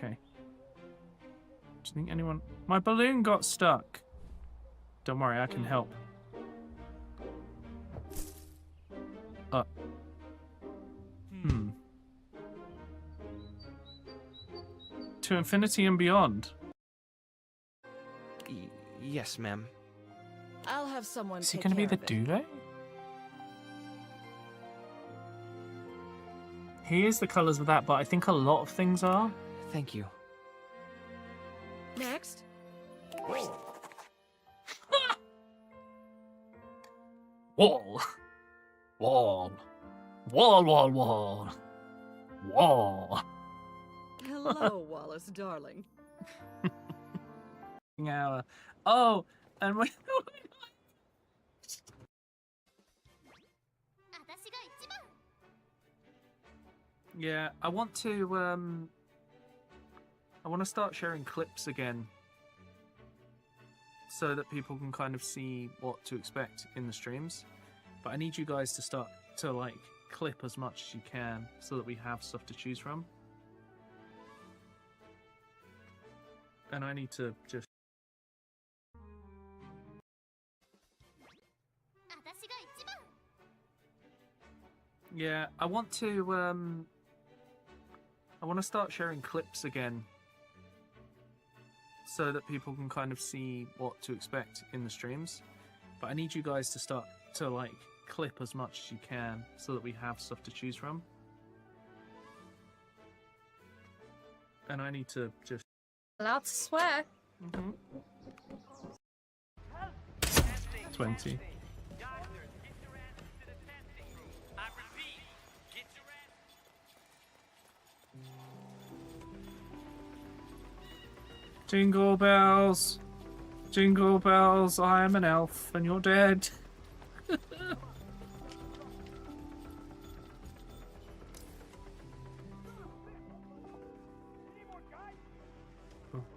Okay. Do you think anyone... My balloon got stuck. Don't worry, I can help. To infinity and beyond. Yes, ma'am. I'll have someone Is he take going to be care the of it. duvet? He is the colours of that, but I think a lot of things are. Thank you. Next. Wall. Wall. Wall, wall, wall. Wall. Hello, Wallace, darling. Hour. Oh, and we... Yeah, I want to start sharing clips again so that people can kind of see what to expect in the streams. But I need you guys to start to like clip as much as you can so that we have stuff to choose from. And I need to just... Yeah, I want to start sharing clips again so that people can kind of see what to expect in the streams. But I need you guys to start to like clip as much as you can so that we have stuff to choose from. And I need to just... Allowed to swear. 20. Jingle bells, I am an elf and you're dead.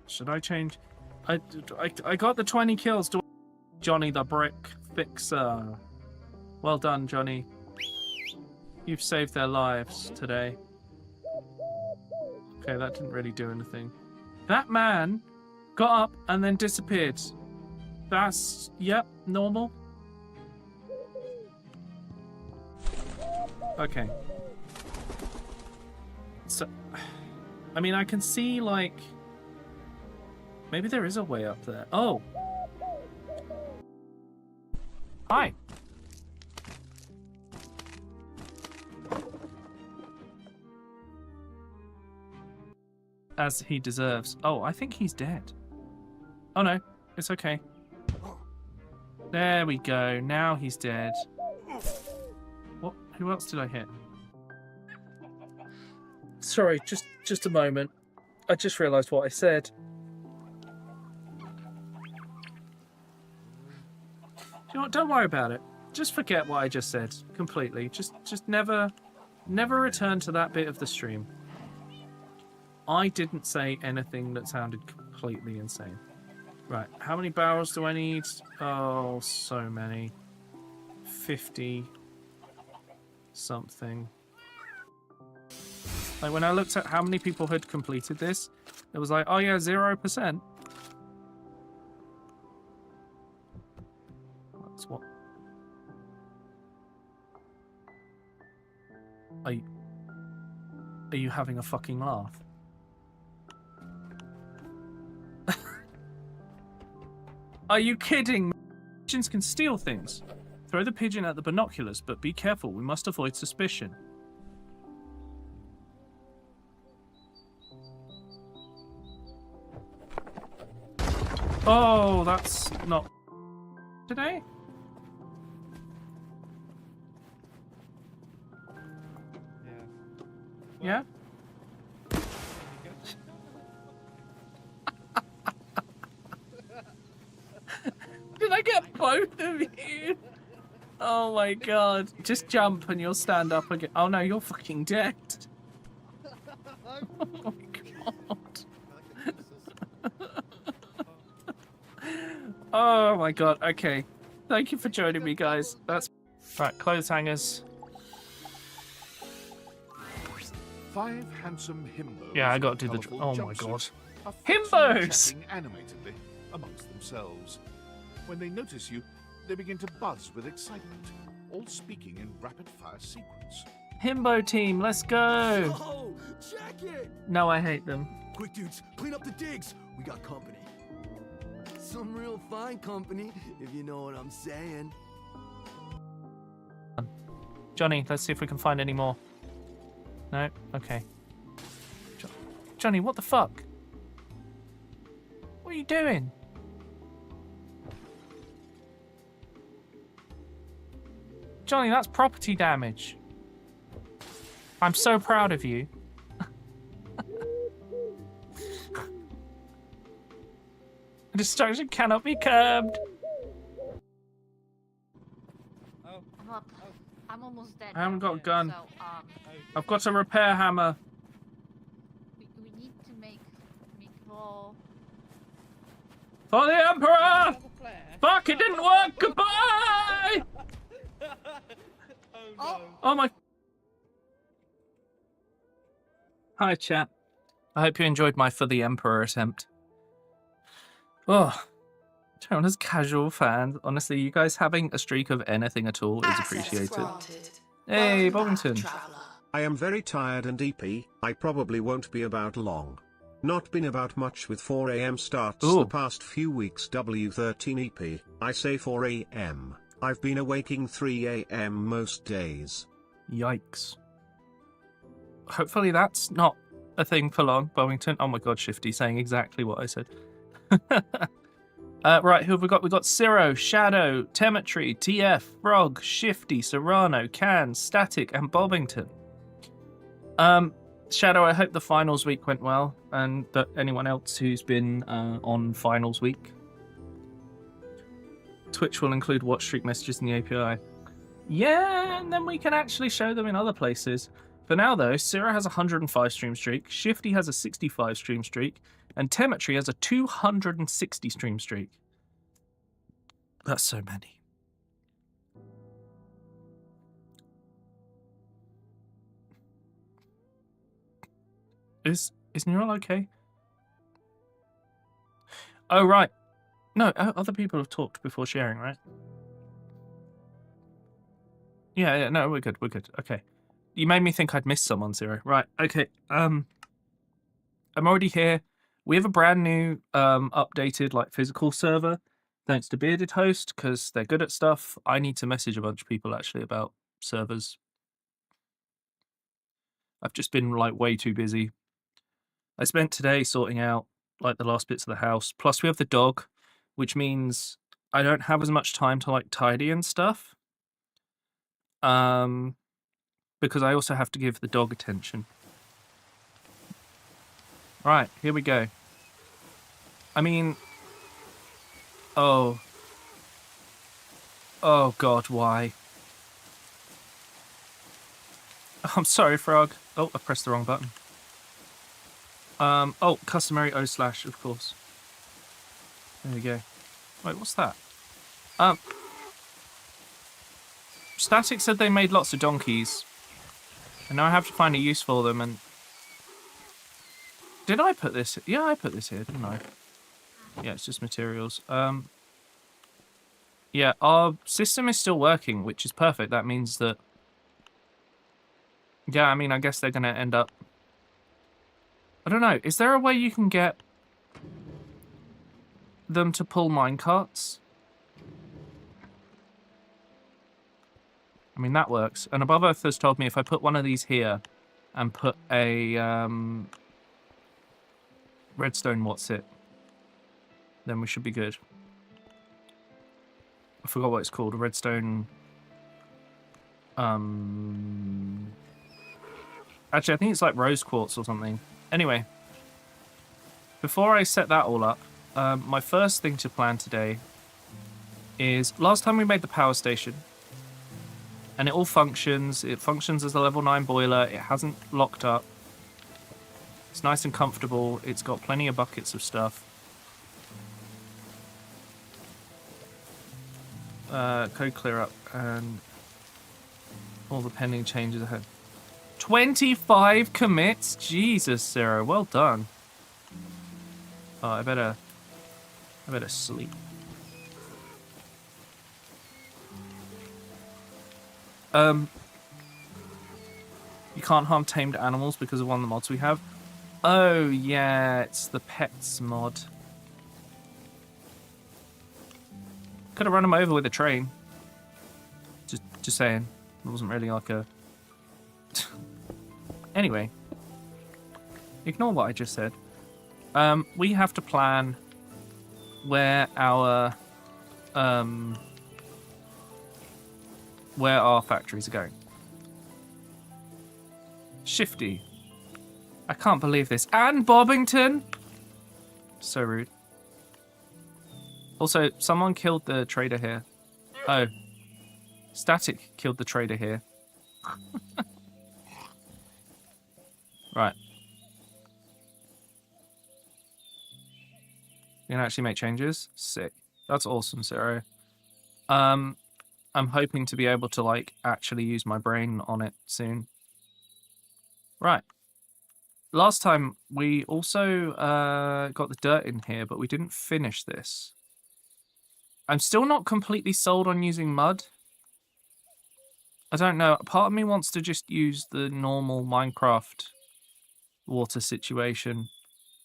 Should I change? I got the 20 kills. Johnny the Brick Fixer. Well done, Johnny. You've saved their lives today. Okay, that didn't really do anything. That man got up and then disappeared. That's, yep, normal. Okay. So, I mean, I can see, like... Maybe there is a way up there. Oh! Hi! As he deserves. Oh, I think he's dead. Oh no, it's okay. There we go. Now he's dead. What? Who else did I hit? Sorry, just a moment. I just realised what I said. You know what? Don't worry about it. Just forget what I just said completely. Just never return to that bit of the stream. I didn't say anything that sounded completely insane. Right, how many barrels do I need? Oh, so many. 50 something. Like when I looked at how many people had completed this, it was like, oh yeah, 0%. That's what. Are you having a fucking laugh? Are you kidding me? Pigeons can steal things. Throw the pigeon at the binoculars, but be careful, we must avoid suspicion. Oh, that's not... today? Yeah? Did I get both of you? Oh my god. Just jump and you'll stand up again. Oh no, you're fucking dead. Oh my god. Oh my god, okay. Thank you for joining me, guys. That's... Right, clothes hangers. 5 handsome himbos. Yeah, I got in to do the. colourful Oh my jumpsuits god. are fussing and Himbos! chatting animatedly amongst themselves. When they notice you, they begin to buzz with excitement, all speaking in rapid-fire sequence. Himbo team, let's go! Oh, check it! No, I hate them. Quick, dudes, clean up the digs. We got company. Some real fine company, if you know what I'm saying. Johnny, let's see if we can find any more. No? Okay. Johnny, what the fuck? What are you doing? Johnny, that's property damage. I'm so proud of you. Destruction cannot be curbed. Look, I'm almost dead. I haven't got a gun. So, I've got a repair hammer. we need to make roll. For the Emperor! Fuck, it didn't work! Goodbye! Oh my... Hi, chat. I hope you enjoyed my For the Emperor attempt. Oh, everyone as casual fans. Honestly, you guys having a streak of anything at all is appreciated. Hey, Bovington. I am very tired and EP, I probably won't be about long. Not been about much with 4 AM starts Ooh. the past few weeks. W13 EP, I say 4 AM. I've been awaking 3 AM most days. Yikes. Hopefully that's not a thing for long, Bovington. Oh my god, Shifty saying exactly what I said. Right, who have we got? We've got Ciro, Shadow, Temetry, TF, Frog, Shifty, Serrano, Can, Static, and Bobbington. Shadow, I hope the finals week went well, and that anyone else who's been on finals week. Twitch will include watch streak messages in the API. Yeah, and then we can actually show them in other places. For now, though, Ciro has a 105 stream streak, Shifty has a 65 stream streak, and Temetry has a 260 stream streak. That's so many. Is Neural okay? Oh, right. No, other people have talked before sharing, right? Yeah, no, we're good, okay. You made me think I'd missed someone, Zero. Right, okay, I'm already here. We have a brand new, updated, physical server, thanks to Bearded Host, because they're good at stuff. I need to message a bunch of people, actually, about servers. I've just been, way too busy. I spent today sorting out, the last bits of the house. Plus, we have the dog, which means I don't have as much time to, tidy and stuff. Because I also have to give the dog attention. Right, here we go. I mean... Oh. Oh god, why? I'm sorry, Frog. Oh, I pressed the wrong button. Oh, customary O/, of course. There we go. Wait, what's that? Static said they made lots of donkeys. And now I have to find a use for them, and... Did I put this? Yeah, I put this here, didn't I? Yeah, it's just materials. Yeah, our system is still working, which is perfect. That means that... Yeah, I mean, I guess they're going to end up... I don't know. Is there a way you can get them to pull minecarts? I mean, that works. And Above Earth has told me if I put one of these here and put a redstone what's it, then we should be good. I forgot what it's called. A redstone... Actually, I think it's like rose quartz or something. Anyway, before I set that all up, my first thing to plan today is... Last time we made the power station, and it all functions. It functions as a level 9 boiler. It hasn't locked up. It's nice and comfortable. It's got plenty of buckets of stuff. Code clear up and all the pending changes ahead. 25 commits? Jesus, Sarah, well done. Oh, I better sleep. You can't harm tamed animals because of one of the mods we have. Oh, yeah, it's the pets mod. Could have run them over with a train. Just saying. It wasn't really like a... Anyway. Ignore what I just said. We have to plan where our factories are going. Shifty. I can't believe this. And Bobbington! So rude. Also, someone killed the trader here. Oh. Static killed the trader here. Right. You can actually make changes? Sick. That's awesome, Zero. I'm hoping to be able to, like, actually use my brain on it soon. Right. Last time, we also got the dirt in here, but we didn't finish this. I'm still not completely sold on using mud. I don't know. Part of me wants to just use the normal Minecraft water situation.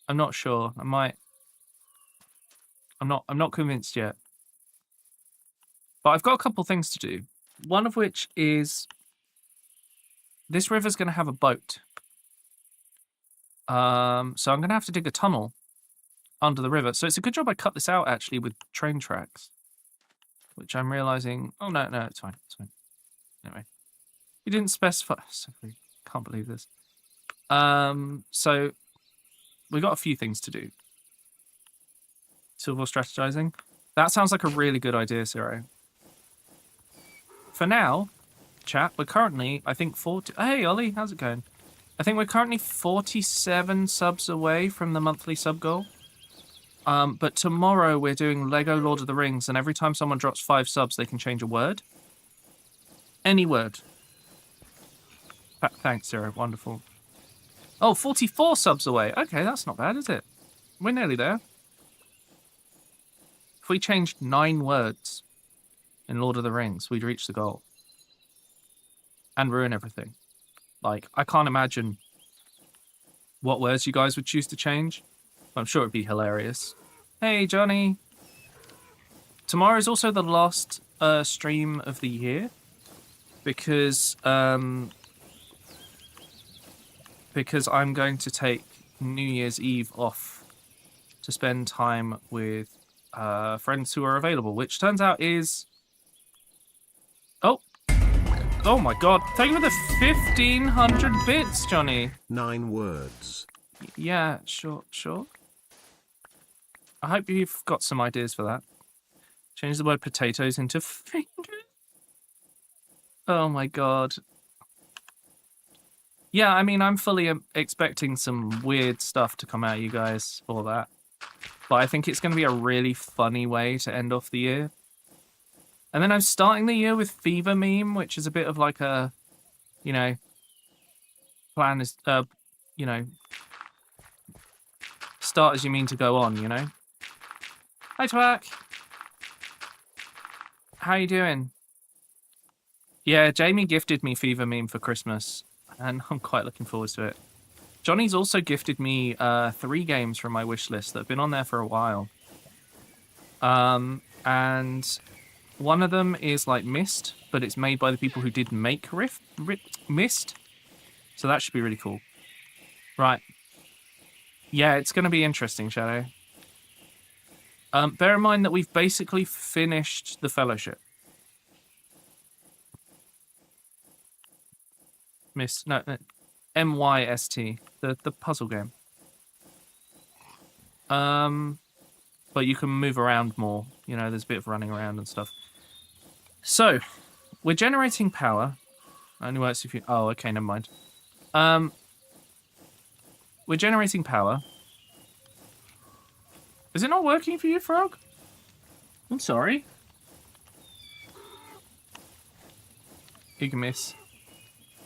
I'm not sure. I might. I'm not convinced yet. But I've got a couple things to do. One of which is this river's going to have a boat. So I'm going to have to dig a tunnel under the river. So it's a good job I cut this out actually with train tracks, which I'm realizing. Oh no, it's fine. It's fine. Anyway, you didn't specify. Sorry, can't believe this. So we got a few things to do. Silver strategizing. That sounds like a really good idea, Zero. For now, chat, we're currently, I think, 40... Hey, Ollie, how's it going? I think we're currently 47 subs away from the monthly sub goal. But tomorrow we're doing Lego Lord of the Rings, and every time someone drops 5 subs, they can change a word. Any word. Thanks, Zero. Wonderful. Oh, 44 subs away. Okay, that's not bad, is it? We're nearly there. If we changed 9 words in Lord of the Rings, we'd reach the goal. And ruin everything. Like, I can't imagine what words you guys would choose to change. I'm sure it'd be hilarious. Hey, Johnny. Tomorrow is also the last stream of the year. Because I'm going to take New Year's Eve off to spend time with friends who are available, which turns out is... Oh my god. Thank you for the 1,500 bits, Johnny. 9 words. Yeah, sure. I hope you've got some ideas for that. Change the word potatoes into fingers. Oh my god. Yeah, I mean, I'm fully expecting some weird stuff to come out of you guys for that. But I think it's going to be a really funny way to end off the year. And then I'm starting the year with Fever Meme, which is a bit of like a, you know, plan is, you know, start as you mean to go on, you know? Hi, Twack. How you doing? Yeah, Jamie gifted me Fever Meme for Christmas, and I'm quite looking forward to it. Johnny's also gifted me 3 games from my wish list that have been on there for a while. And one of them is like Myst, but it's made by the people who did make Myst. So that should be really cool. Right. Yeah, it's going to be interesting, Shadow. Bear in mind that we've basically finished the Fellowship. Myst, no, M-Y-S-T, the puzzle game. But you can move around more. You know, there's a bit of running around and stuff. So, we're generating power. Only works if you... Oh, okay, never mind. We're generating power. Is it not working for you, Frog? I'm sorry. You can miss.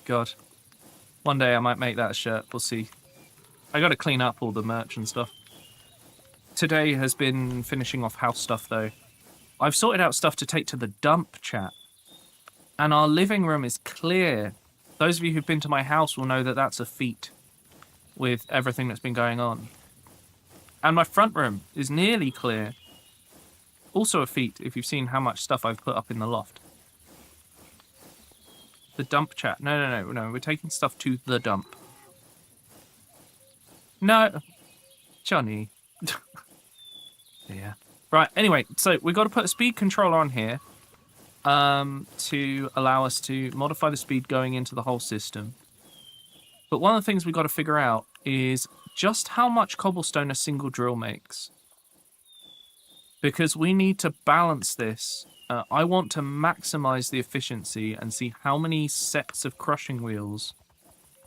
God. One day I might make that a shirt. We'll see. I got to clean up all the merch and stuff. Today has been finishing off house stuff, though. I've sorted out stuff to take to the dump, chat. And our living room is clear. Those of you who've been to my house will know that that's a feat with everything that's been going on. And my front room is nearly clear. Also a feat if you've seen how much stuff I've put up in the loft. The dump, chat. No. We're taking stuff to the dump. No. Johnny. Yeah. Right, anyway, so we've got to put a speed controller on here to allow us to modify the speed going into the whole system. But one of the things we've got to figure out is just how much cobblestone a single drill makes. Because we need to balance this. I want to maximize the efficiency and see how many sets of crushing wheels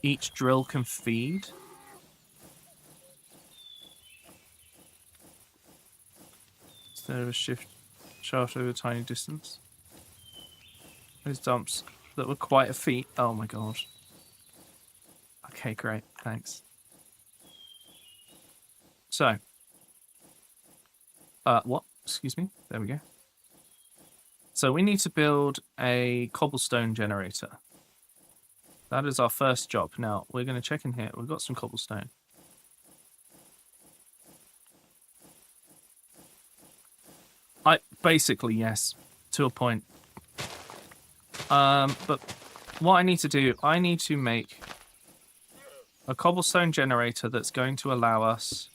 each drill can feed. Instead of a shift shaft over a tiny distance. Those dumps that were quite a feat. Oh my god. Okay, great. Thanks. So. What? Excuse me. There we go. So we need to build a cobblestone generator. That is our first job. Now, we're going to check in here. We've got some cobblestone. Basically, yes. To a point. But what I need to do, I need to make a cobblestone generator that's going to allow us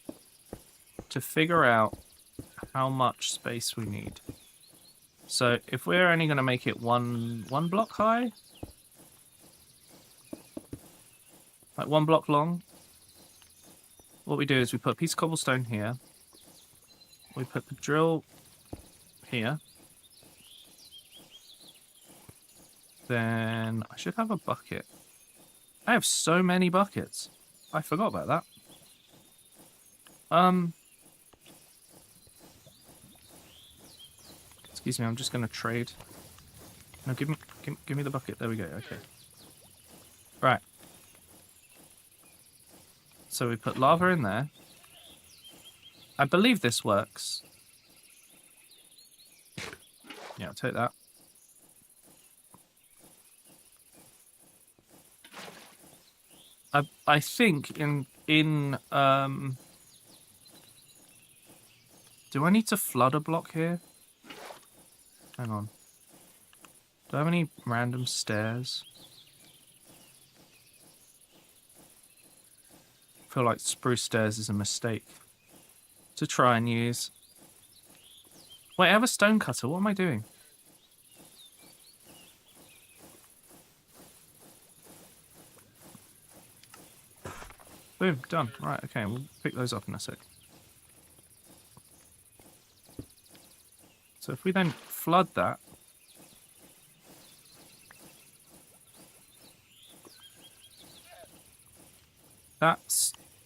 to figure out how much space we need. So if we're only going to make it one block high, like 1 block long, what we do is we put a piece of cobblestone here, we put the drill here, then I should have a bucket. I have so many buckets. I forgot about that. Excuse me, I'm just going to trade. No, give me the bucket. There we go. Okay. Right. So we put lava in there. I believe this works. Yeah, I'll take that. I think in do I need to flood a block here? Hang on. Do I have any random stairs? I feel like spruce stairs is a mistake to try and use. Wait, I have a stone cutter. What am I doing? Boom, done. Right, okay, we'll pick those up in a sec. So if we then flood that, that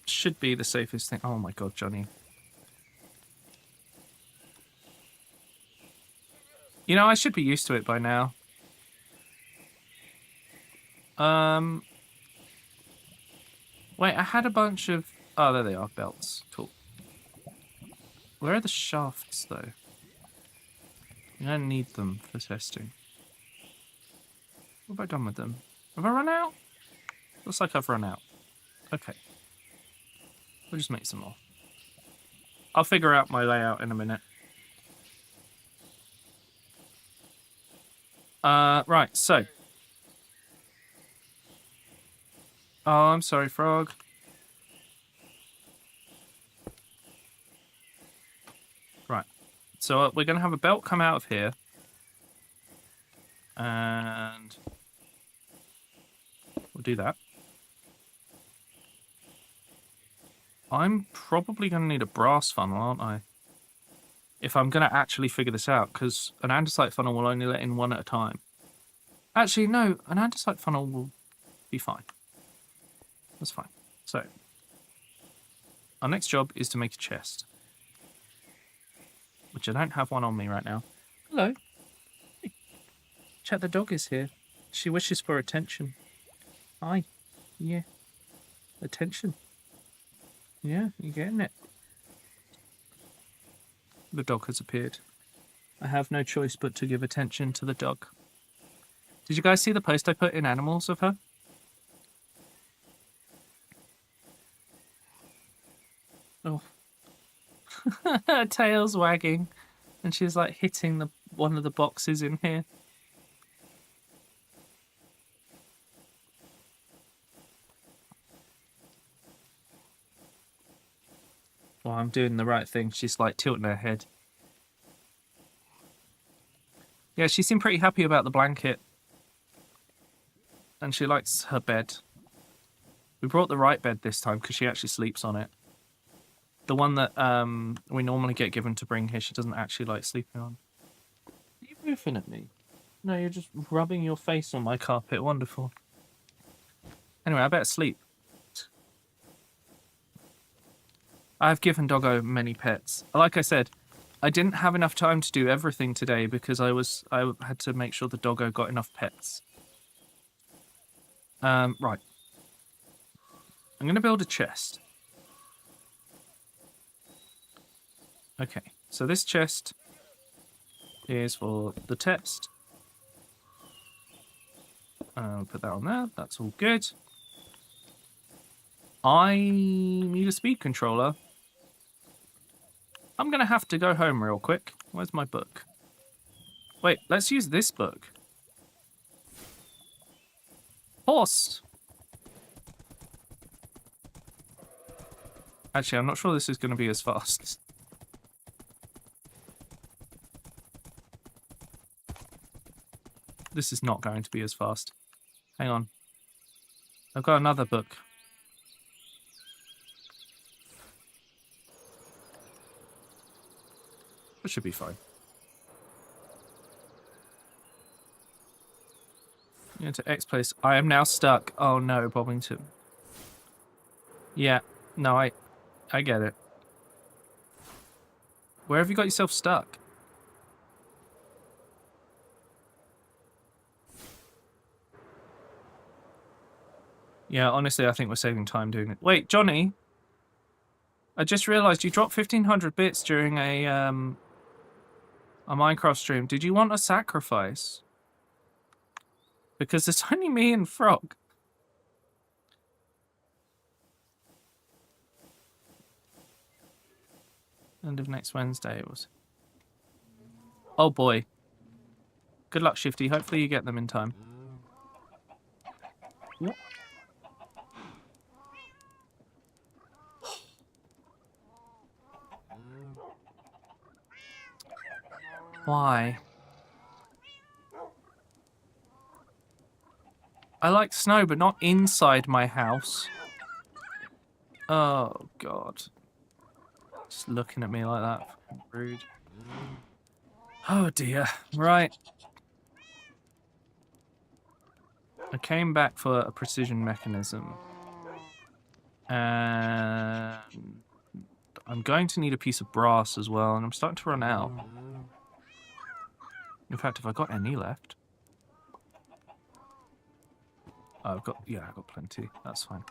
should be the safest thing. Oh my god, Johnny. You know, I should be used to it by now. Wait, I had a bunch of... Oh, there they are, belts. Cool. Where are the shafts, though? I don't need them for testing. What have I done with them? Have I run out? Looks like I've run out. Okay. We'll just make some more. I'll figure out my layout in a minute. Right, so. Oh, I'm sorry, frog. Right. So we're going to have a belt come out of here. And we'll do that. I'm probably going to need a brass funnel, aren't I? If I'm going to actually figure this out, because an andesite funnel will only let in one at a time. Actually, no, an andesite funnel will be fine. That's fine. So, our next job is to make a chest. Which I don't have one on me right now. Hello. Hey. Chat, the dog is here. She wishes for attention. Hi. Yeah. Attention. Yeah, you're getting it. The dog has appeared. I have no choice but to give attention to the dog. Did you guys see the post I put in Animals of her? Oh. Her tail's wagging. And she's like hitting one of the boxes in here. Well, I'm doing the right thing. She's like tilting her head. Yeah, she seemed pretty happy about the blanket. And she likes her bed. We brought the right bed this time because she actually sleeps on it. The one that we normally get given to bring here, she doesn't actually like sleeping on. Are you woofing at me? No, you're just rubbing your face on my carpet. Wonderful. Anyway, I better sleep. I've given Doggo many pets. Like I said, I didn't have enough time to do everything today because I had to make sure the Doggo got enough pets. Right. I'm going to build a chest. Okay, so this chest is for the test. Put that on there. That's all good. I need a speed controller. I'm going to have to go home real quick. Where's my book? Wait, let's use this book. Horse! Actually, I'm not sure this is going to be as fast. This is not going to be as fast. Hang on. I've got another book. It should be fine. Into X place. I am now stuck. Oh no, Bobbington. Yeah, no, I get it. Where have you got yourself stuck? Yeah, honestly, I think we're saving time doing it. Wait, Johnny. I just realised you dropped 1,500 bits during a Minecraft stream. Did you want a sacrifice? Because it's only me and Frog. End of next Wednesday it was. Oh boy. Good luck, Shifty. Hopefully you get them in time. What? Why? I like snow, but not inside my house. Oh, God. Just looking at me like that. Rude. Oh, dear. Right. I came back for a precision mechanism. And I'm going to need a piece of brass as well, and I'm starting to run out. In fact, have I got any left? Oh, I've got plenty. That's fine.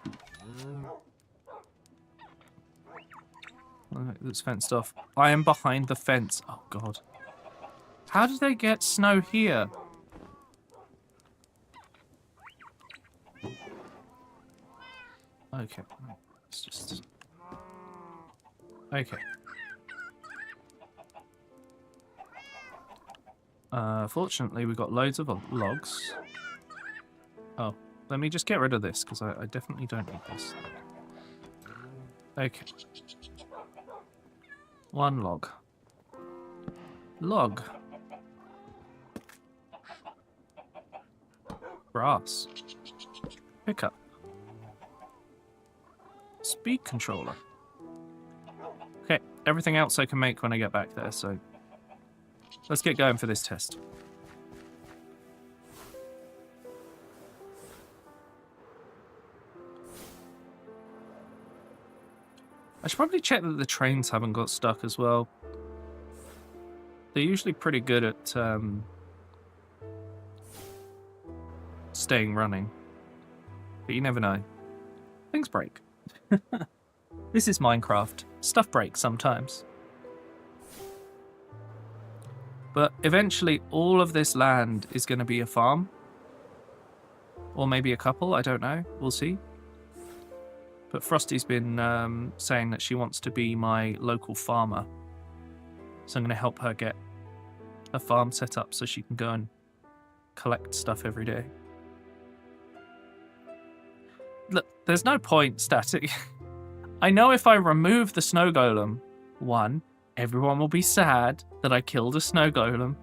It's fenced off. I am behind the fence. Oh, God. How did they get snow here? Okay. It's just... Okay. Fortunately, we've got loads of logs. Oh, let me just get rid of this, because I definitely don't need this. Okay. One log. Log. Brass. Pickup. Speed controller. Okay, everything else I can make when I get back there, so... Let's get going for this test. I should probably check that the trains haven't got stuck as well. They're usually pretty good at staying running. But you never know. Things break. This is Minecraft. Stuff breaks sometimes. But eventually all of this land is going to be a farm. Or maybe a couple, I don't know. We'll see. But Frosty's been saying that she wants to be my local farmer. So I'm going to help her get a farm set up so she can go and collect stuff every day. Look, there's no point static. I know if I remove the snow golem, 1, everyone will be sad that I killed a snow golem.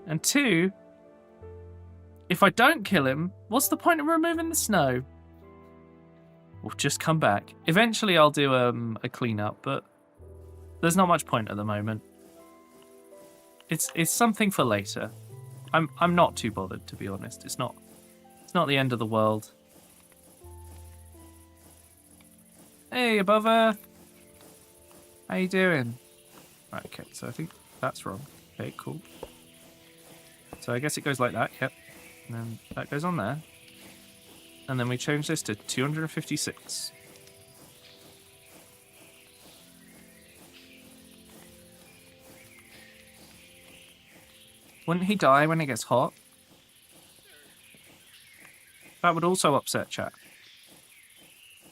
And 2, if I don't kill him, what's the point of removing the snow? We'll just come back. Eventually I'll do a cleanup, but there's not much point at the moment. It's something for later. I'm not too bothered, to be honest. It's not the end of the world. Hey, above Earth. How you doing? Right, okay, so I think that's wrong. Okay, cool. So I guess it goes like that, yep. And then that goes on there. And then we change this to 256. Wouldn't he die when it gets hot? That would also upset chat.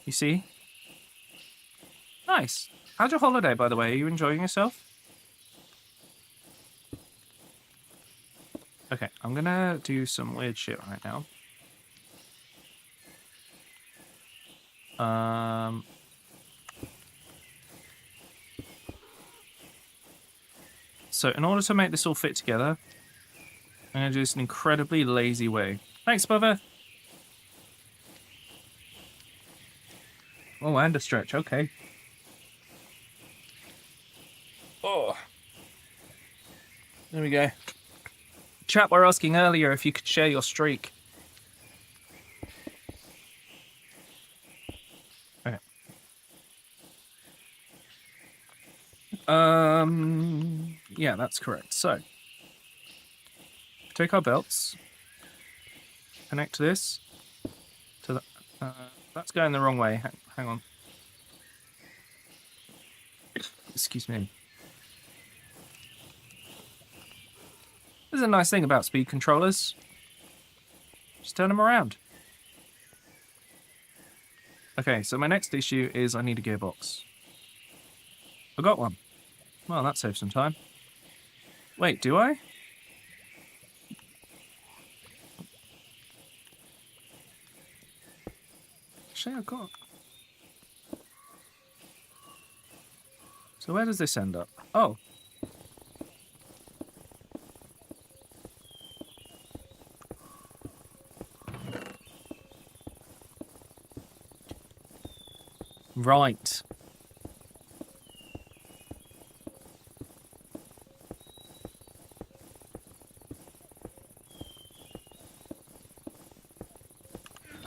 You see? Nice. How's your holiday, by the way? Are you enjoying yourself? Okay, I'm gonna do some weird shit right now. So in order to make this all fit together, I'm going to do this in an incredibly lazy way. Thanks, Bubba. Oh, and a stretch. Okay. Oh. There we go. Chat were asking earlier if you could share your streak. Okay. Yeah, that's correct. So, take our belts, connect this to the. That's going the wrong way. Hang on. Excuse me. This is a nice thing about speed controllers. Just turn them around. Okay, so my next issue is I need a gearbox. I got one. Well, that saves some time. Wait, do I? Actually, I got. So where does this end up? Oh. Right.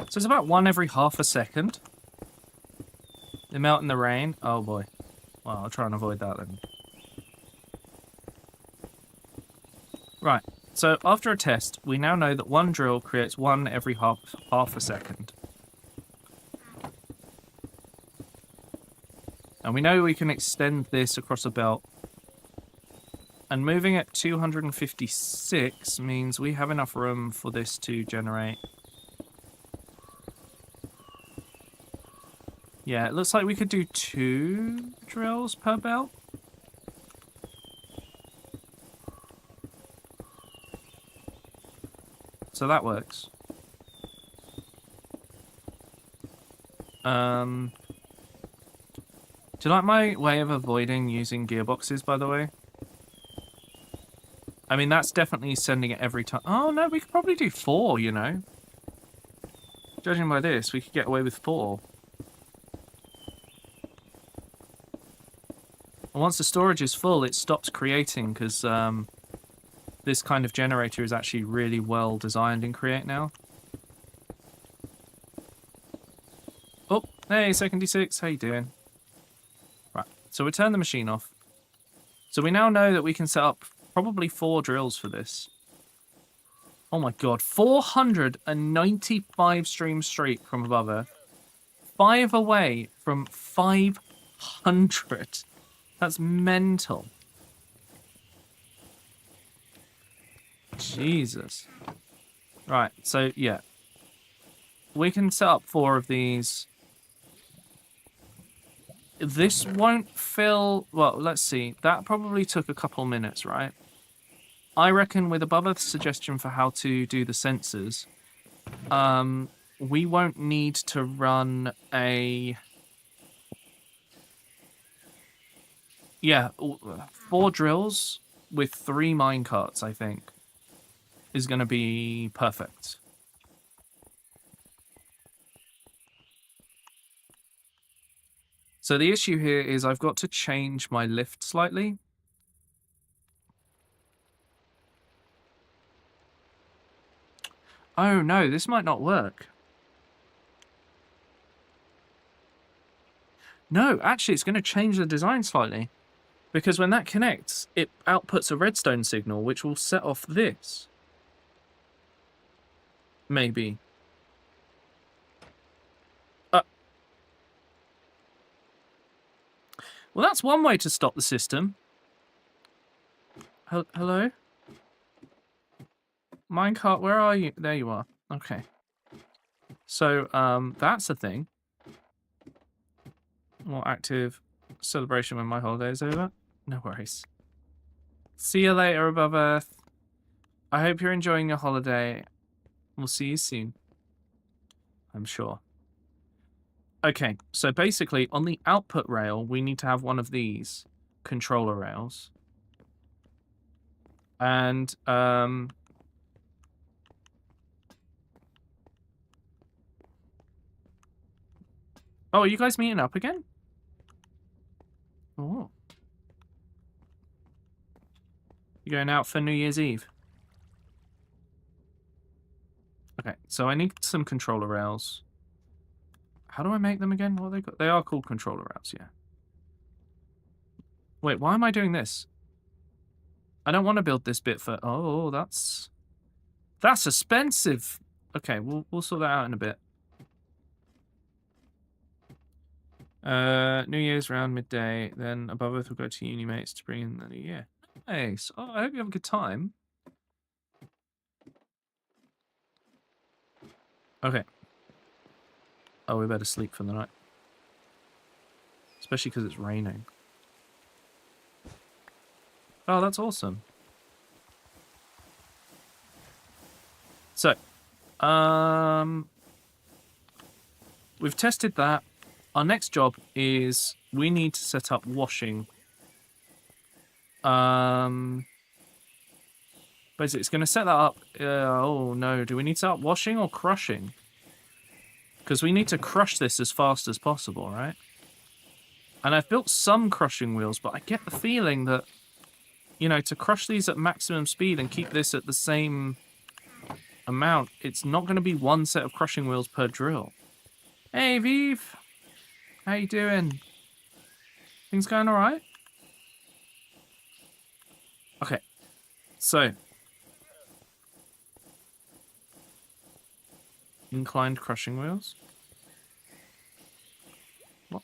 So it's about one every half a second. They melt in the rain. Oh boy. Well, I'll try and avoid that then. Right. So after a test, we now know that one drill creates one every half a second. And we know we can extend this across a belt. And moving at 256 means we have enough room for this to generate. Yeah, it looks like we could do 2 drills per belt. So that works. Do you like my way of avoiding using gearboxes, by the way? I mean, that's definitely sending it every time. Oh, no, we could probably do 4, you know. Judging by this, we could get away with 4. And once the storage is full, it stops creating, because this kind of generator is actually really well designed in Create now. Oh, hey, Second D6, how you doing? Right, so we turn the machine off. So we now know that we can set up probably 4 drills for this. Oh my god, 495 streams straight from above Earth. 5 away from 500. That's mental. Jesus. Right, so yeah. We can set up 4 of these. This won't fill... Well, let's see. That probably took a couple minutes, right? I reckon with above a suggestion for how to do the sensors, we won't need to run a... Yeah, 4 drills with 3 minecarts, I think, is going to be perfect. So the issue here is I've got to change my lift slightly. Oh no, this might not work. No, actually it's going to change the design slightly. Because when that connects, it outputs a redstone signal, which will set off this. Maybe. Well, that's one way to stop the system. Hello? Minecart, where are you? There you are. Okay. So, that's the thing. More active celebration when my holiday is over. No worries. See you later, above Earth. I hope you're enjoying your holiday. We'll see you soon. I'm sure. Okay, so basically, on the output rail, we need to have one of these controller rails. And, oh, are you guys meeting up again? Oh. You going out for New Year's Eve? Okay, so I need some controller rails. How do I make them again? What are they called? They are called controller rails, yeah. Wait, why am I doing this? I don't want to build this bit for... Oh, that's expensive. Okay, we'll sort that out in a bit. New Year's around midday. Then above Earth will go to uni mates to bring in the new year. Nice. Oh, I hope you have a good time. Okay. Oh, we better sleep for the night. Especially because it's raining. Oh, that's awesome. So, we've tested that. Our next job is we need to set up washing. Basically, it's going to set that up. Oh no, do we need to set up washing or crushing? Because we need to crush this as fast as possible, right? And I've built some crushing wheels, but I get the feeling that, you know, to crush these at maximum speed and keep this at the same amount, it's not going to be one set of crushing wheels per drill. Hey, Vive! How you doing? Things going all right? Okay, so inclined crushing wheels. What?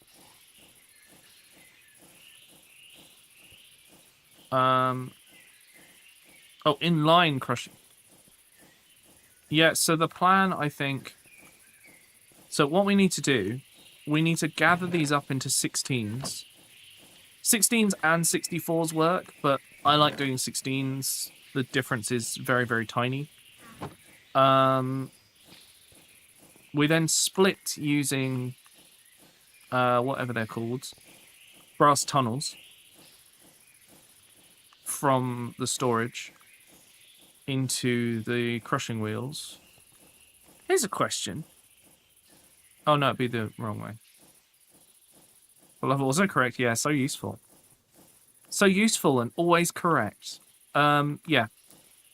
Oh, inline crushing. Yeah, so the plan, I think... So what we need to do, we need to gather these up into 16s. 16s and 64s work, but I like doing 16s. The difference is very, very tiny. We then split using whatever they're called, brass tunnels from the storage into the crushing wheels. Here's a question. Oh no, it'd be the wrong way. Well, I've also correct. Yeah, so useful. So useful and always correct. Yeah.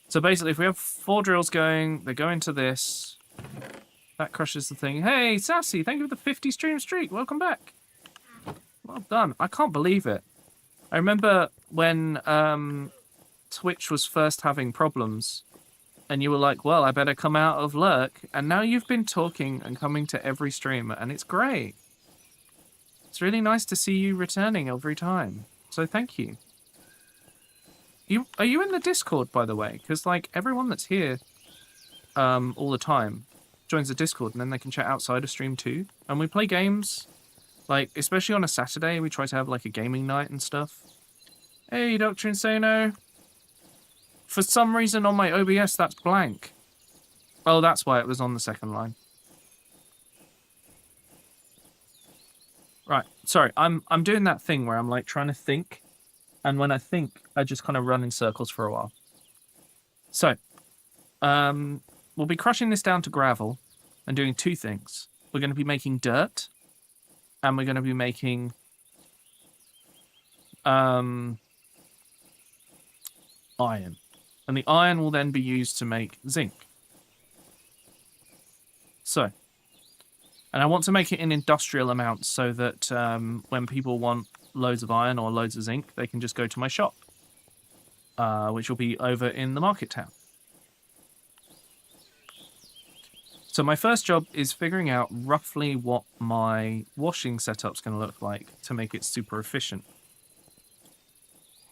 So basically, if we have 4 drills going, they go into this. That crushes the thing. Hey, Sassy, thank you for the 50 stream streak. Welcome back. Well done. I can't believe it. I remember when Twitch was first having problems and you were like, well, I better come out of lurk, and now you've been talking and coming to every stream, and it's great. It's really nice to see you returning every time. So thank you. Are you in the Discord, by the way? Because like everyone that's here all the time joins the Discord, and then they can chat outside of stream too. And we play games, like especially on a Saturday, we try to have like a gaming night and stuff. Hey, Dr. Insano. For some reason on my OBS that's blank. Oh, that's why it was on the second line. Right, sorry, I'm doing that thing where I'm like trying to think, and when I think, I just kind of run in circles for a while. So, we'll be crushing this down to gravel and doing two things. We're going to be making dirt, and we're going to be making iron. And the iron will then be used to make zinc. So, and I want to make it in industrial amounts so that when people want loads of iron or loads of zinc, they can just go to my shop, which will be over in the market town. So my first job is figuring out roughly what my washing setup's going to look like to make it super efficient.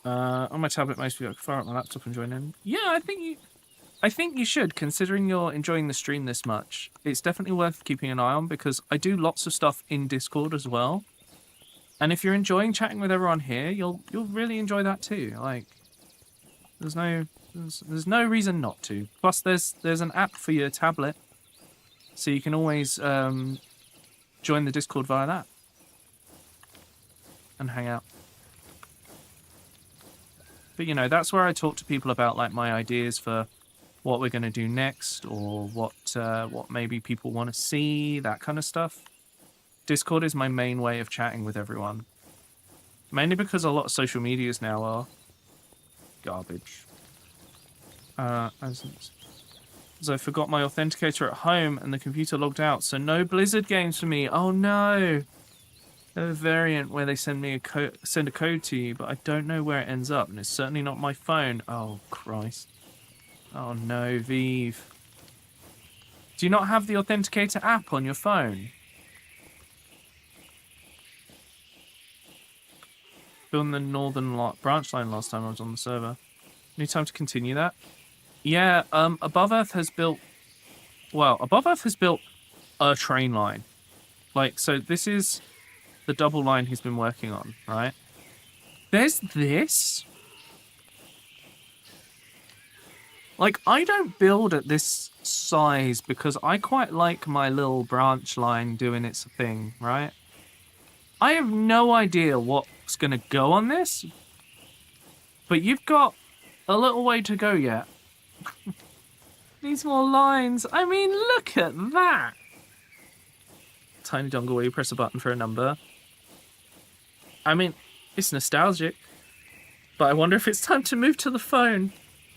On my tablet, most people fire up my laptop and join in. Yeah, I think you should, considering you're enjoying the stream this much. It's definitely worth keeping an eye on because I do lots of stuff in Discord as well. And if you're enjoying chatting with everyone here, you'll really enjoy that too. Like, there's no reason not to. Plus, there's an app for your tablet, so you can always join the Discord via that and hang out. But you know, that's where I talk to people about like my ideas for what we're going to do next, or what maybe people want to see, that kind of stuff. Discord is my main way of chatting with everyone. Mainly because a lot of social medias now are garbage. As I forgot my authenticator at home and the computer logged out, so no Blizzard games for me. Oh no! A variant where they send a code to you, but I don't know where it ends up, and it's certainly not my phone. Oh Christ! Oh no, Vive. Do you not have the authenticator app on your phone? Building the northern branch line last time I was on the server. Need time to continue that? Yeah, Above Earth has built a train line. Like, so this is the double line he's been working on, right? There's this. Like, I don't build at this size because I quite like my little branch line doing its thing, right? I have no idea what's going to go on this, but you've got a little way to go yet. Needs more lines. I mean, look at that. Tiny dongle where you press a button for a number. I mean, it's nostalgic, but I wonder if it's time to move to the phone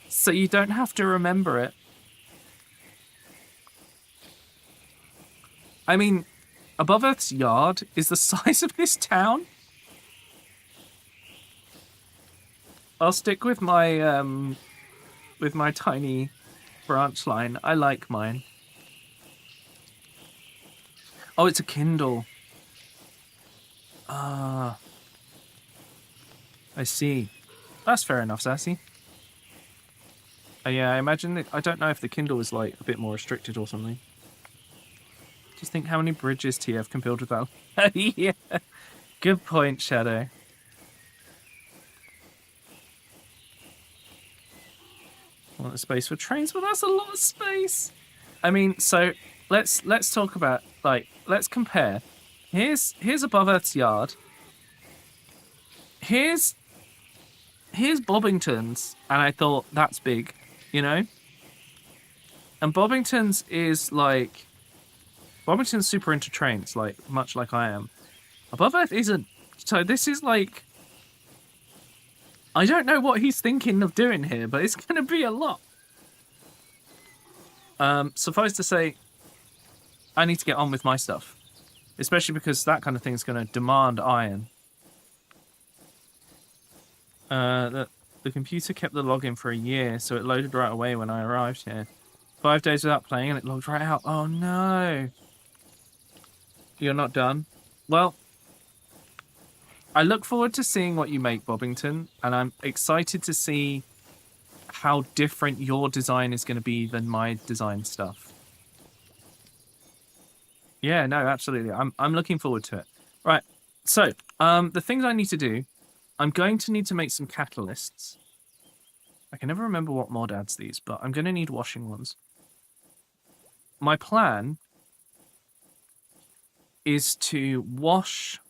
so you don't have to remember it. I mean, Above Earth's yard is the size of this town. I'll stick with my tiny branch line. I like mine. Oh, it's a Kindle. Ah. I see. That's fair enough, Sassy. Yeah, I imagine that. I don't know if the Kindle is like a bit more restricted or something. Just think how many bridges TF can build with that. Yeah. Good point, Shadow. Want the space for trains? Well, that's a lot of space. I mean, so let's talk about, like, let's compare. Here's Above Earth's yard. Here's Bobbington's, and I thought that's big, you know? And Bobbington's is like, Bobbington's super into trains, like, much like I am. Above Earth isn't. So this is like, I don't know what he's thinking of doing here, but it's going to be a lot. Suffice to say, I need to get on with my stuff. Especially because that kind of thing is going to demand iron. The computer kept the login for a year, so it loaded right away when I arrived here. 5 days without playing and it logged right out. Oh no. You're not done? Well, I look forward to seeing what you make, Bobbington, and I'm excited to see how different your design is going to be than my design stuff. Yeah, no, absolutely. I'm looking forward to it. Right. So, the things I need to do, I'm going to need to make some catalysts. I can never remember what mod adds these, but I'm going to need washing ones. My plan is to wash...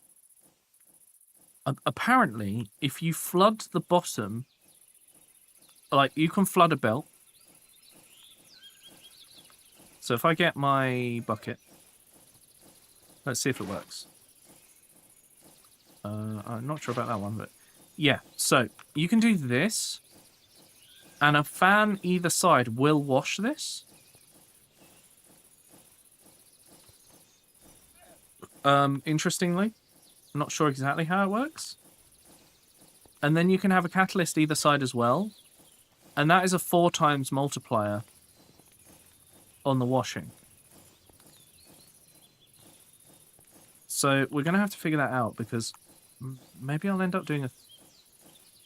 apparently, if you flood the bottom, like, you can flood a belt. So if I get my bucket, let's see if it works. I'm not sure about that one, but yeah. So you can do this, and a fan either side will wash this. Interestingly, I'm not sure exactly how it works. And then you can have a catalyst either side as well, and that is a 4 times multiplier on the washing. So we're going to have to figure that out, because maybe I'll end up doing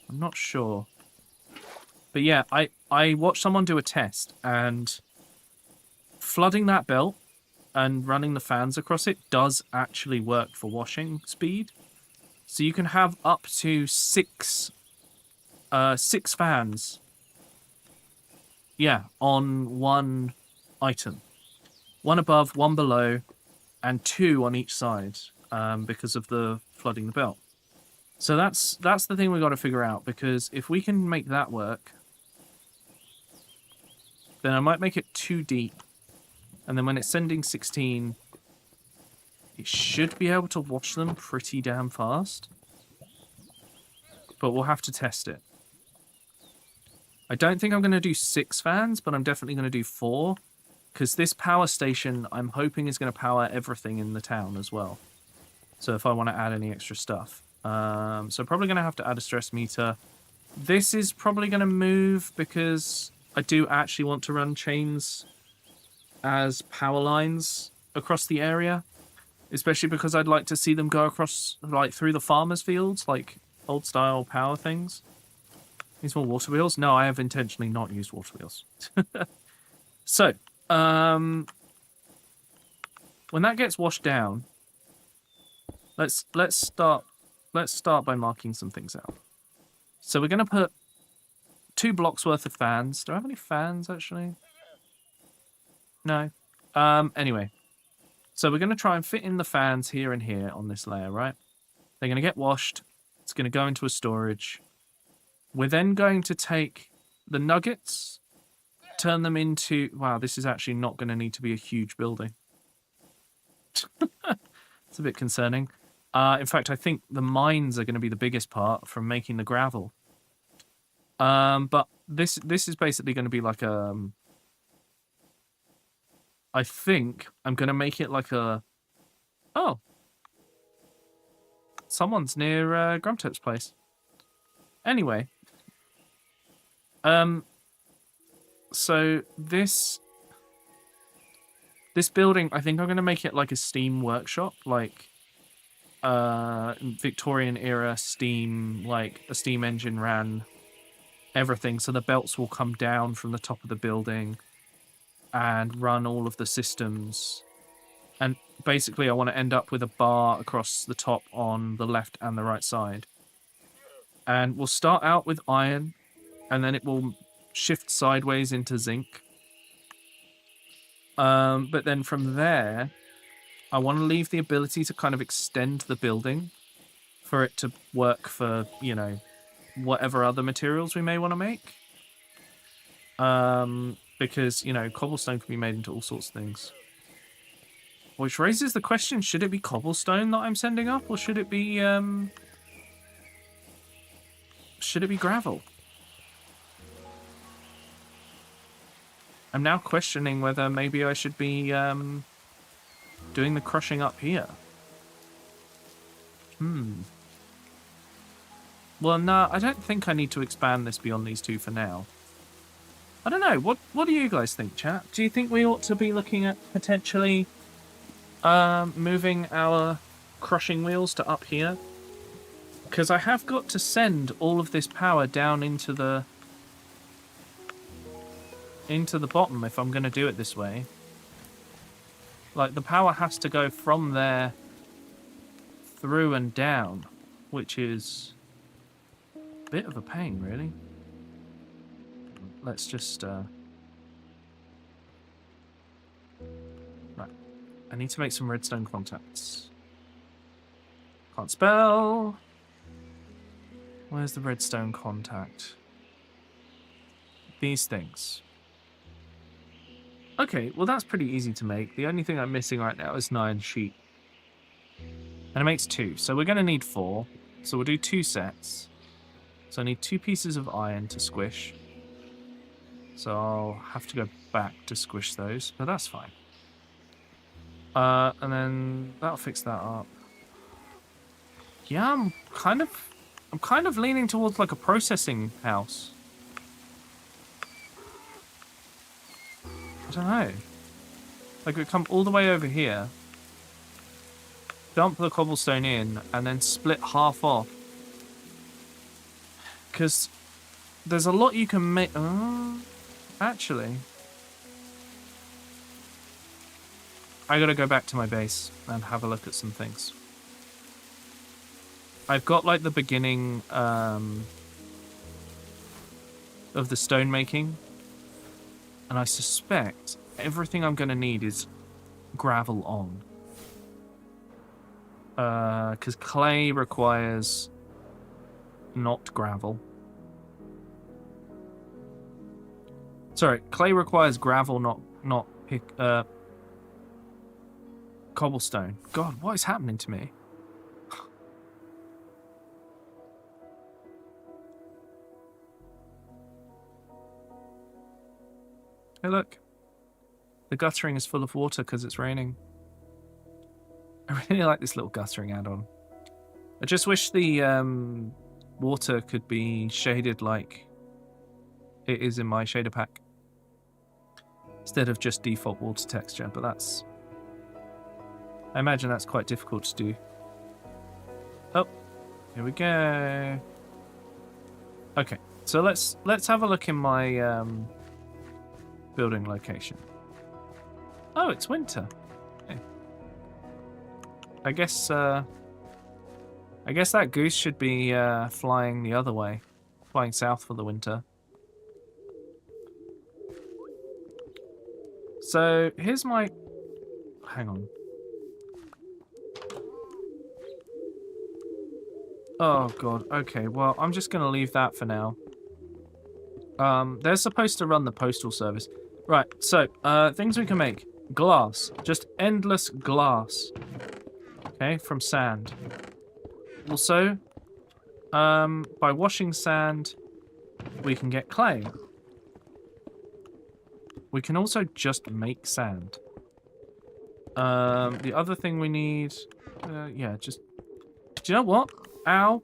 I'm not sure. But yeah, I watched someone do a test, and flooding that belt and running the fans across it does actually work for washing speed. So you can have up to 6 fans. Yeah, on one item. 1 above, 1 below, and 2 on each side, because of the flooding the belt. So that's the thing we've got to figure out, because if we can make that work, then I might make it too deep. And then when it's sending 16, it should be able to wash them pretty damn fast. But we'll have to test it. I don't think I'm going to do 6 fans, but I'm definitely going to do 4. Because this power station, I'm hoping, is going to power everything in the town as well. So if I want to add any extra stuff. So probably going to have to add a stress meter. This is probably going to move because I do actually want to run chains as power lines across the area. Especially because I'd like to see them go across, like, through the farmers' fields, like old-style power things. These more water wheels? No, I have intentionally not used water wheels. So, when that gets washed down, let's start by marking some things out. So we're going to put 2 blocks worth of fans. Do I have any fans, actually? No. Anyway. So we're going to try and fit in the fans here and here on this layer, right? They're going to get washed. It's going to go into a storage. We're then going to take the nuggets, turn them into... Wow, this is actually not going to need to be a huge building. It's a bit concerning. In fact, I think the mines are going to be the biggest part from making the gravel. But this is basically going to be like a... I think I'm going to make it like a... Oh. Someone's near Grumtop's place. Anyway. So this building, I think I'm going to make it like a steam workshop. Like Victorian era steam, like a steam engine ran everything. So the belts will come down from the top of the building and run all of the systems. And basically I want to end up with a bar across the top on the left and the right side. And we'll start out with iron, and then it will shift sideways into zinc. But then from there, I want to leave the ability to kind of extend the building for it to work for, you know, whatever other materials we may want to make. Because, you know, cobblestone can be made into all sorts of things. Which raises the question, should it be cobblestone that I'm sending up, or should it be gravel? I'm now questioning whether maybe I should be doing the crushing up here. Well, no, I don't think I need to expand this beyond these two for now. I don't know. What do you guys think, chat? Do you think we ought to be looking at potentially moving our crushing wheels to up here? Because I have got to send all of this power down into the bottom if I'm going to do it this way. Like, the power has to go from there through and down, which is a bit of a pain, really. Let's just... Right. I need to make some redstone contacts. Can't spell. Where's the redstone contact? These things. Okay, well that's pretty easy to make. The only thing I'm missing right now is 9 sheet. And it makes 2, so we're going to need 4. So we'll do 2 sets. So I need 2 pieces of iron to squish. So I'll have to go back to squish those, but that's fine. And then that'll fix that up. Yeah, I'm kind of leaning towards like a processing house. I don't know. Like, we come all the way over here, dump the cobblestone in, and then split half off. Because there's a lot you can make. Actually, I gotta go back to my base and have a look at some things. I've got like the beginning of the stone making, and I suspect everything I'm gonna need is gravel on. Because clay requires not gravel. Sorry, clay requires gravel, not cobblestone. God, what is happening to me? Hey, look. The guttering is full of water because it's raining. I really like this little guttering add-on. I just wish the water could be shaded like it is in my shader pack, instead of just default water texture, but that's... I imagine that's quite difficult to do. Oh, here we go. Okay, so let's have a look in my building location. Oh, it's winter. Okay. I guess that goose should be flying the other way, flying south for the winter. So here's my... Hang on. Oh god, okay, well, I'm just gonna leave that for now. They're supposed to run the postal service. Right, so, things we can make. Glass. Just endless glass. Okay, from sand. Also, by washing sand, we can get clay. We can also just make sand. The other thing we need... yeah, just... Do you know what? Ow.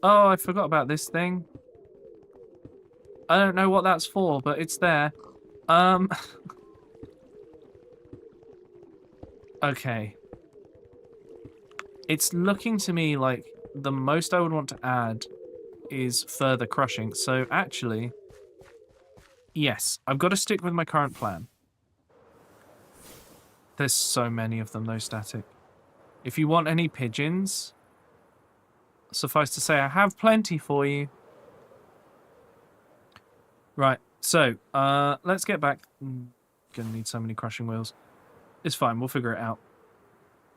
Oh, I forgot about this thing. I don't know what that's for, but it's there. Okay. It's looking to me like the most I would want to add is further crushing. So actually, yes, I've got to stick with my current plan. There's so many of them, though, static. If you want any pigeons, suffice to say, I have plenty for you. Right, so, let's get back. Gonna need so many crushing wheels. It's fine, we'll figure it out.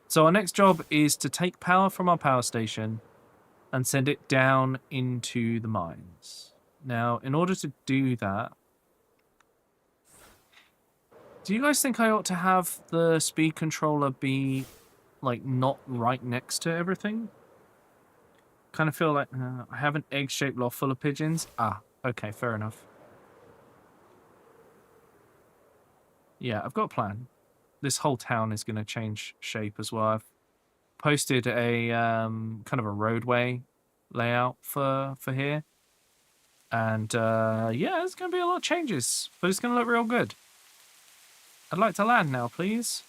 So our next job is to take power from our power station and send it down into the mines. Now, in order to do that, do you guys think I ought to have the speed controller be, like, not right next to everything? Kind of feel like I have an egg-shaped loft full of pigeons. Ah, okay, fair enough. Yeah, I've got a plan. This whole town is going to change shape as well. posted a kind of a roadway layout for here, and yeah, there's gonna be a lot of changes, but it's gonna look real good. I'd like to land now, please.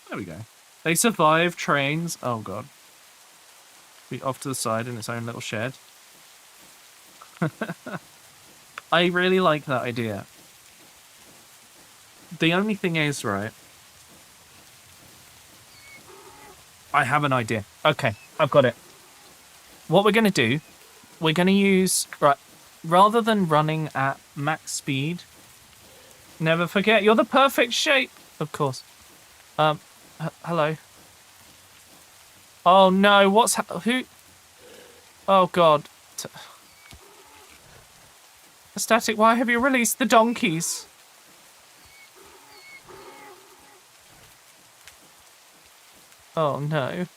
There we go. They survive trains. Oh god. Be off to the side in its own little shed. I really like that idea. The only thing is, right, I have an idea. Okay, I've got it. What we're going to do, we're going to use, right, rather than running at max speed, never forget, you're the perfect shape. Of course. Hello. Oh no, who? Oh god. Static, why have you released the donkeys? Oh no.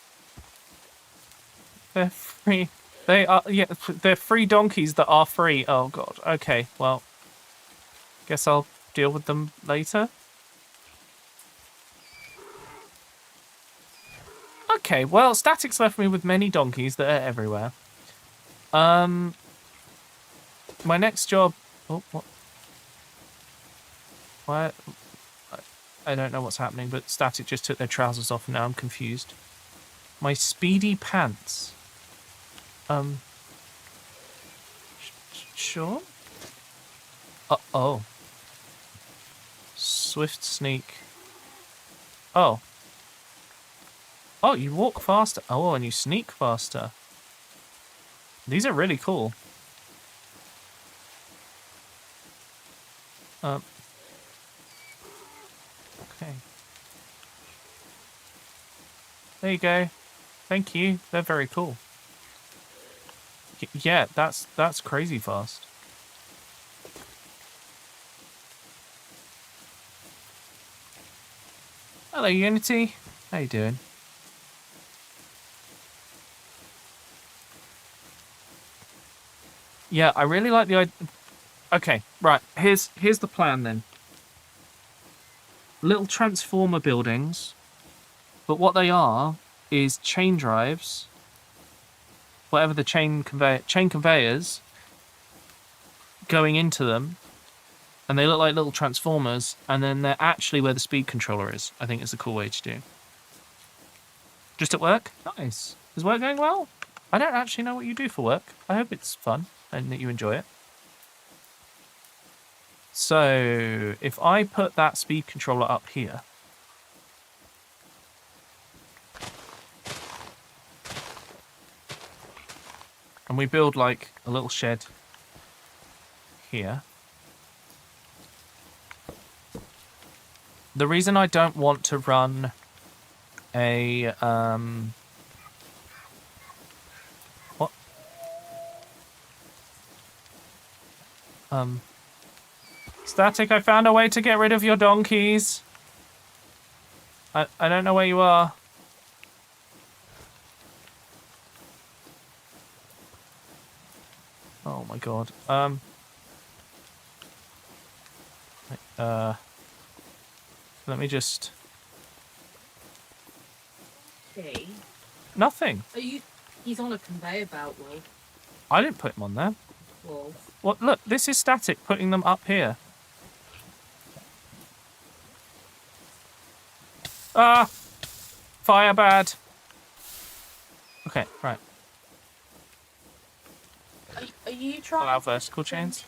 They're free. They are, yeah, they're free donkeys that are free. Oh god. Okay, well, guess I'll deal with them later. Okay, well, Static's left me with many donkeys that are everywhere. My next job... Oh, what? Why? I don't know what's happening, but Static just took their trousers off and now I'm confused. My speedy pants. Sure? Oh. Swift sneak. Oh. Oh, you walk faster. Oh, and you sneak faster. These are really cool. Okay. There you go. Thank you. They're very cool. Yeah, that's crazy fast. Hello, Unity. How you doing? Yeah, I really like the idea. Okay, right. Here's the plan then. Little transformer buildings, but what they are is chain drives. Whatever the chain conveyors going into them, and they look like little transformers, and then they're actually where the speed controller is. I think it's a cool way to do. Just at work? Nice. Is work going well? I don't actually know what you do for work. I hope it's fun and that you enjoy it. So, if I put that speed controller up here, and we build like a little shed here. The reason I don't want to run a what? Static, I found a way to get rid of your donkeys. I don't know where you are. Oh my god. Let me just... Okay. Nothing. Are you... He's on a conveyor belt, Wolf. I didn't put him on there. Wolf. What? Look, this is Static putting them up here. Ah! Fire bad. Okay, right. Are you trying... Allow vertical chains?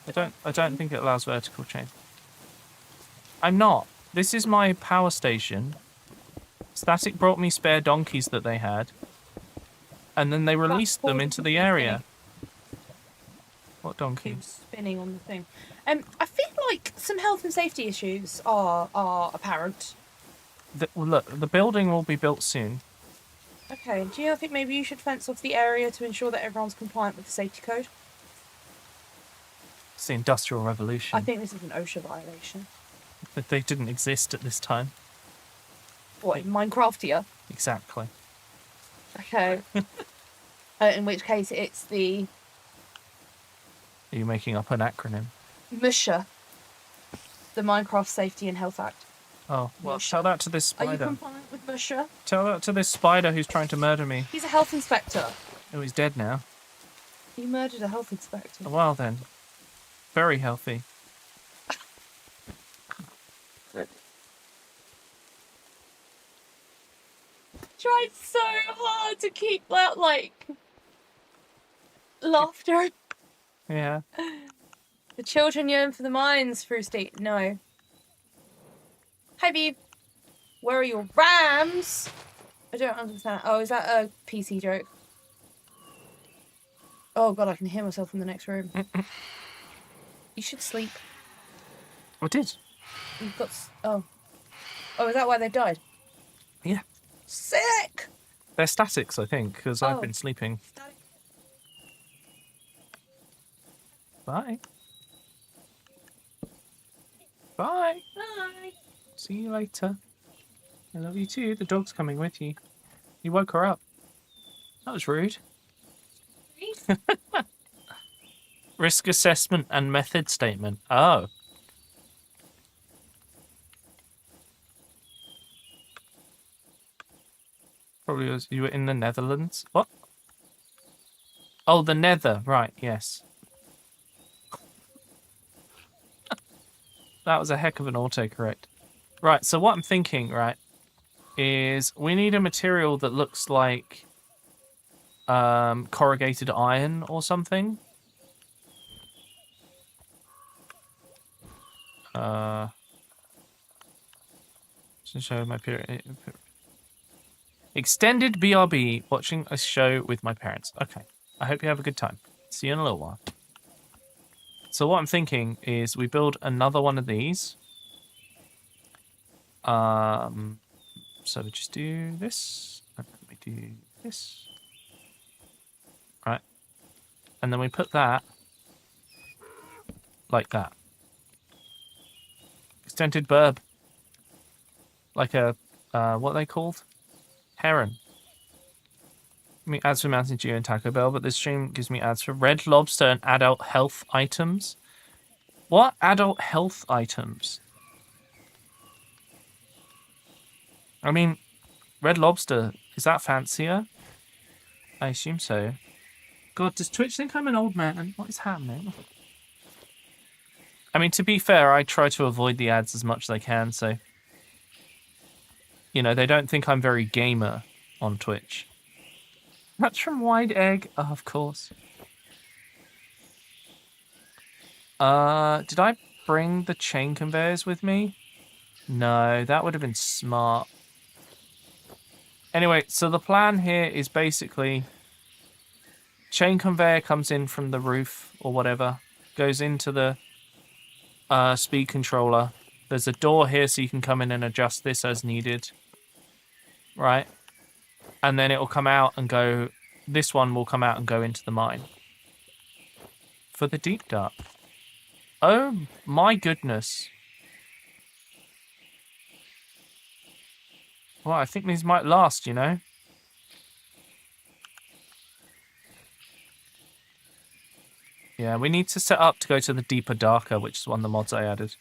I don't think it allows vertical chain. I'm not. This is my power station. Static brought me spare donkeys that they had. And then they released them into the area. What donkey? Keeps spinning on the thing. I feel like some health and safety issues are apparent. Well, look, the building will be built soon. Okay, do you think maybe you should fence off the area to ensure that everyone's compliant with the safety code? It's the Industrial Revolution. I think this is an OSHA violation. But they didn't exist at this time. What, in Minecraftia? Exactly. Okay. In which case it's the Are you making up an acronym? MSHA, the Minecraft Safety and Health Act. Oh, well, Musha. tell that to this Are you spider. compliant with MSHA? Tell that to this spider who's trying to murder me. He's a health inspector. Oh, he's dead now. You murdered a health inspector. Well then. Very healthy. Tried so hard to keep that, like, laughter. Yeah. The children yearn for the mines, Frosty. No. Hi, Beeb. Where are your rams? I don't understand. Oh, is that a PC joke? Oh god, I can hear myself from the next room. You should sleep. I did. You've got... Oh. Oh, is that why they've died? Yeah. Sick! They're statics, I think, because I've Oh. been sleeping. Bye. Bye. Bye. See you later. I love you too. The dog's coming with you. You woke her up. That was rude. Risk assessment and method statement. Oh. Probably was you were in the Netherlands. What? Oh, the Nether. Right, yes. That was a heck of an autocorrect. Right, so what I'm thinking, right, is we need a material that looks like corrugated iron or something. To show my period. Extended BRB, watching a show with my parents. Okay, I hope you have a good time. See you in a little while. So what I'm thinking is we build another one of these. So we just do this, and then we do this. Right. And then we put that like that. Extended burb. Like a, what are they called? Heron. I mean, ads for Mountain Dew and Taco Bell, but this stream gives me ads for Red Lobster and adult health items. What adult health items? I mean, Red Lobster, is that fancier? I assume so. God, does Twitch think I'm an old man? What is happening? I mean, to be fair, I try to avoid the ads as much as I can, so... You know, they don't think I'm very gamer on Twitch. That's from Wide Egg. Oh, of course. Did I bring the chain conveyors with me? No, that would have been smart. Anyway, so the plan here is basically chain conveyor comes in from the roof or whatever, goes into the speed controller. There's a door here so you can come in and adjust this as needed. Right? And then it will come out and go, this one will come out and go into the mine. For the deep dark. Oh my goodness. Well, I think these might last, you know? Yeah, we need to set up to go to the deeper darker, which is one of the mods I added.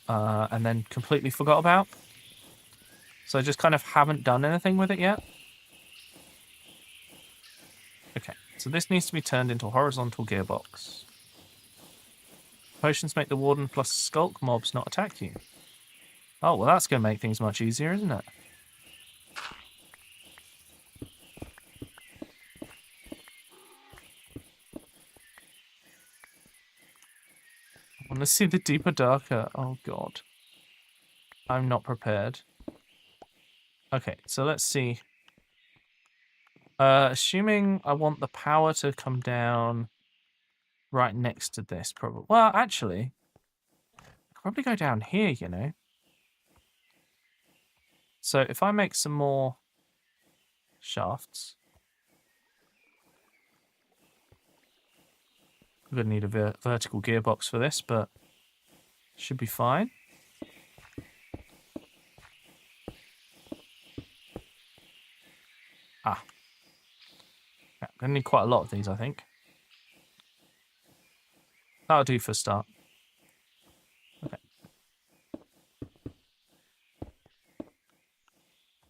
And then completely forgot about. So I just kind of haven't done anything with it yet. Okay, so this needs to be turned into a horizontal gearbox. Potions make the warden plus skulk mobs not attack you. Oh, well that's going to make things much easier, isn't it? I want to see the deeper darker. Oh god. I'm not prepared. Okay, so let's see. Assuming I want the power to come down right next to this, probably. Well, actually, I could probably go down here, you know. So if I make some more shafts, I'm going to need a vertical gearbox for this, but should be fine. Ah. Yeah, I'm going to need quite a lot of these, I think. That'll do for start. Okay.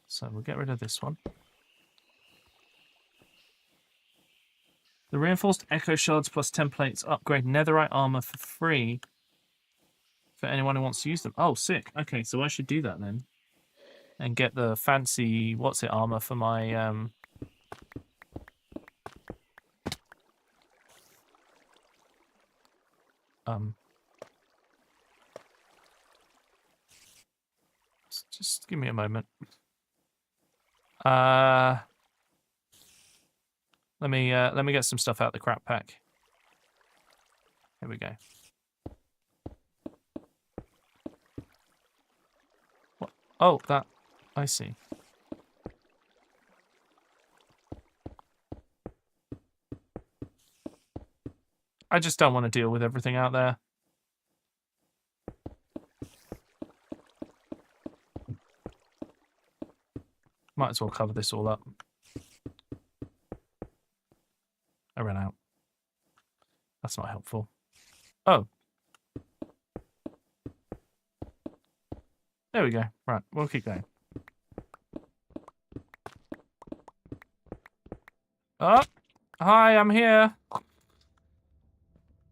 So we'll get rid of this one. The reinforced echo shards plus templates upgrade netherite armor for free for anyone who wants to use them. Oh, sick. Okay, so I should do that then. And get the fancy, what's it, armor for my, just give me a moment. Let me get some stuff out of the crap pack. Here we go. What? Oh, that. I see. I just don't want to deal with everything out there. Might as well cover this all up. I ran out. That's not helpful. Oh. There we go. Right, we'll keep going. Oh! Hi, I'm here!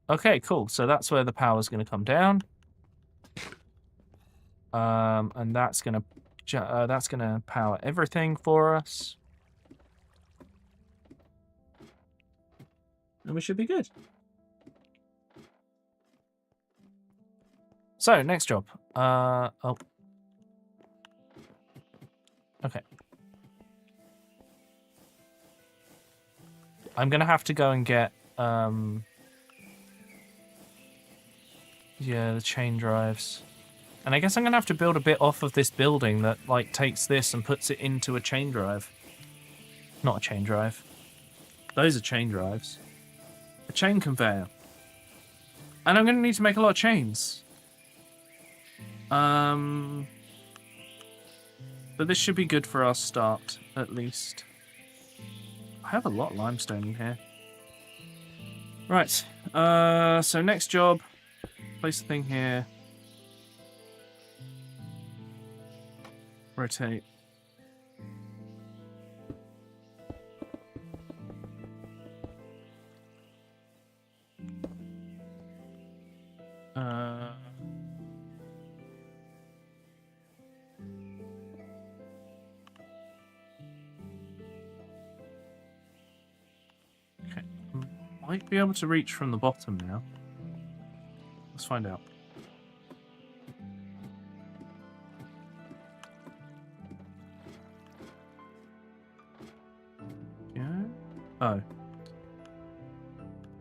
Okay, cool. So that's where the power's going to come down. And that's going to power everything for us. And we should be good. So, next job. Oh. Okay. I'm going to have to go and get, yeah, the chain drives. And I guess I'm going to have to build a bit off of this building that, like, takes this and puts it into a chain drive. Not a chain drive. Those are chain drives. A chain conveyor. And I'm going to need to make a lot of chains. But this should be good for our start, at least. I have a lot of limestone in here. Right. So next job. Place the thing here. Rotate. Okay. Might be able to reach from the bottom now. Let's find out. Yeah.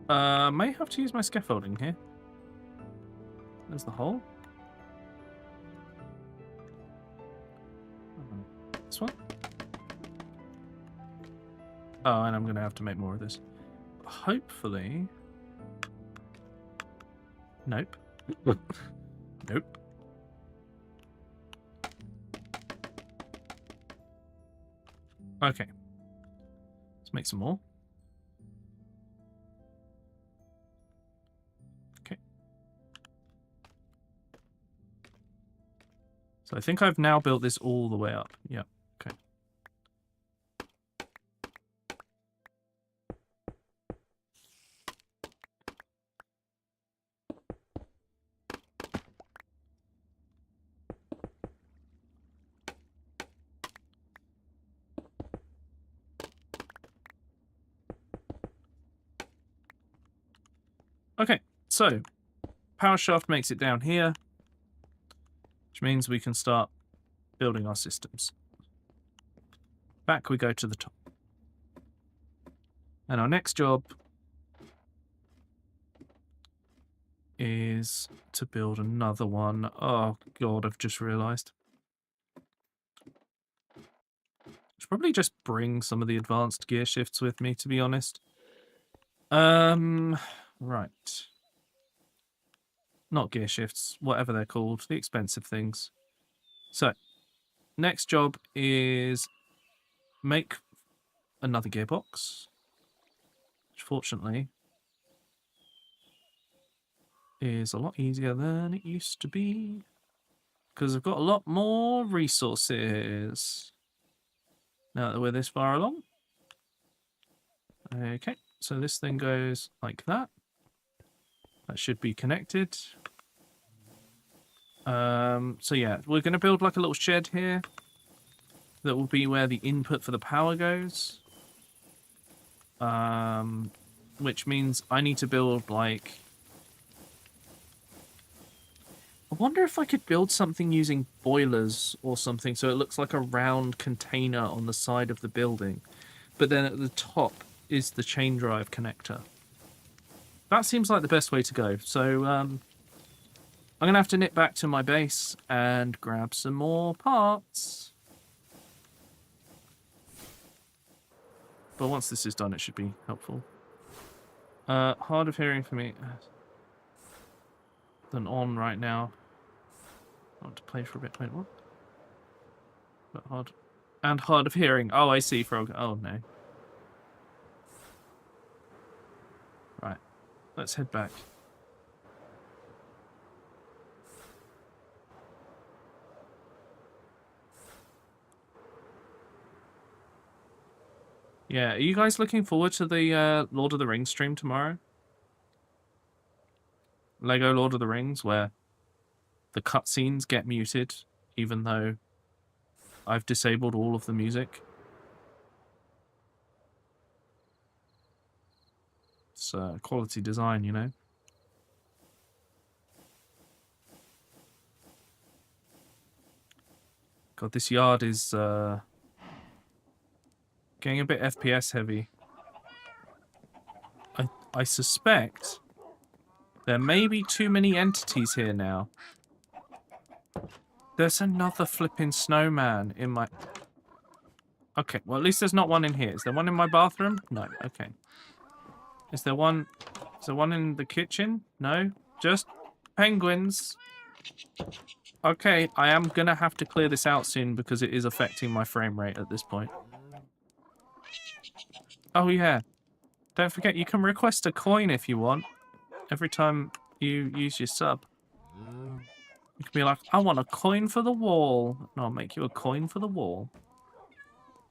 Oh. May have to use my scaffolding here. There's the hole. This one. Oh, and I'm going to have to make more of this. Hopefully. Nope. Nope. Okay. Let's make some more. Okay. So I think I've now built this all the way up. Yeah. Okay. Okay, so power shaft makes it down here, which means we can start building our systems. Back we go to the top. And our next job is to build another one. Oh god, I've just realised. I should probably just bring some of the advanced gear shifts with me, to be honest. Right. Not gear shifts, whatever they're called, the expensive things. So, next job is make another gearbox. Which fortunately is a lot easier than it used to be. Because I've got a lot more resources. Now that we're this far along. Okay, so this thing goes like that. That should be connected. So yeah, we're going to build like a little shed here. That will be where the input for the power goes. Which means I need to build like... I wonder if I could build something using boilers or something so it looks like a round container on the side of the building. But then at the top is the chain drive connector. That seems like the best way to go. So I'm going to have to nip back to my base and grab some more parts. But once this is done, it should be helpful. Hard of hearing for me than on right now. I want to play for a bit. Wait, what? But hard. And hard of hearing. Oh, I see, Frog. Oh, no. Right. Let's head back. Yeah, are you guys looking forward to the Lord of the Rings stream tomorrow? Lego Lord of the Rings, where the cutscenes get muted, even though I've disabled all of the music. It's quality design, you know? God, this yard is getting a bit FPS heavy. I suspect there may be too many entities here now. There's another flipping snowman in my... Okay, well at least there's not one in here. Is there one in my bathroom? No, okay. Is there one in the kitchen? No? Just penguins. Okay, I am gonna have to clear this out soon because it is affecting my frame rate at this point. Oh yeah. Don't forget, you can request a coin if you want. Every time you use your sub. You can be like, I want a coin for the wall. And I'll make you a coin for the wall.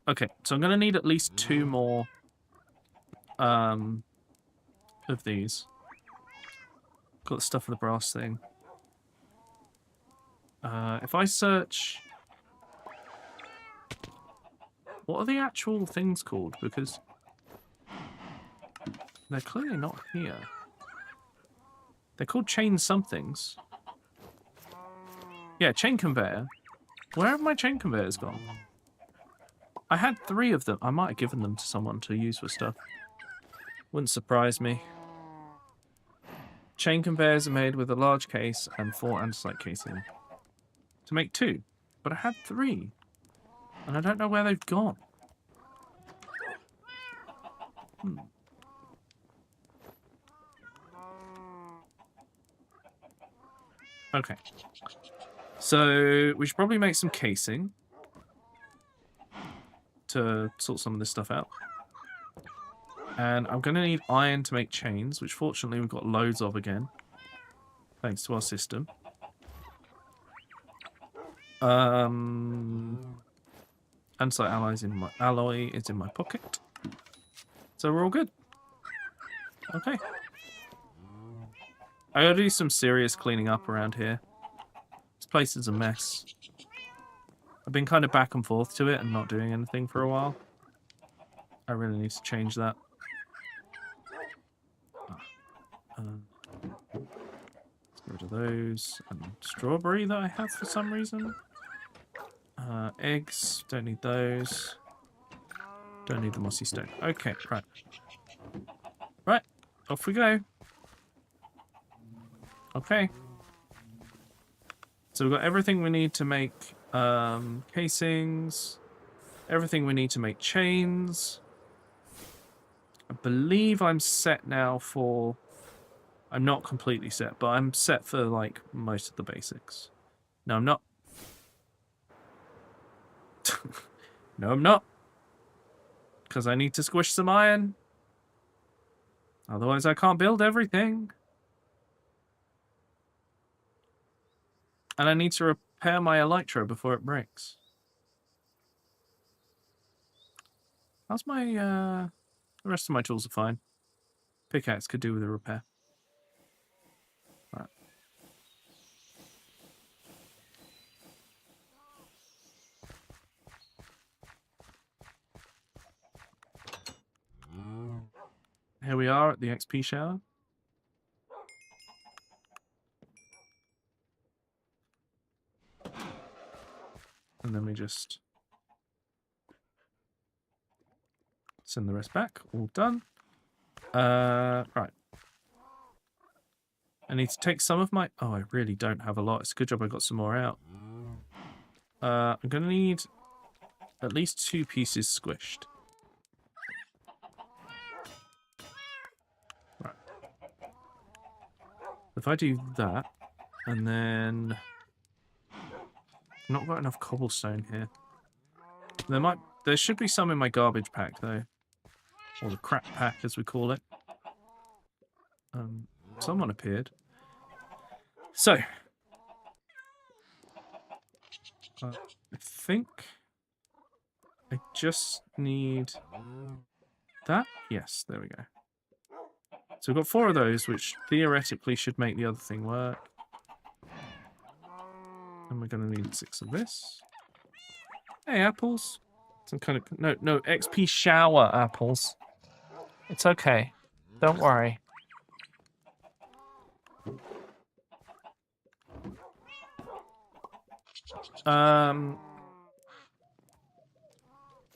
Okay, so I'm going to need at least 2 more of these. Got the stuff for the brass thing. If I search... What are the actual things called? Because they're clearly not here. They're called chain somethings. Yeah, chain conveyor. Where have my chain conveyors gone? I had 3 of them. I might have given them to someone to use for stuff. Wouldn't surprise me. Chain conveyors are made with a large case and 4 andesite casing. To make 2. But I had 3. And I don't know where they've gone. Okay. So, we should probably make some casing to sort some of this stuff out. And I'm going to need iron to make chains, which fortunately we've got loads of again, thanks to our system. Andesite alloy is in my pocket. So we're all good. Okay. I gotta do some serious cleaning up around here. This place is a mess. I've been kind of back and forth to it and not doing anything for a while. I really need to change that. Let's get rid of those. And strawberry that I have for some reason. Eggs, don't need those. Don't need the mossy stone. Okay, right. Right, off we go. Okay. So we've got everything we need to make casings. Everything we need to make chains. I believe I'm set now for... I'm not completely set, but I'm set for, like, most of the basics. No, I'm not. No, I'm not. Because I need to squish some iron. Otherwise I can't build everything. And I need to repair my elytra before it breaks. How's my, the rest of my tools are fine. Pickaxe could do with a repair. Right. Here we are at the XP shower. And then we just send the rest back. All done. Right. I need to take some of my... Oh, I really don't have a lot. It's a good job I got some more out. I'm going to need at least 2 pieces squished. Right. If I do that, and then... Not got enough cobblestone here. There should be some in my garbage pack, though. Or the crap pack, as we call it. Someone appeared. So, I think I just need that. Yes, there we go. So we've got 4 of those, which theoretically should make the other thing work. And we're going to need 6 of this. Hey, apples. Some kind of... No, XP shower apples. It's okay. Don't worry.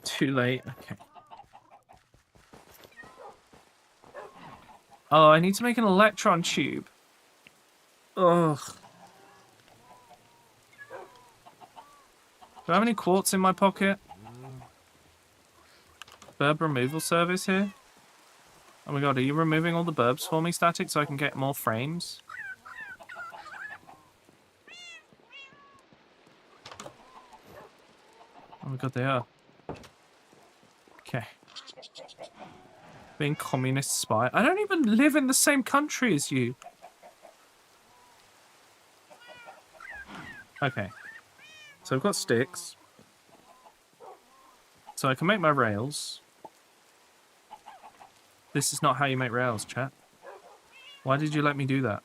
Too late. Okay. Oh, I need to make an electron tube. Ugh. Do I have any quartz in my pocket? Burb removal service here? Oh my god, are you removing all the burbs for me, Static, so I can get more frames? Oh my god, they are. Okay. Being communist spy. I don't even live in the same country as you. Okay. So I've got sticks. So I can make my rails. This is not how you make rails, chat. Why did you let me do that?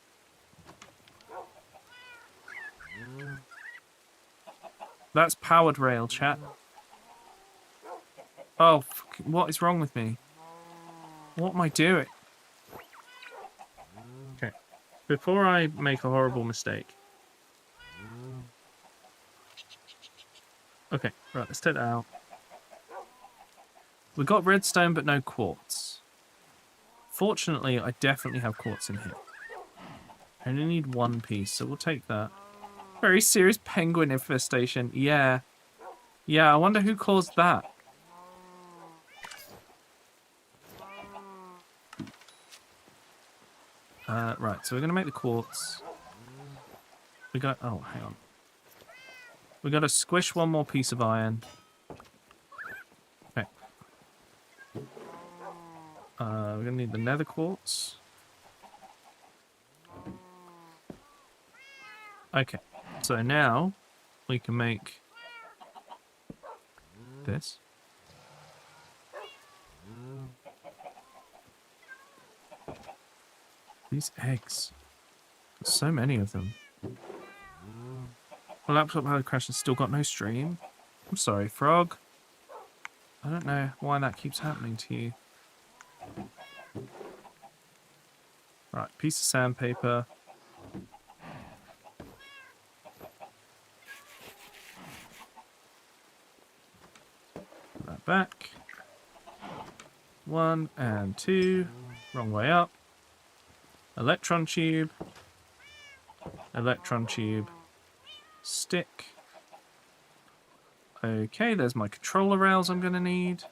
That's powered rail, chat. Oh, what is wrong with me? What am I doing? Okay. Before I make a horrible mistake. Okay, right, let's take that out. We got redstone, but no quartz. Fortunately, I definitely have quartz in here. I only need 1 piece, so we'll take that. Very serious penguin infestation. Yeah. Yeah, I wonder who caused that. Right, so we're going to make the quartz. We got... Oh, hang on. We got to squish 1 more piece of iron. Okay. We're going to need the nether quartz. Okay. So now we can make this. These eggs. There's so many of them. My laptop had a crash and still got no stream. I'm sorry, Frog. I don't know why that keeps happening to you. Right, piece of sandpaper. Put that back. 1 and 2. Wrong way up. Electron tube. Electron tube. Stick. Okay, there's my controller rails I'm going to need.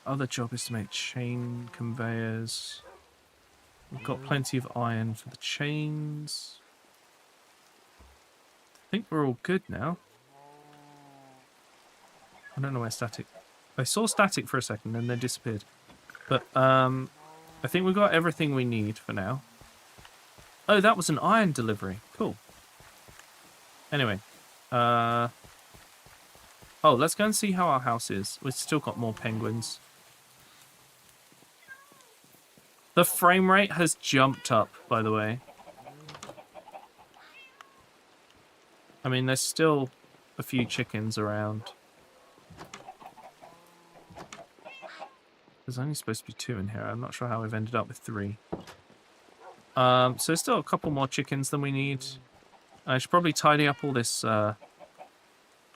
Other job is to make chain conveyors. We've got plenty of iron for the chains. I think we're all good now. I don't know where Static... I saw Static for a second and then disappeared. But I think we've got everything we need for now. Oh, that was an iron delivery. Cool. Anyway. Oh, let's go and see how our house is. We've still got more penguins. The frame rate has jumped up, by the way. I mean, there's still a few chickens around. There's only supposed to be 2 in here. I'm not sure how we've ended up with 3. So there's still a couple more chickens than we need. I should probably tidy up all this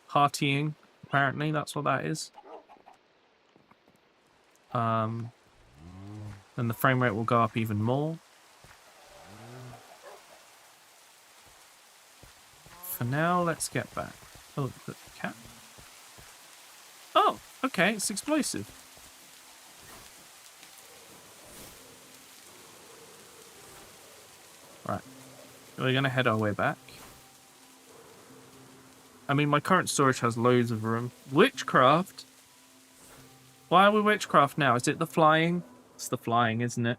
partying. Apparently, that's what that is. Then the frame rate will go up even more. For now, let's get back. Oh, the cat. Oh, okay, it's explosive. Right. We're going to head our way back. I mean, my current storage has loads of room. Witchcraft? Why are we witchcraft now? Is it the flying? It's the flying, isn't it?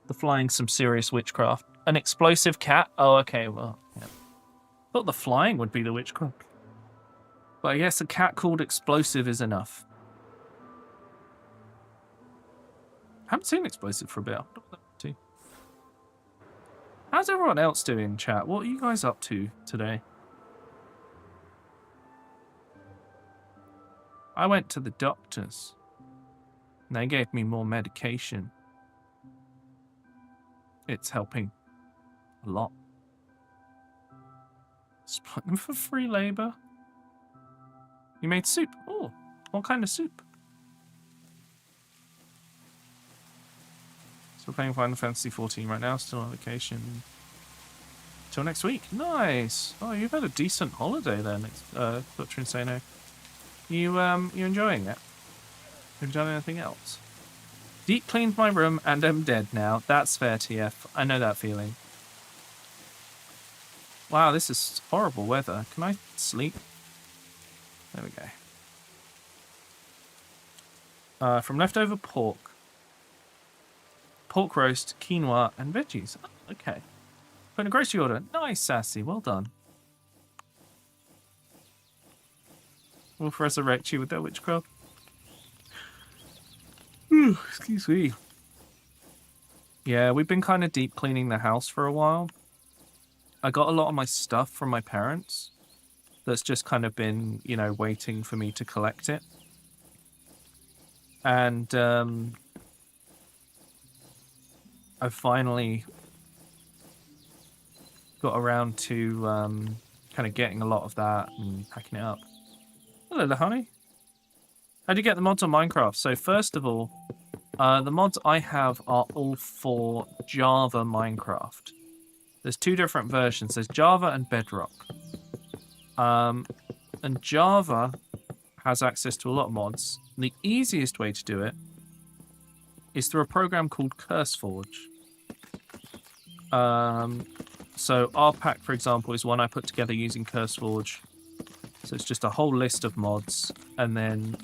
The flying, some serious witchcraft. An explosive cat? Oh, okay, well, yeah. Thought the flying would be the witchcraft. But I guess a cat called Explosive is enough. Haven't seen Explosive for a bit. How's everyone else doing in chat? What are you guys up to today? I went to the doctors. And they gave me more medication. It's helping a lot. Split them for free labor. You made soup. Oh, what kind of soup? Still playing Final Fantasy 14 right now. Still on vacation. Till next week. Nice. Oh, you've had a decent holiday then, Dr. Insano. You enjoying it? Have you done anything else? Deep cleaned my room and am dead now. That's fair, TF. I know that feeling. Wow, this is horrible weather. Can I sleep? There we go. From leftover pork. Pork roast, quinoa, and veggies. Oh, okay. Put in a grocery order. Nice, Sassy. Well done. We'll resurrect you with that witchcraft. Excuse me. Yeah, we've been kind of deep cleaning the house for a while. I got a lot of my stuff from my parents that's just kind of been, you know, waiting for me to collect it. And I finally got around to kind of getting a lot of that and packing it up. Hello there, honey. How do you get the mods on Minecraft? So first of all, the mods I have are all for Java Minecraft. There's 2 different versions. There's Java and Bedrock. And Java has access to a lot of mods. And the easiest way to do it is through a program called CurseForge. So RPack, for example, is one I put together using CurseForge. So it's just a whole list of mods, and then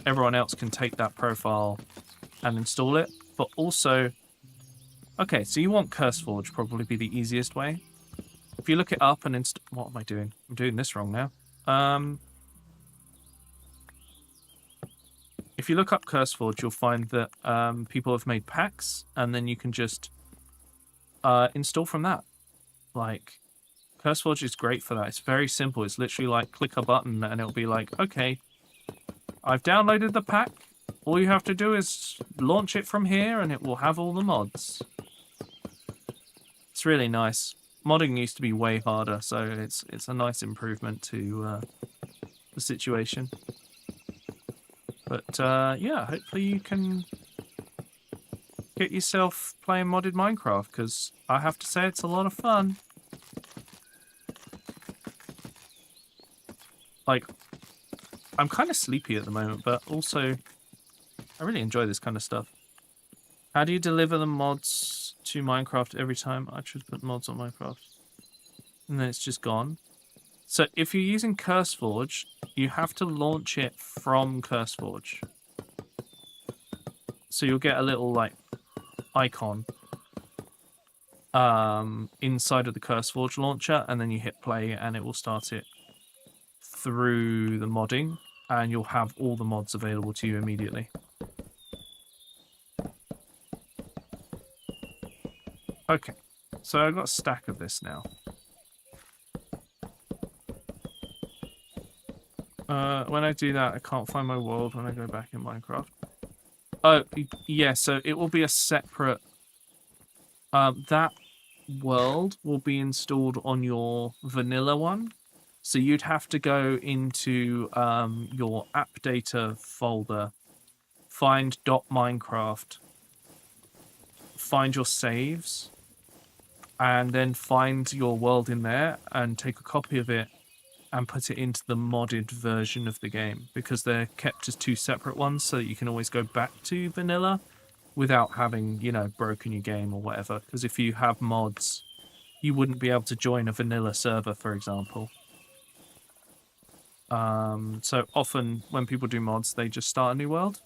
everyone else can take that profile and install it. But also, okay, so you want CurseForge, probably be the easiest way. If you look it up and what am I doing? I'm doing this wrong now. If you look up CurseForge, you'll find that people have made packs, and then you can just install from that. Like, CurseForge is great for that. It's very simple. It's literally like click a button and it'll be like, okay, I've downloaded the pack. All you have to do is launch it from here and it will have all the mods. It's really nice. Modding used to be way harder, so it's a nice improvement to the situation. But yeah, hopefully you can get yourself playing modded Minecraft, because I have to say it's a lot of fun. Like, I'm kind of sleepy at the moment, but also I really enjoy this kind of stuff. How do you deliver the mods to Minecraft every time? I should put mods on Minecraft. And then it's just gone. So if you're using CurseForge, you have to launch it from CurseForge. So you'll get a little, like, icon. inside of the CurseForge launcher, and then you hit play and it will start it through the modding, and you'll have all the mods available to you immediately. Okay, so I've got a stack of this now. When I do that, I can't find my world when I go back in Minecraft. Oh, yeah, so it will be a separate... that world will be installed on your vanilla one. So you'd have to go into your app data folder, find .minecraft, find your saves, and then find your world in there and take a copy of it and put it into the modded version of the game, because they're kept as two separate ones so that you can always go back to vanilla without having, you know, broken your game or whatever. Because if you have mods, you wouldn't be able to join a vanilla server, for example. So often when people do mods, they just start a new world.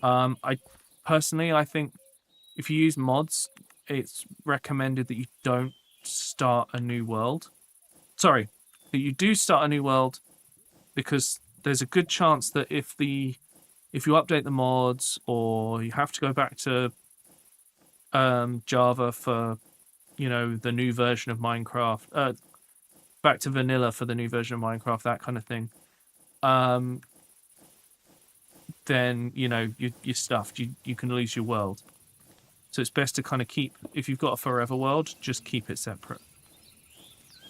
I think if you use mods, it's recommended that you don't start a new world. Sorry, that you do start a new world, because there's a good chance that if you update the mods, or you have to go back to Java for, you know, the new version of Minecraft, back to vanilla for the new version of Minecraft, that kind of thing, then, you know, you're stuffed. You can lose your world. So it's best to kind of keep, if you've got a forever world, just keep it separate.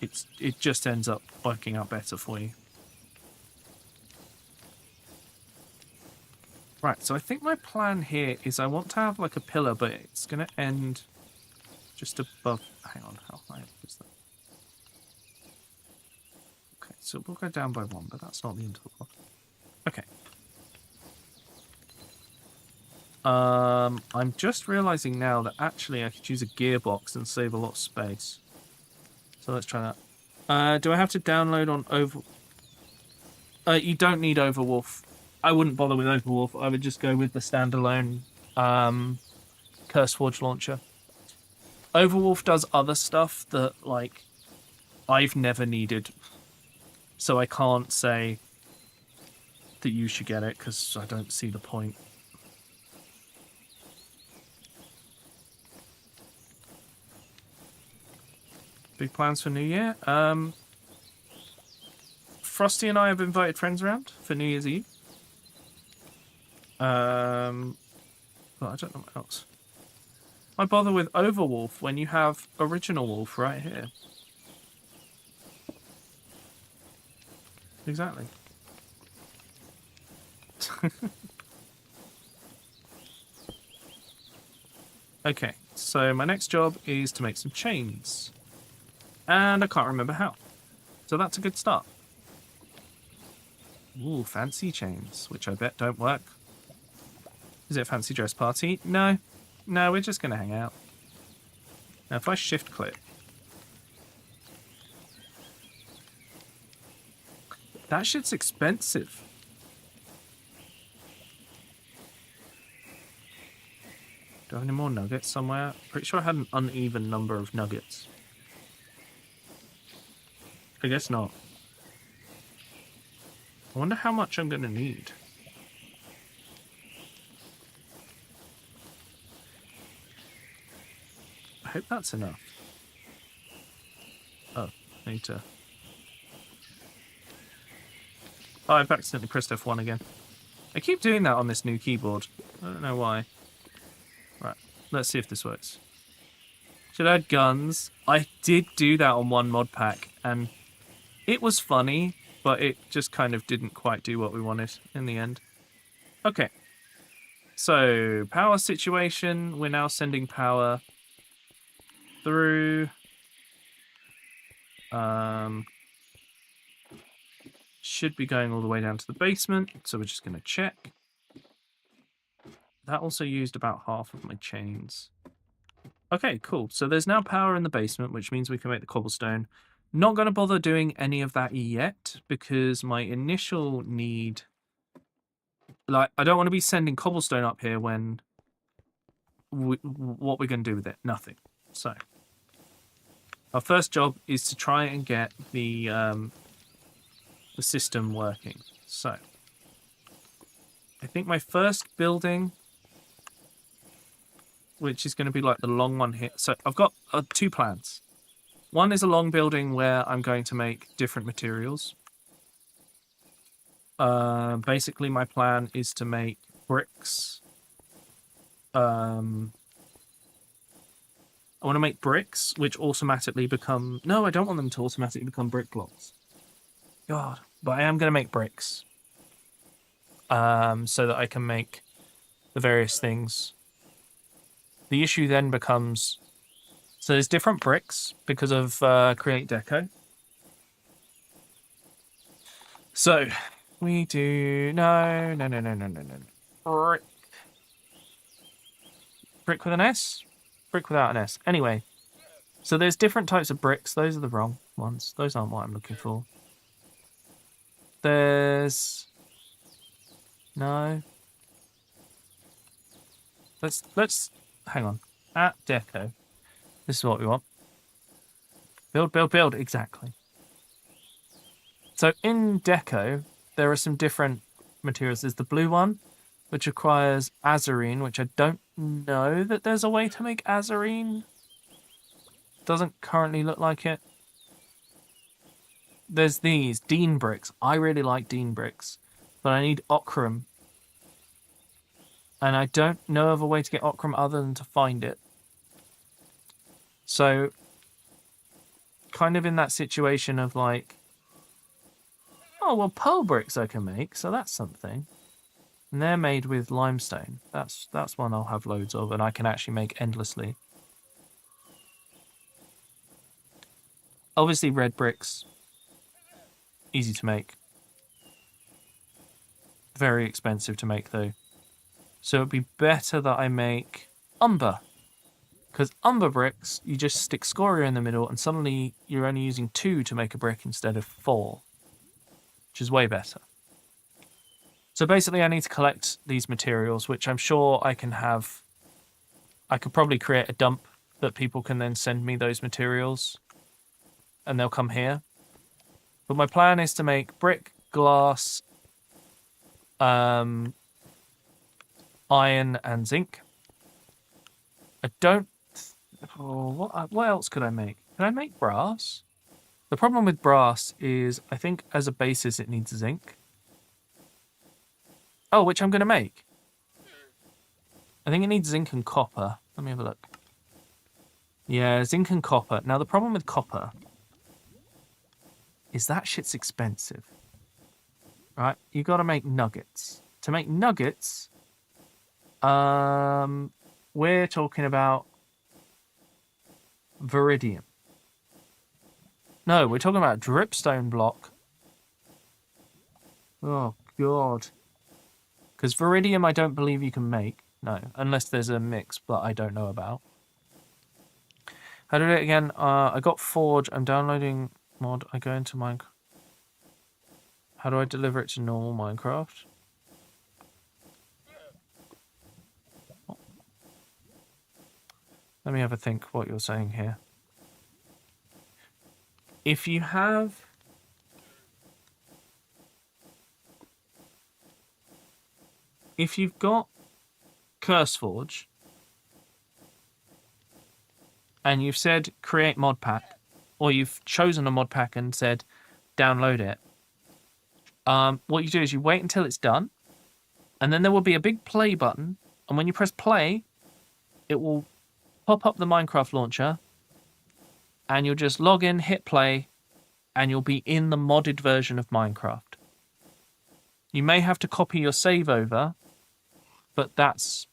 It just ends up working out better for you. Right, so I think my plan here is I want to have like a pillar, but it's going to end just above... Hang on, how high is that? Okay, so we'll go down by one, but that's not the end of the block. Okay. I'm just realizing now that actually I could use a gearbox and save a lot of space. So let's try that. Do I have to download on Over... you don't need Overwolf. I wouldn't bother with Overwolf. I would just go with the standalone CurseForge launcher. Overwolf does other stuff that, like, I've never needed. So I can't say that you should get it, because I don't see the point. Big plans for New Year? Frosty and I have invited friends around for New Year's Eve. But I don't know what else. Why bother with Overwolf when you have Original Wolf right here? Exactly. Okay, so my next job is to make some chains. And I can't remember how. So that's a good start. Ooh, fancy chains, which I bet don't work. Is it a fancy dress party? No. No, we're just going to hang out. Now, if I shift click... That shit's expensive. Do I have any more nuggets somewhere? Pretty sure I had an uneven number of nuggets. I guess not. I wonder how much I'm going to need. I hope that's enough. Oh, I need to... Oh, I've accidentally pressed F1 again. I keep doing that on this new keyboard. I don't know why. Right, let's see if this works. Should I add guns? I did do that on one mod pack, and it was funny, but it just kind of didn't quite do what we wanted in the end. Okay. So, power situation. We're now sending power through. Should be going all the way down to the basement, so we're just going to check. That also used about half of my chains. Okay, cool. So there's now power in the basement, which means we can make the cobblestone. Not going to bother doing any of that yet, because my initial need... Like, I don't want to be sending cobblestone up here when... what we're going to do with it? Nothing. So, our first job is to try and get the system working. So, I think my first building, which is going to be like the long one here. So, I've got 2 plans. One is a long building where I'm going to make different materials. Basically, my plan is to make bricks. I want to make bricks, which automatically become... No, I don't want them to automatically become brick blocks. God. But I am going to make bricks. So that I can make the various things. The issue then becomes... So there's different bricks because of Create Deco. So, we do... No. Brick. Brick with an S? Brick without an S. Anyway, so there's different types of bricks. Those are the wrong ones. Those aren't what I'm looking for. There's... No. Let's... Hang on. At Deco. This is what we want. Build. Exactly. So in Deco, there are some different materials. There's the blue one, which requires azarine, which I don't know that there's a way to make azarine. Doesn't currently look like it. There's these, Dean bricks. I really like Dean bricks, but I need ochrum. And I don't know of a way to get ochrum other than to find it. So, kind of in that situation of like, oh, well, pearl bricks I can make, so that's something. And they're made with limestone. That's one I'll have loads of, and I can actually make endlessly. Obviously, red bricks. Easy to make. Very expensive to make, though. So it'd be better that I make umber. Because umber bricks, you just stick scoria in the middle, and suddenly you're only using 2 to make a brick instead of 4. Which is way better. So basically I need to collect these materials, which I'm sure I can have... I could probably create a dump that people can then send me those materials. And they'll come here. But my plan is to make brick, glass, iron and zinc. I don't... Oh, what else could I make? Can I make brass? The problem with brass is I think as a basis it needs zinc. Oh, which I'm going to make. I think it needs zinc and copper. Let me have a look. Yeah, zinc and copper. Now, the problem with copper is that shit's expensive. Right? You got to make nuggets. To make nuggets, we're talking about viridium. No, we're talking about dripstone block. Oh, God. Because viridium I don't believe you can make. No, unless there's a mix, but I don't know about. How to do it again? I got Forge. I'm downloading mod. I go into Minecraft. How do I deliver it to normal Minecraft? Let me have a think what you're saying here. If you have... If you've got CurseForge and you've said create mod pack, or you've chosen a mod pack and said download it, what you do is you wait until it's done, and then there will be a big play button, and when you press play, it will pop up the Minecraft launcher, and you'll just log in, hit play, and you'll be in the modded version of Minecraft. You may have to copy your save over, but that's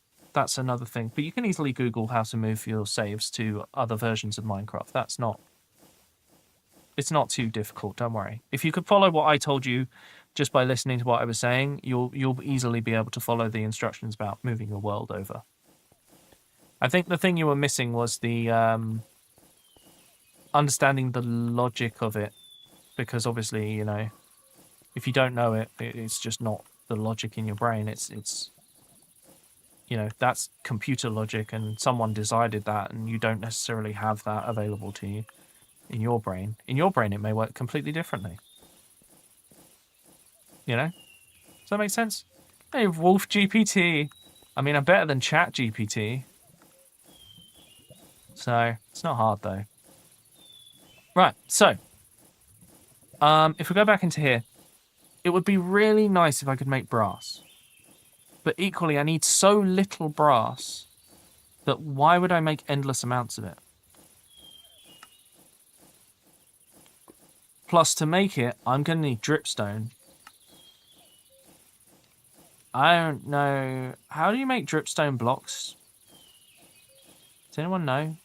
another thing. But you can easily Google how to move your saves to other versions of Minecraft. It's not too difficult, don't worry. If you could follow what I told you just by listening to what I was saying, you'll easily be able to follow the instructions about moving your world over. I think the thing you were missing was the understanding the logic of it, because obviously, you know, if you don't know it, it's just not the logic in your brain. It's you know, that's computer logic and someone decided that, and you don't necessarily have that available to you in your brain. In your brain, it may work completely differently. You know? Does that make sense? Hey, Wolf GPT. I mean, I'm better than Chat GPT. So, it's not hard, though. Right, so. If we go back into here, it would be really nice if I could make brass. But equally, I need so little brass that why would I make endless amounts of it? Plus, to make it, I'm going to need dripstone. I don't know. How do you make dripstone blocks? Does anyone know?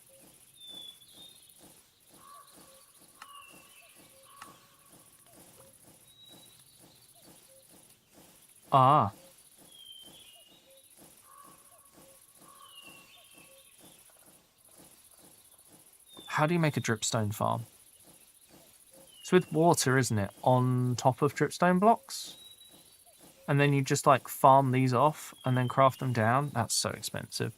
Ah. How do you make a dripstone farm? It's with water, isn't it? On top of dripstone blocks? And then you just, like, farm these off and then craft them down? That's so expensive.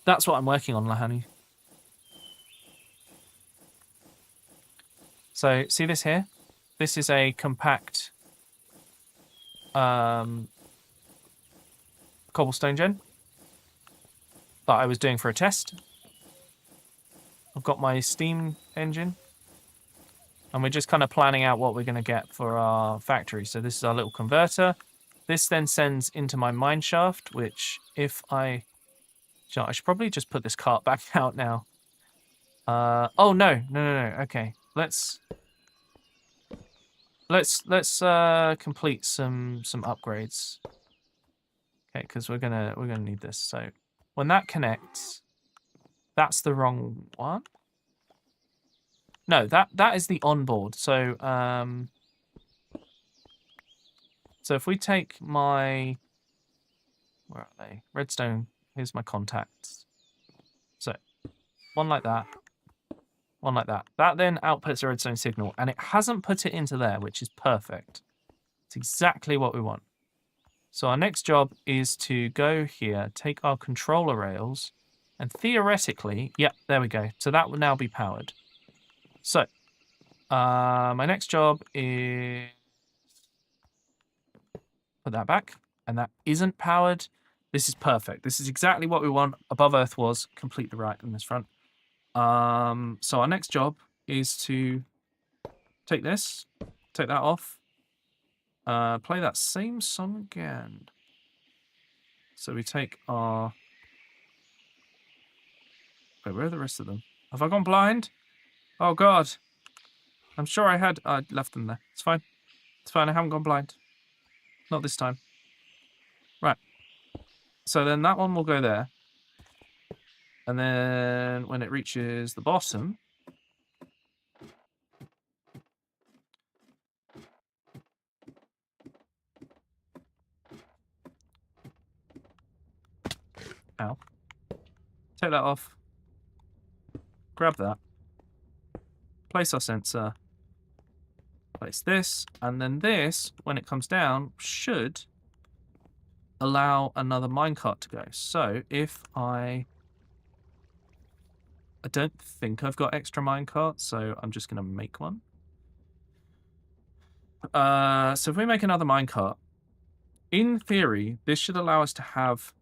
That's what I'm working on, Lahani. So, see this here? This is a compact cobblestone gen that I was doing for a test. I've got my steam engine. And we're just kind of planning out what we're going to get for our factory. So this is our little converter. This then sends into my mine shaft, which if I... I should probably just put this cart back out now. Oh, no. Okay. Let's complete some upgrades. Okay, because we're gonna need this. So when that connects, that's the wrong one. No, that is the onboard. So so if we take my, where are they? Redstone. Here's my contacts. So one like that. One like that. That then outputs a redstone signal, and it hasn't put it into there, which is perfect. It's exactly what we want. So our next job is to go here, take our controller rails, and theoretically, yep, there we go. So that will now be powered. So my next job is put that back, and that isn't powered. This is perfect. This is exactly what we want. Above Earth was completely right in this front. So our next job is to take this, take that off, play that same song again. So we take our... Wait, where are the rest of them? Have I gone blind? Oh, God. I'm sure I had... I left them there. It's fine. It's fine. I haven't gone blind. Not this time. Right. So then that one will go there. And then when it reaches the bottom... Ow. Take that off. Grab that. Place our sensor. Place this. And then this, when it comes down, should allow another minecart to go. So if I don't think I've got extra minecarts, so I'm just going to make one. So if we make another minecart, in theory, this should allow us to have...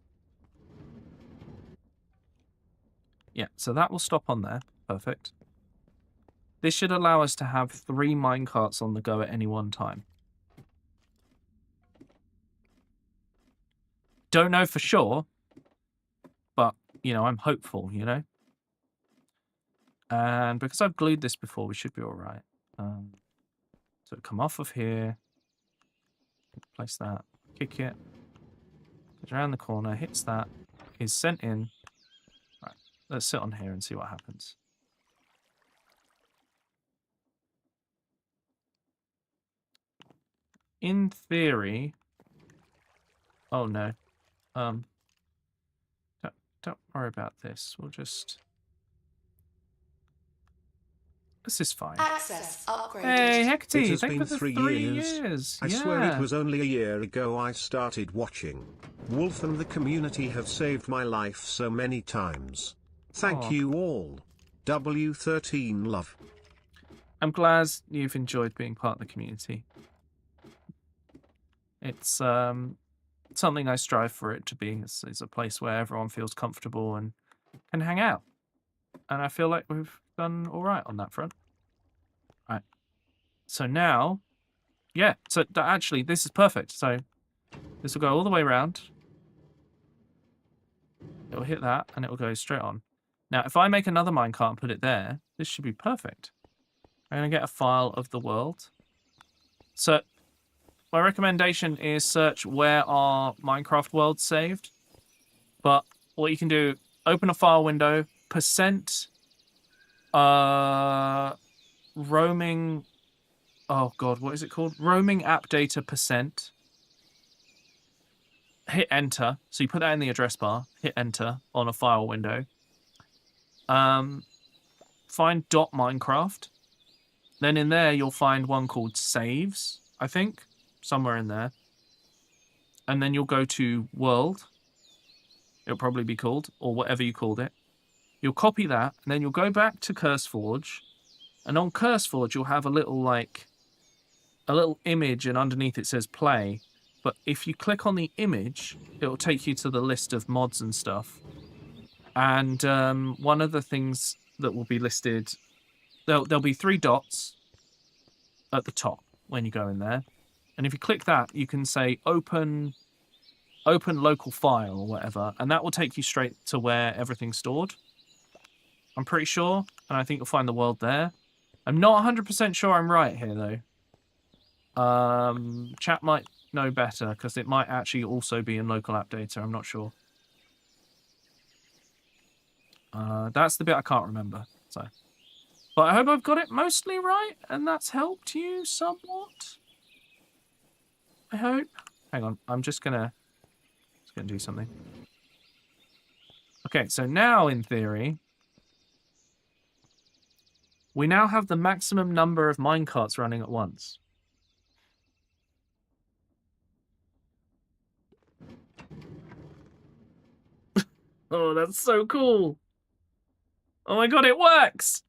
Yeah, so that will stop on there. Perfect. This should allow us to have 3 minecarts on the go at any one time. Don't know for sure, but, you know, I'm hopeful, you know? And because I've glued this before, we should be all right. So come off of here, place that, kick it, goes around the corner, hits that, is sent in. Right, let's sit on here and see what happens. In theory, oh no, don't worry about this. We'll just This is fine. Access upgraded. Hey, It Hecate, has thank you been for the 3 3 years. years. I yeah. swear it was only a year ago I started watching. Wolf and the community have saved my life so many times. Thank Aw. you all. W13 love. I'm glad you've enjoyed being part of the community. It's something I strive for it to be. It's a place where everyone feels comfortable and can hang out. And I feel like we've done all right on that front. Right. So now, yeah. So actually, this is perfect. So this will go all the way around. It will hit that, and it will go straight on. Now, if I make another minecart and put it there, this should be perfect. I'm going to get a file of the world. So my recommendation is search where are Minecraft worlds saved. But what you can do, open a file window, percent roaming, oh god, what is it called? Roaming app data percent. Hit enter. So you put that in the address bar, hit enter on a file window. Find .minecraft. Then in there you'll find one called saves, I think, somewhere in there. And then you'll go to world. It'll probably be called, or whatever you called it. You'll copy that, and then you'll go back to CurseForge, and on CurseForge you'll have a little image, and underneath it says play. But if you click on the image, it'll take you to the list of mods and stuff. And one of the things that will be listed, there'll be 3 dots at the top when you go in there. And if you click that, you can say open local file or whatever, and that will take you straight to where everything's stored. I'm pretty sure, and I think you'll find the world there. I'm not 100% sure I'm right here, though. Chat might know better, because it might actually also be in local app data. I'm not sure. That's the bit I can't remember. So, but I hope I've got it mostly right, and that's helped you somewhat. I hope. Hang on, I'm just gonna do something. Okay, so now in theory, we now have the maximum number of minecarts running at once. Oh, that's so cool. Oh my god, it works!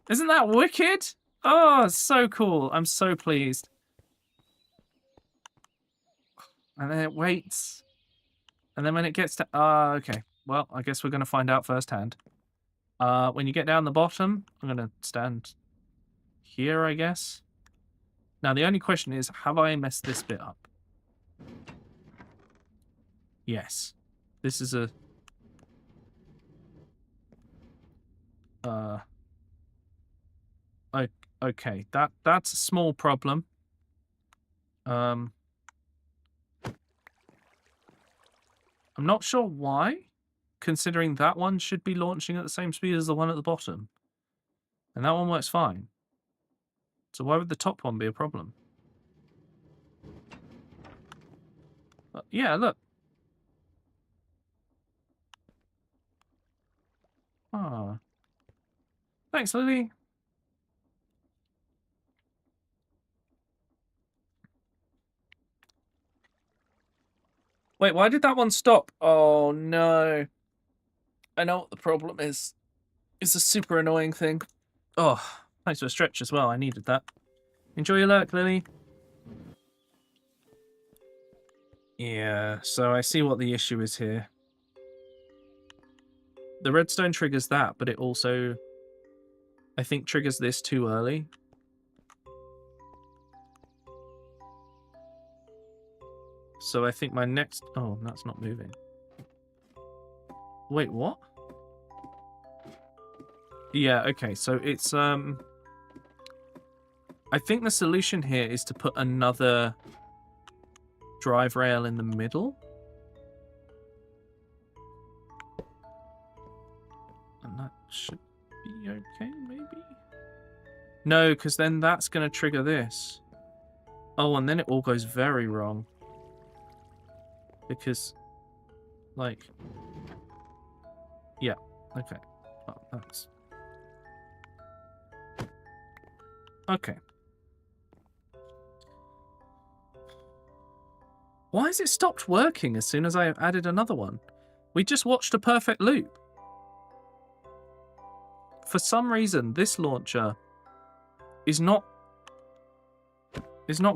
Isn't that wicked? Oh, it's so cool. I'm so pleased. And then it waits. And then when it gets to... okay. Well, I guess we're going to find out firsthand. When you get down the bottom, I'm going to stand here, I guess. Now, the only question is, have I messed this bit up? Yes. This is a... okay, that's a small problem. I'm not sure why, considering that one should be launching at the same speed as the one at the bottom. And that one works fine. So why would the top one be a problem? Yeah, look. Ah. Thanks, Lily. Wait, why did that one stop? Oh, no. I know what the problem is. It's a super annoying thing. Oh, thanks for the stretch as well. I needed that. Enjoy your lurk, Lily. Yeah, so I see what the issue is here. The redstone triggers that, but it also, I think, triggers this too early. So I think my next... Oh, that's not moving. Wait, what? Yeah, okay, so it's... I think the solution here is to put another drive rail in the middle. And that should be okay, maybe? No, because then that's going to trigger this. Oh, and then it all goes very wrong. Because, like... Yeah, okay. Oh, that's... Okay. Why has it stopped working as soon as I added another one? We just watched a perfect loop. For some reason, this launcher is not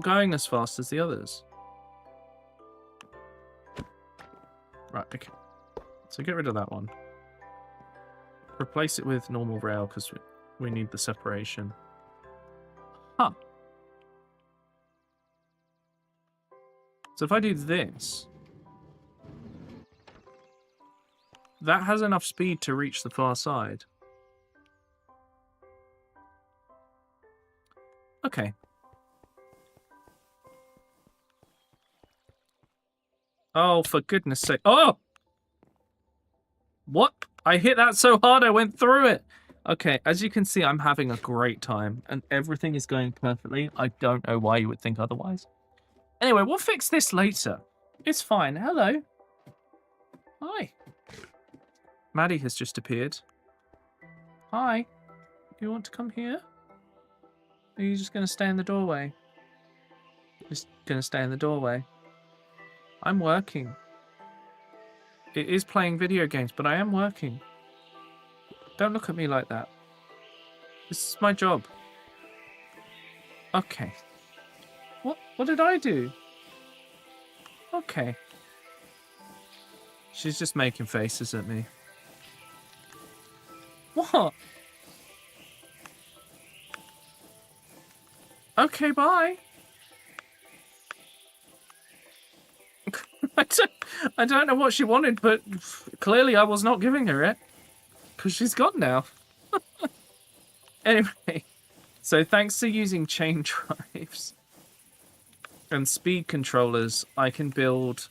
going as fast as the others. Right, okay. So get rid of that one. Replace it with normal rail because we need the separation. Huh. So if I do this, that has enough speed to reach the far side. Okay. Oh, for goodness sake. Oh! What? I hit that so hard I went through it. Okay, as you can see, I'm having a great time and everything is going perfectly. I don't know why you would think otherwise. Anyway, we'll fix this later. It's fine. Hello. Hi. Maddie has just appeared. Hi. You want to come here? Or are you just going to stay in the doorway? Just going to stay in the doorway. I'm working. It is playing video games, but I am working. Don't look at me like that. This is my job. Okay. What did I do? Okay. She's just making faces at me. What? Okay, bye. I don't know what she wanted, but clearly I was not giving her it. Because she's gone now. Anyway, so thanks to using chain drives and speed controllers, I can build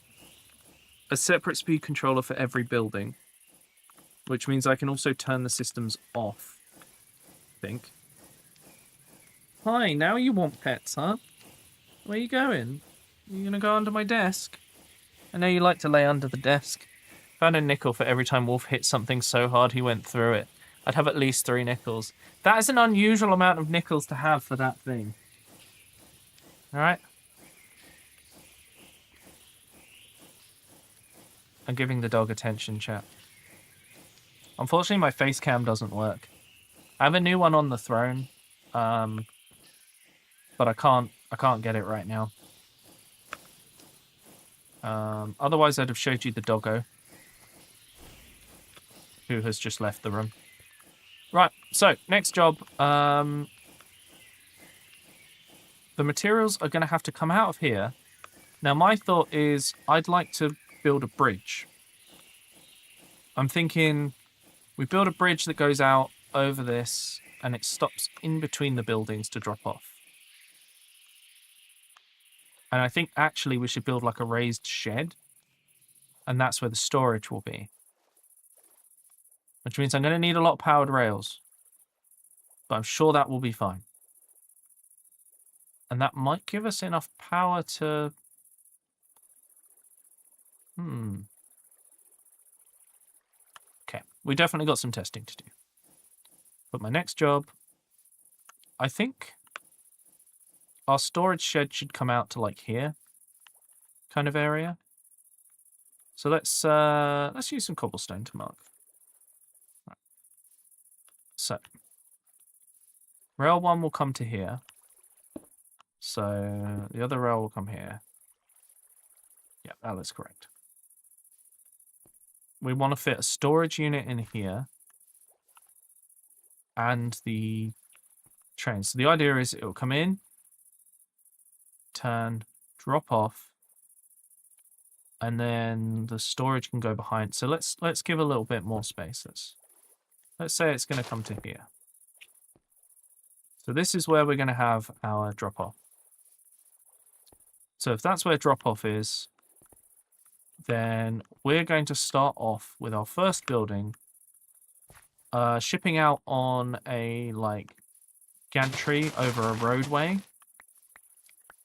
a separate speed controller for every building. Which means I can also turn the systems off, I think. Hi, now you want pets, huh? Where you going? You gonna go under my desk? I know you like to lay under the desk. Found a nickel for every time Wolf hit something so hard he went through it. I'd have at least 3 nickels. That is an unusual amount of nickels to have for that thing. Alright? I'm giving the dog attention, chat. Unfortunately, my face cam doesn't work. I have a new one on the throne, but I can't get it right now. Otherwise, I'd have showed you the doggo, who has just left the room. Right, so next job. The materials are going to have to come out of here. Now, my thought is I'd like to build a bridge. I'm thinking we build a bridge that goes out over this and it stops in between the buildings to drop off. And I think actually we should build like a raised shed, and that's where the storage will be. Which means I'm going to need a lot of powered rails, but I'm sure that will be fine. And that might give us enough power to... Okay, we definitely got some testing to do. But my next job, I think our storage shed should come out to like here kind of area. So let's use some cobblestone to mark. Right. So rail 1 will come to here. So the other rail will come here. Yeah, that looks correct. We want to fit a storage unit in here and the train. So the idea is it will come in, turn, drop off, and then the storage can go behind. So let's give a little bit more space. Let's say it's going to come to here. So this is where we're going to have our drop off. So if that's where drop off is, then we're going to start off with our first building, shipping out on a like gantry over a roadway.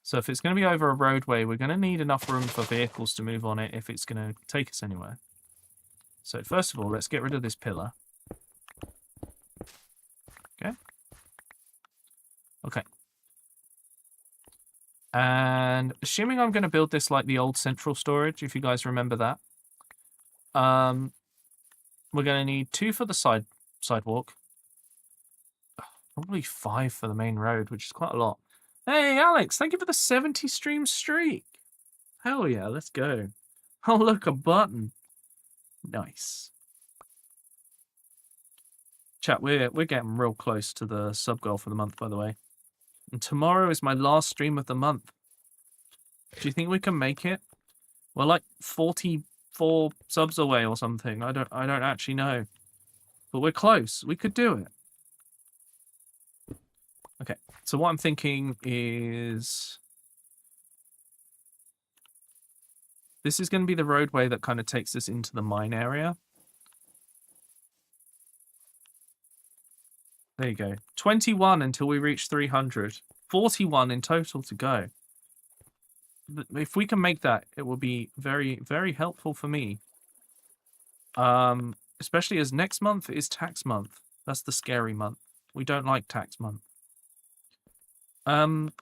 So if it's going to be over a roadway, we're going to need enough room for vehicles to move on it if it's going to take us anywhere. So first of all, let's get rid of this pillar. Okay. Okay. And assuming I'm going to build this like the old central storage, if you guys remember that, we're going to need 2 for the sidewalk, probably 5 for the main road, which is quite a lot. Hey, Alex, thank you for the 70 stream streak. Hell yeah, let's go. Oh, look, a button. Nice. Chat, we're getting real close to the sub goal for the month, by the way. And tomorrow is my last stream of the month. Do you think we can make it? We're like 44 subs away or something. I don't actually know. But we're close. We could do it. Okay. So what I'm thinking is this is going to be the roadway that kind of takes us into the mine area. There you go. 21 until we reach 300. 41 in total to go. If we can make that, it will be very, very helpful for me. Especially as next month is tax month. That's the scary month. We don't like tax month. I'm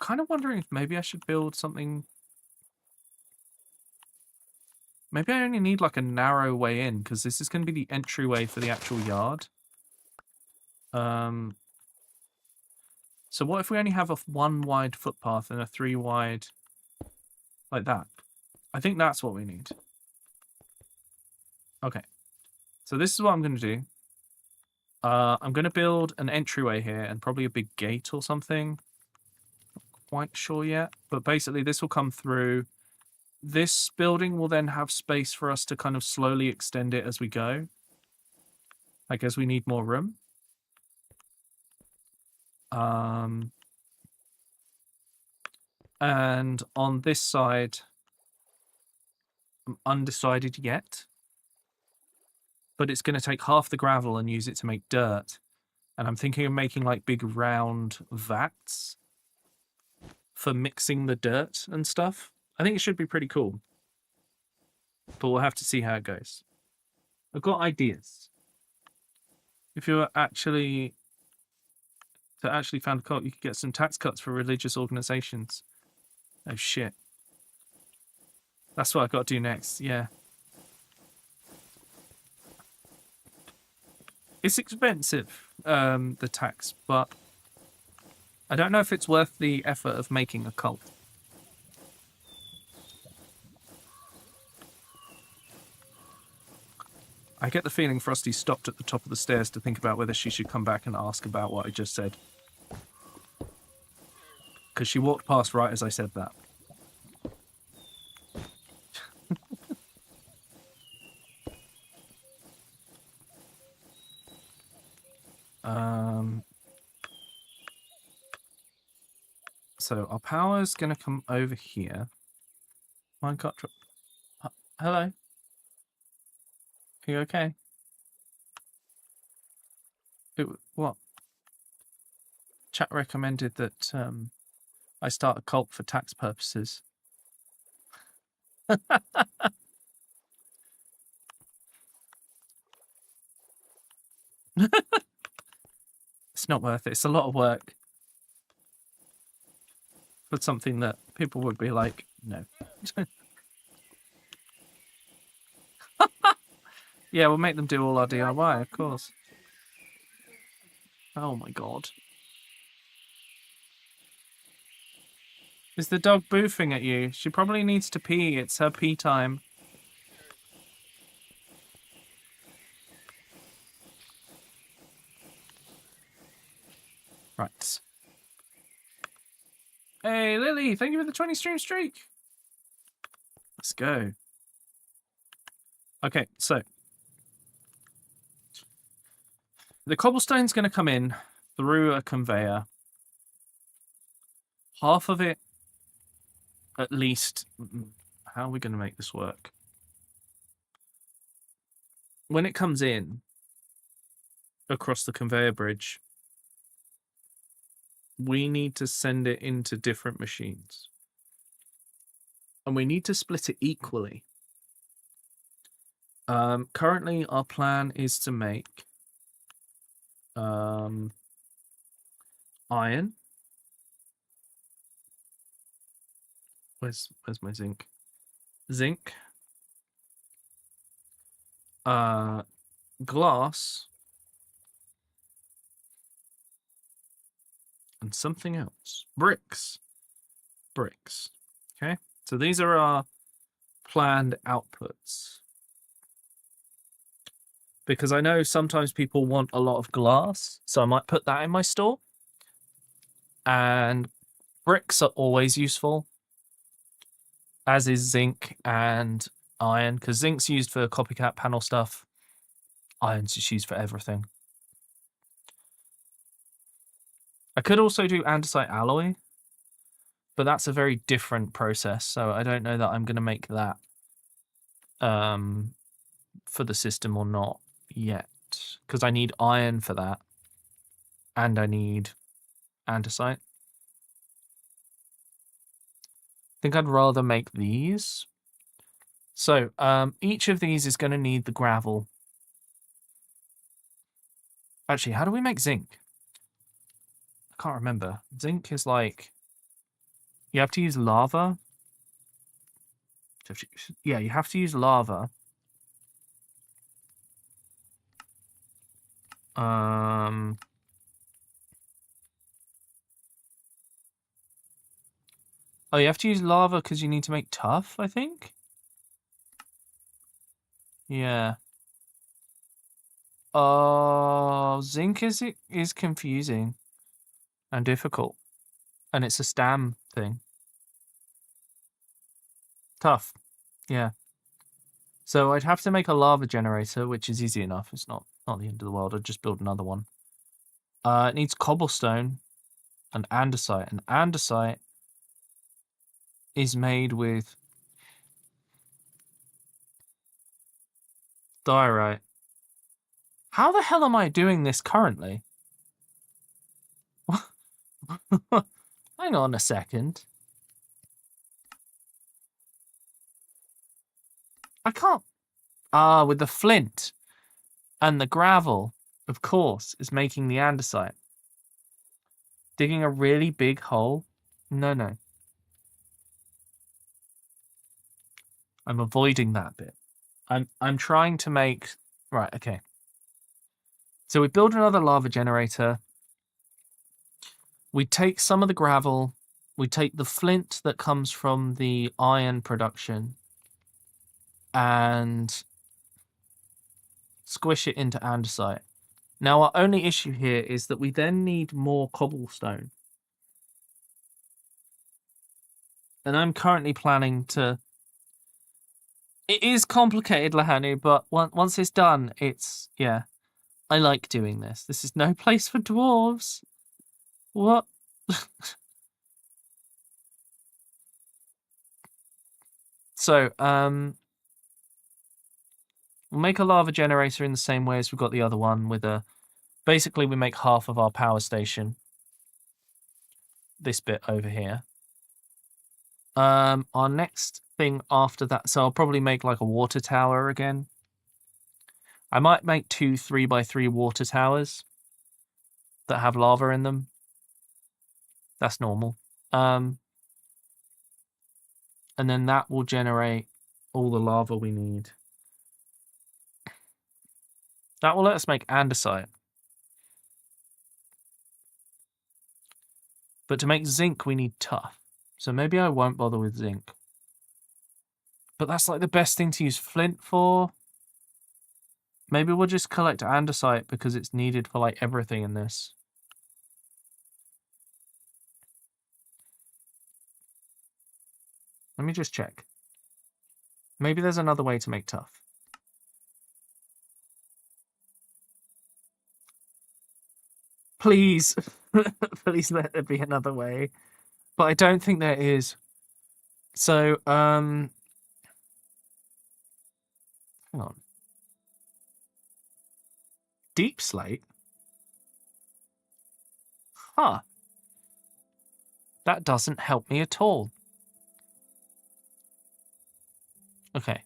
kind of wondering if maybe I should build something. Maybe I only need like a narrow way in, because this is going to be the entryway for the actual yard. So what if we only have a 1 wide footpath and a 3 wide, like that? I think that's what we need. Okay. So this is what I'm going to do. I'm going to build an entryway here and probably a big gate or something. Not quite sure yet. But basically this will come through. This building will then have space for us to kind of slowly extend it as we go. I guess we need more room. And on this side, I'm undecided yet. But it's going to take half the gravel and use it to make dirt. And I'm thinking of making like big round vats for mixing the dirt and stuff. I think it should be pretty cool. But we'll have to see how it goes. I've got ideas. If you actually found a cult, you could get some tax cuts for religious organizations. Oh shit. That's what I've got to do next, yeah. It's expensive, the tax, but I don't know if it's worth the effort of making a cult. I get the feeling Frosty stopped at the top of the stairs to think about whether she should come back and ask about what I just said. Because she walked past right as I said that. So our power's going to come over here. Minecart drop. Hello? Are you okay? What? Chat recommended that I start a cult for tax purposes. It's not worth it. It's a lot of work. For something that people would be like, no. Yeah, we'll make them do all our DIY, of course. Oh my god. Is the dog boofing at you? She probably needs to pee. It's her pee time. Right. Hey, Lily, thank you for the 20 stream streak. Let's go. Okay, so the cobblestone's going to come in through a conveyor. Half of it, at least. How are we going to make this work? When it comes in across the conveyor bridge, we need to send it into different machines. And we need to split it equally. Currently, our plan is to make Iron. Where's my zinc? Zinc. Glass. And something else. Bricks. Bricks. Okay. So these are our planned outputs. Because I know sometimes people want a lot of glass, so I might put that in my store. And bricks are always useful, as is zinc and iron, because zinc's used for copycat panel stuff. Iron's just used for everything. I could also do andesite alloy, but that's a very different process, so I don't know that I'm going to make that for the system or not yet, because I need iron for that, and I need andesite. I think I'd rather make these. So each of these is going to need the gravel. Actually, how do we make zinc? I can't remember. Zinc is like, you have to use lava. Yeah, you have to use lava. Oh, you have to use lava because you need to make tough, I think? Yeah. Oh, zinc is confusing and difficult. And it's a stam thing. Tough. Yeah. So I'd have to make a lava generator, which is easy enough. It's not the end of the world. I'd just build another one. It needs cobblestone and andesite. And andesite is made with diorite. How the hell am I doing this currently? Hang on a second. I can't. Ah, with the flint and the gravel, of course, is making the andesite. Digging a really big hole? No. I'm avoiding that bit. I'm trying to make... Right, okay. So we build another lava generator. We take some of the gravel. We take the flint that comes from the iron production and squish it into andesite. Now, our only issue here is that we then need more cobblestone. And I'm currently planning to... It is complicated, Lahanu, but once it's done, it's... Yeah. I like doing this. This is no place for dwarves. What? So, we'll make a lava generator in the same way as we've got the other one with a... Basically, we make half of our power station. This bit over here. Our next thing after that... So I'll probably make like a water tower again. I might make 2 3x3 water towers that have lava in them. That's normal. And then that will generate all the lava we need. That will let us make andesite. But to make zinc, we need tough. So maybe I won't bother with zinc. But that's like the best thing to use flint for. Maybe we'll just collect andesite because it's needed for like everything in this. Let me just check. Maybe there's another way to make tough. Please. Please let there be another way. But I don't think there is. So, hang on. Deep slate? Huh. That doesn't help me at all. Okay.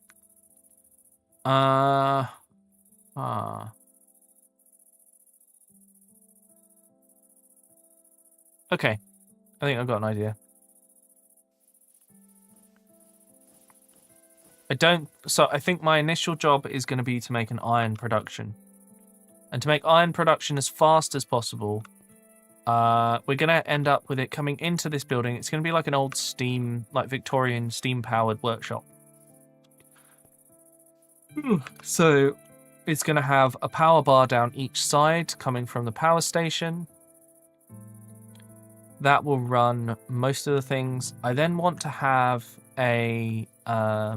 Okay, I think I've got an idea. So I think my initial job is going to be to make an iron production. And to make iron production as fast as possible, we're going to end up with it coming into this building. It's going to be like an old steam, like Victorian steam-powered workshop. So it's going to have a power bar down each side coming from the power station. That will run most of the things. I then want to have a... I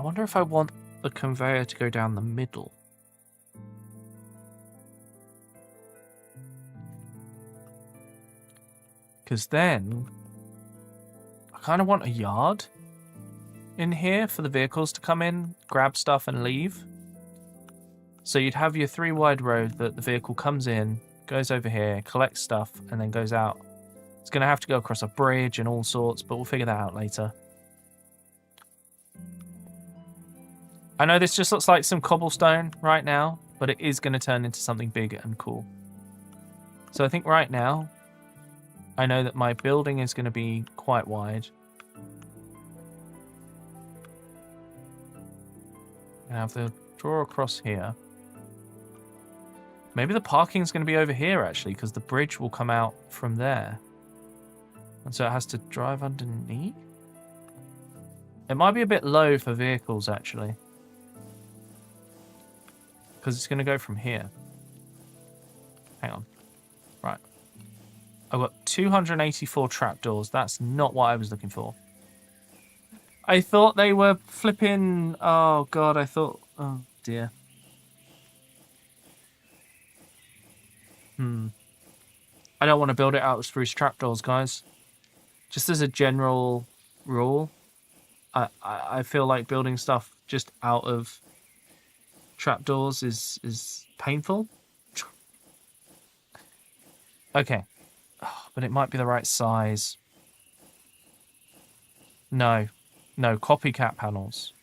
wonder if I want the conveyor to go down the middle. Because then I kind of want a yard in here for the vehicles to come in, grab stuff and leave. So you'd have your 3 wide road that the vehicle comes in, goes over here, collects stuff, and then goes out. It's going to have to go across a bridge and all sorts, but we'll figure that out later. I know this just looks like some cobblestone right now, but it is going to turn into something big and cool. So I think right now, I know that my building is going to be quite wide. I have to draw across here. Maybe the parking is going to be over here, actually, because the bridge will come out from there. And so it has to drive underneath? It might be a bit low for vehicles, actually. Because it's going to go from here. Hang on. Right. I've got 284 trapdoors. That's not what I was looking for. I thought they were flipping... Oh, God, I thought... Oh, dear. I don't want to build it out of spruce trapdoors, guys. Just as a general rule, I feel like building stuff just out of trapdoors is painful. Okay. Oh, but it might be the right size. No, copycat panels.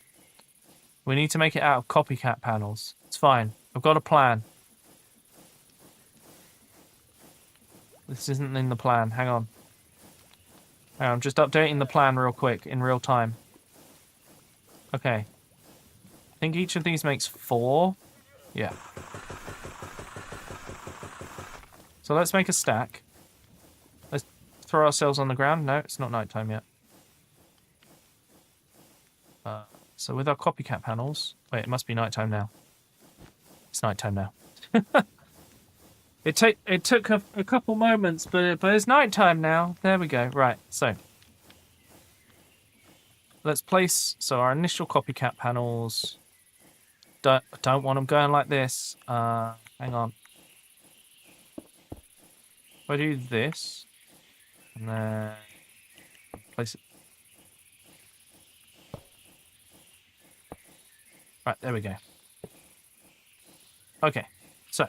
We need to make it out of copycat panels. It's fine. I've got a plan. This isn't in the plan. Hang on. I'm just updating the plan real quick in real time. Okay. I think each of these makes 4. Yeah. So let's make a stack. Let's throw ourselves on the ground. No, it's not nighttime yet. So with our copycat panels... Wait, it must be nighttime now. It's nighttime now. It took a couple moments, but it's nighttime now. There we go. Right, so... Let's place... So our initial copycat panels... Don't want them going like this. Hang on. If I do this... And then... Place it... Right, there we go. Okay, so...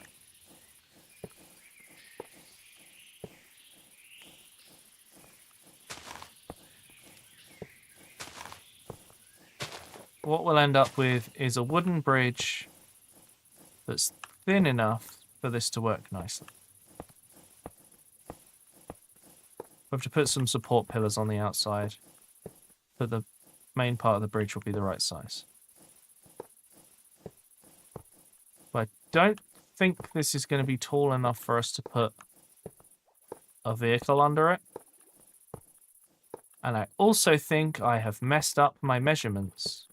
What we'll end up with is a wooden bridge that's thin enough for this to work nicely. We have to put some support pillars on the outside, but the main part of the bridge will be the right size. But I don't think this is going to be tall enough for us to put a vehicle under it. And I also think I have messed up my measurements.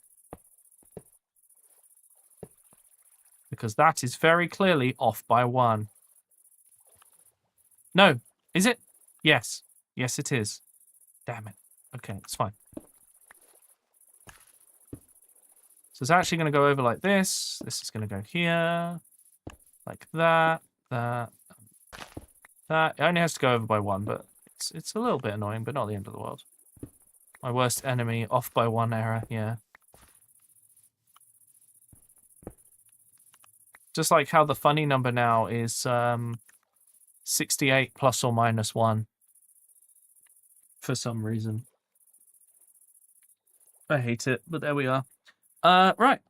Because that is very clearly off by 1. No, is it? Yes. Yes, it is. Damn it. Okay, it's fine. So it's actually going to go over like this. This is going to go here. Like that. That. That. It only has to go over by 1, but it's a little bit annoying, but not the end of the world. My worst enemy, off by 1 error, yeah. Just like how the funny number now is 68 plus or minus 1. For some reason. I hate it, but there we are. Right.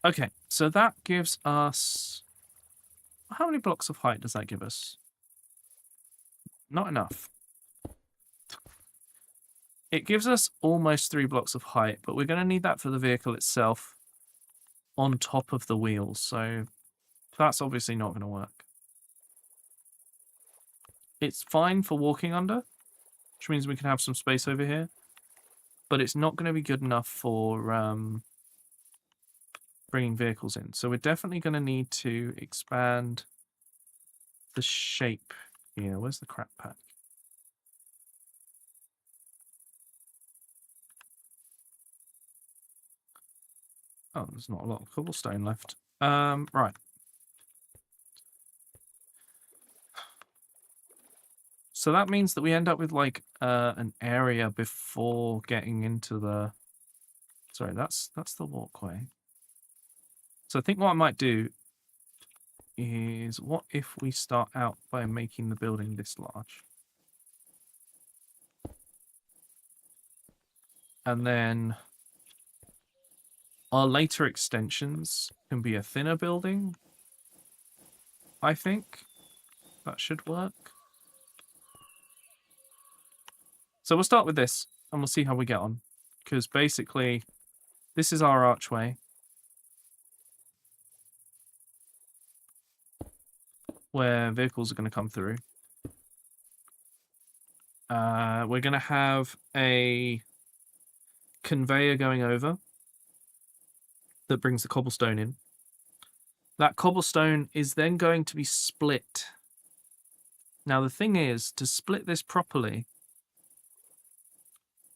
Okay, So that gives us... How many blocks of height does that give us? Not enough. It gives us almost 3 blocks of height, but we're going to need that for the vehicle itself on top of the wheels. So that's obviously not going to work. It's fine for walking under, which means we can have some space over here. But it's not going to be good enough for bringing vehicles in. So we're definitely going to need to expand the shape here. Where's the crap pack? Oh, there's not a lot of cobblestone left. Right. So that means that we end up with like an area before getting into the... Sorry, that's the walkway. So I think what I might do is, what if we start out by making the building this large? And then our later extensions can be a thinner building. I think that should work. So we'll start with this and we'll see how we get on. Because basically, this is our archway. Where vehicles are going to come through. We're going to have a conveyor going over that brings the cobblestone in. That cobblestone is then going to be split. Now the thing is, to split this properly,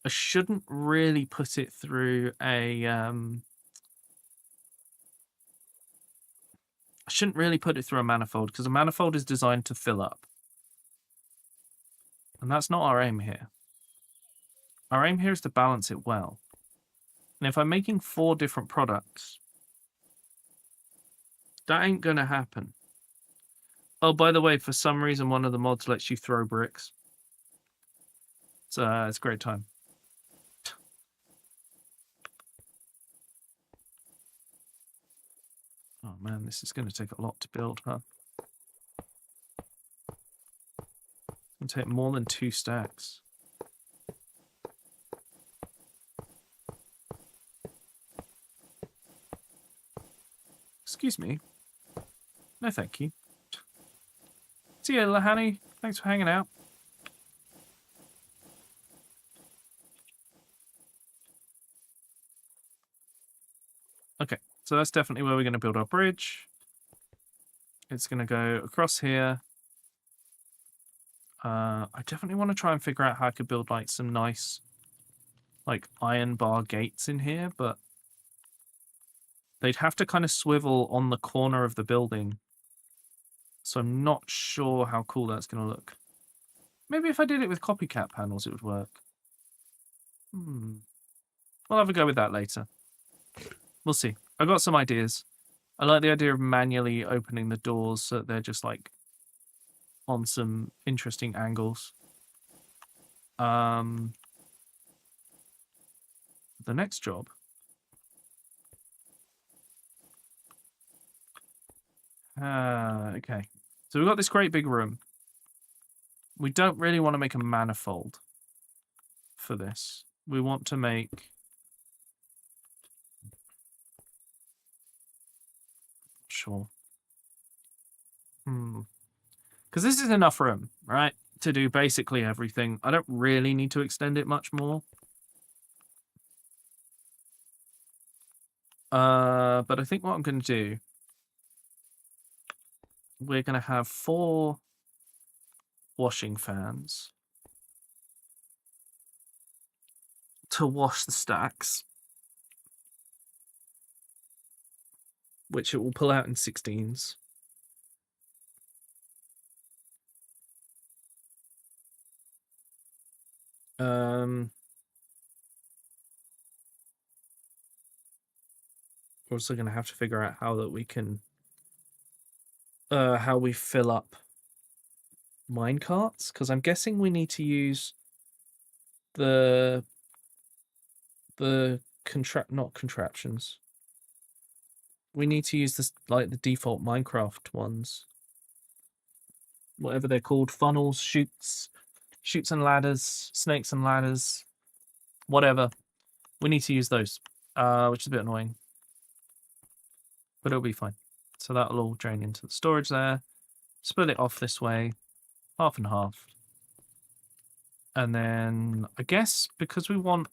I shouldn't really put it through a... I shouldn't really put it through a manifold, because a manifold is designed to fill up. And that's not our aim here. Our aim here is to balance it well. And if I'm making 4 different products, that ain't going to happen. Oh, by the way, for some reason, one of the mods lets you throw bricks. It's a great time. Oh man, this is going to take a lot to build, huh? It's going to take more than 2 stacks. Excuse me. No, thank you. See you, Lahani. Thanks for hanging out. Okay, so that's definitely where we're going to build our bridge. It's going to go across here. I definitely want to try and figure out how I could build like some nice like iron bar gates in here, but they'd have to kind of swivel on the corner of the building. So I'm not sure how cool that's going to look. Maybe if I did it with copycat panels, it would work. We'll have a go with that later. We'll see. I've got some ideas. I like the idea of manually opening the doors so that they're just like on some interesting angles. The next job. Okay. So we've got this great big room. We don't really want to make a manifold for this. We want to make... Sure. Because this is enough room, right? To do basically everything. I don't really need to extend it much more. But I think what I'm going to do... We're going to have 4 washing fans to wash the stacks, which it will pull out in 16s. We're also going to have to figure out how that we can how we fill up mine carts, because I'm guessing we need to use the not contraptions, we need to use this like the default Minecraft ones. Whatever they're called, funnels, shoots and ladders, snakes and ladders, whatever. We need to use those, which is a bit annoying. But it'll be fine. So that'll all drain into the storage there. Split it off this way, half and half. And then I guess because we want...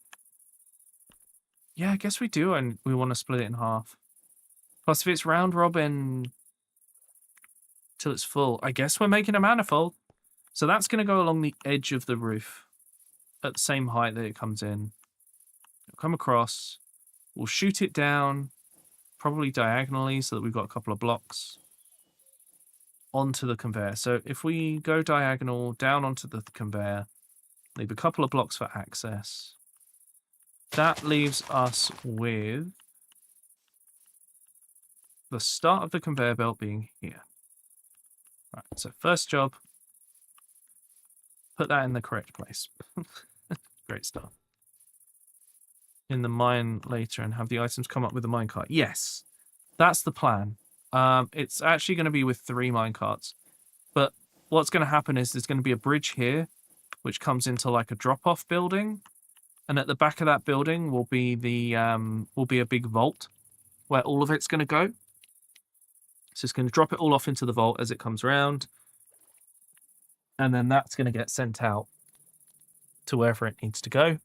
Yeah, I guess we do, and we want to split it in half. Plus, if it's round robin till it's full, I guess we're making a manifold. So that's going to go along the edge of the roof at the same height that it comes in. It'll come across. We'll shoot it down, probably diagonally, so that we've got a couple of blocks onto the conveyor. So if we go diagonal down onto the conveyor, leave a couple of blocks for access. That leaves us with the start of the conveyor belt being here. Right, so first job, put that in the correct place. Great stuff. In the mine later and have the items come up with the minecart. Yes, that's the plan. It's actually going to be with 3 minecarts. But what's going to happen is there's going to be a bridge here, which comes into like a drop-off building. And at the back of that building will be the a big vault where all of it's going to go. So it's going to drop it all off into the vault as it comes around. And then that's going to get sent out to wherever it needs to go.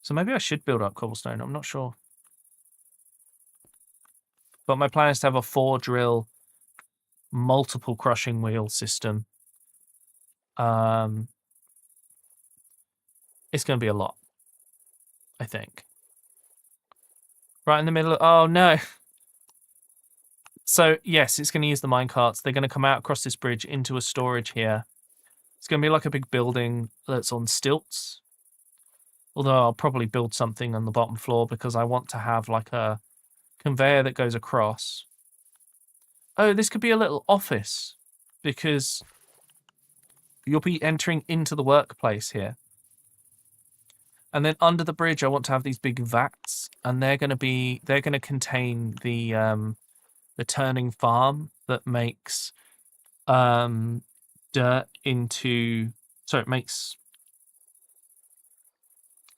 So maybe I should build up cobblestone. I'm not sure. But my plan is to have a 4-drill, multiple crushing wheel system. It's going to be a lot, I think. Right in the middle of... Oh, no. So, yes, it's going to use the minecarts. They're going to come out across this bridge into a storage here. It's going to be like a big building that's on stilts. Although I'll probably build something on the bottom floor because I want to have like a conveyor that goes across. Oh, this could be a little office because you'll be entering into the workplace here. And then under the bridge, I want to have these big vats, and they're going to contain the turning farm that makes dirt into... So it makes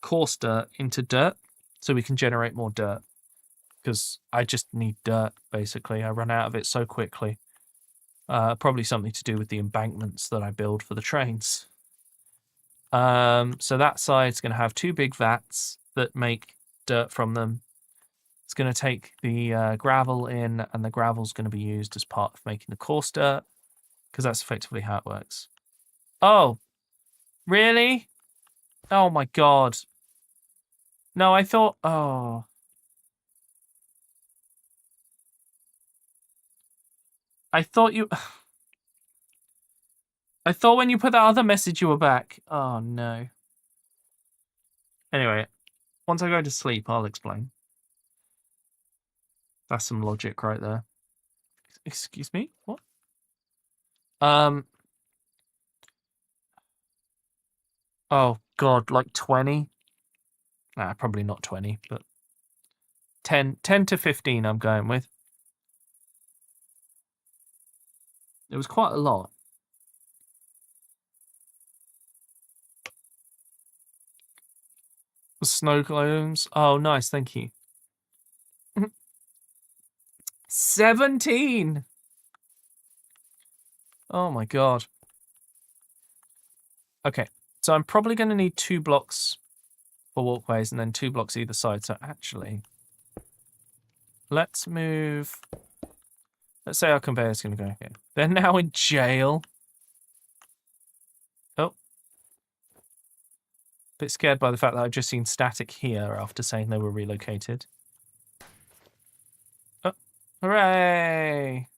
coarse dirt into dirt, so we can generate more dirt. Because I just need dirt, basically. I run out of it so quickly. Probably something to do with the embankments that I build for the trains. So that side's going to have 2 big vats that make dirt from them. It's going to take the gravel in, and the gravel's going to be used as part of making the coarse dirt, because that's effectively how it works. Oh, really? Oh my god. No, I thought... Oh. I thought you... I thought when you put that other message you were back. Oh, no. Anyway, once I go to sleep, I'll explain. That's some logic right there. Excuse me? What? Oh, God, like 20? Nah, probably not 20, but 10 to 15 I'm going with. It was quite a lot. Snow globes. Oh, nice. Thank you. 17! Oh, my God. Okay, so I'm probably going to need 2 blocks for walkways and then 2 blocks either side. So actually, let's move... Let's say our conveyor's going to go here. They're now in jail. Oh. Bit scared by the fact that I've just seen static here after saying they were relocated. Oh, hooray!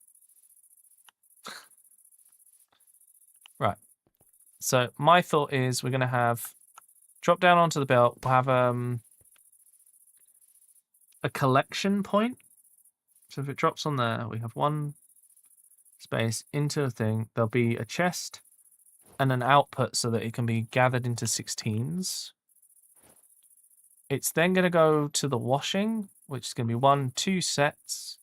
Right. So my thought is we're going to have drop down onto the belt. We'll have a collection point. So if it drops on there, we have 1 space into a thing. There'll be a chest and an output so that it can be gathered into 16s. It's then going to go to the washing, which is going to be 1, 2 sets.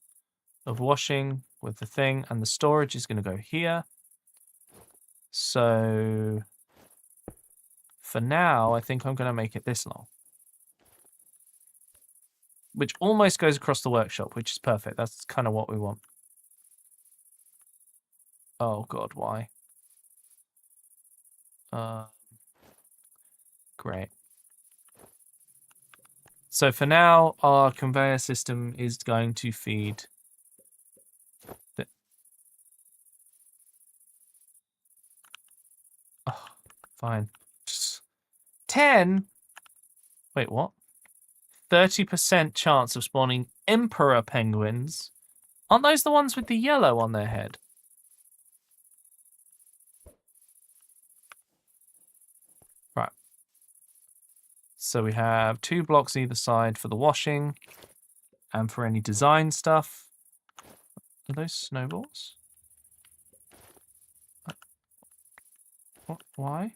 of washing with the thing, and the storage is going to go here. So for now, I think I'm going to make it this long. Which almost goes across the workshop, which is perfect. That's kind of what we want. Oh god, why? Great. So for now, our conveyor system is going to feed the... Oh, fine. 10? Wait, what? 30% chance of spawning emperor penguins? Aren't those the ones with the yellow on their head? Right. So we have 2 blocks either side for the washing and for any design stuff. Are those snowballs? What? Why?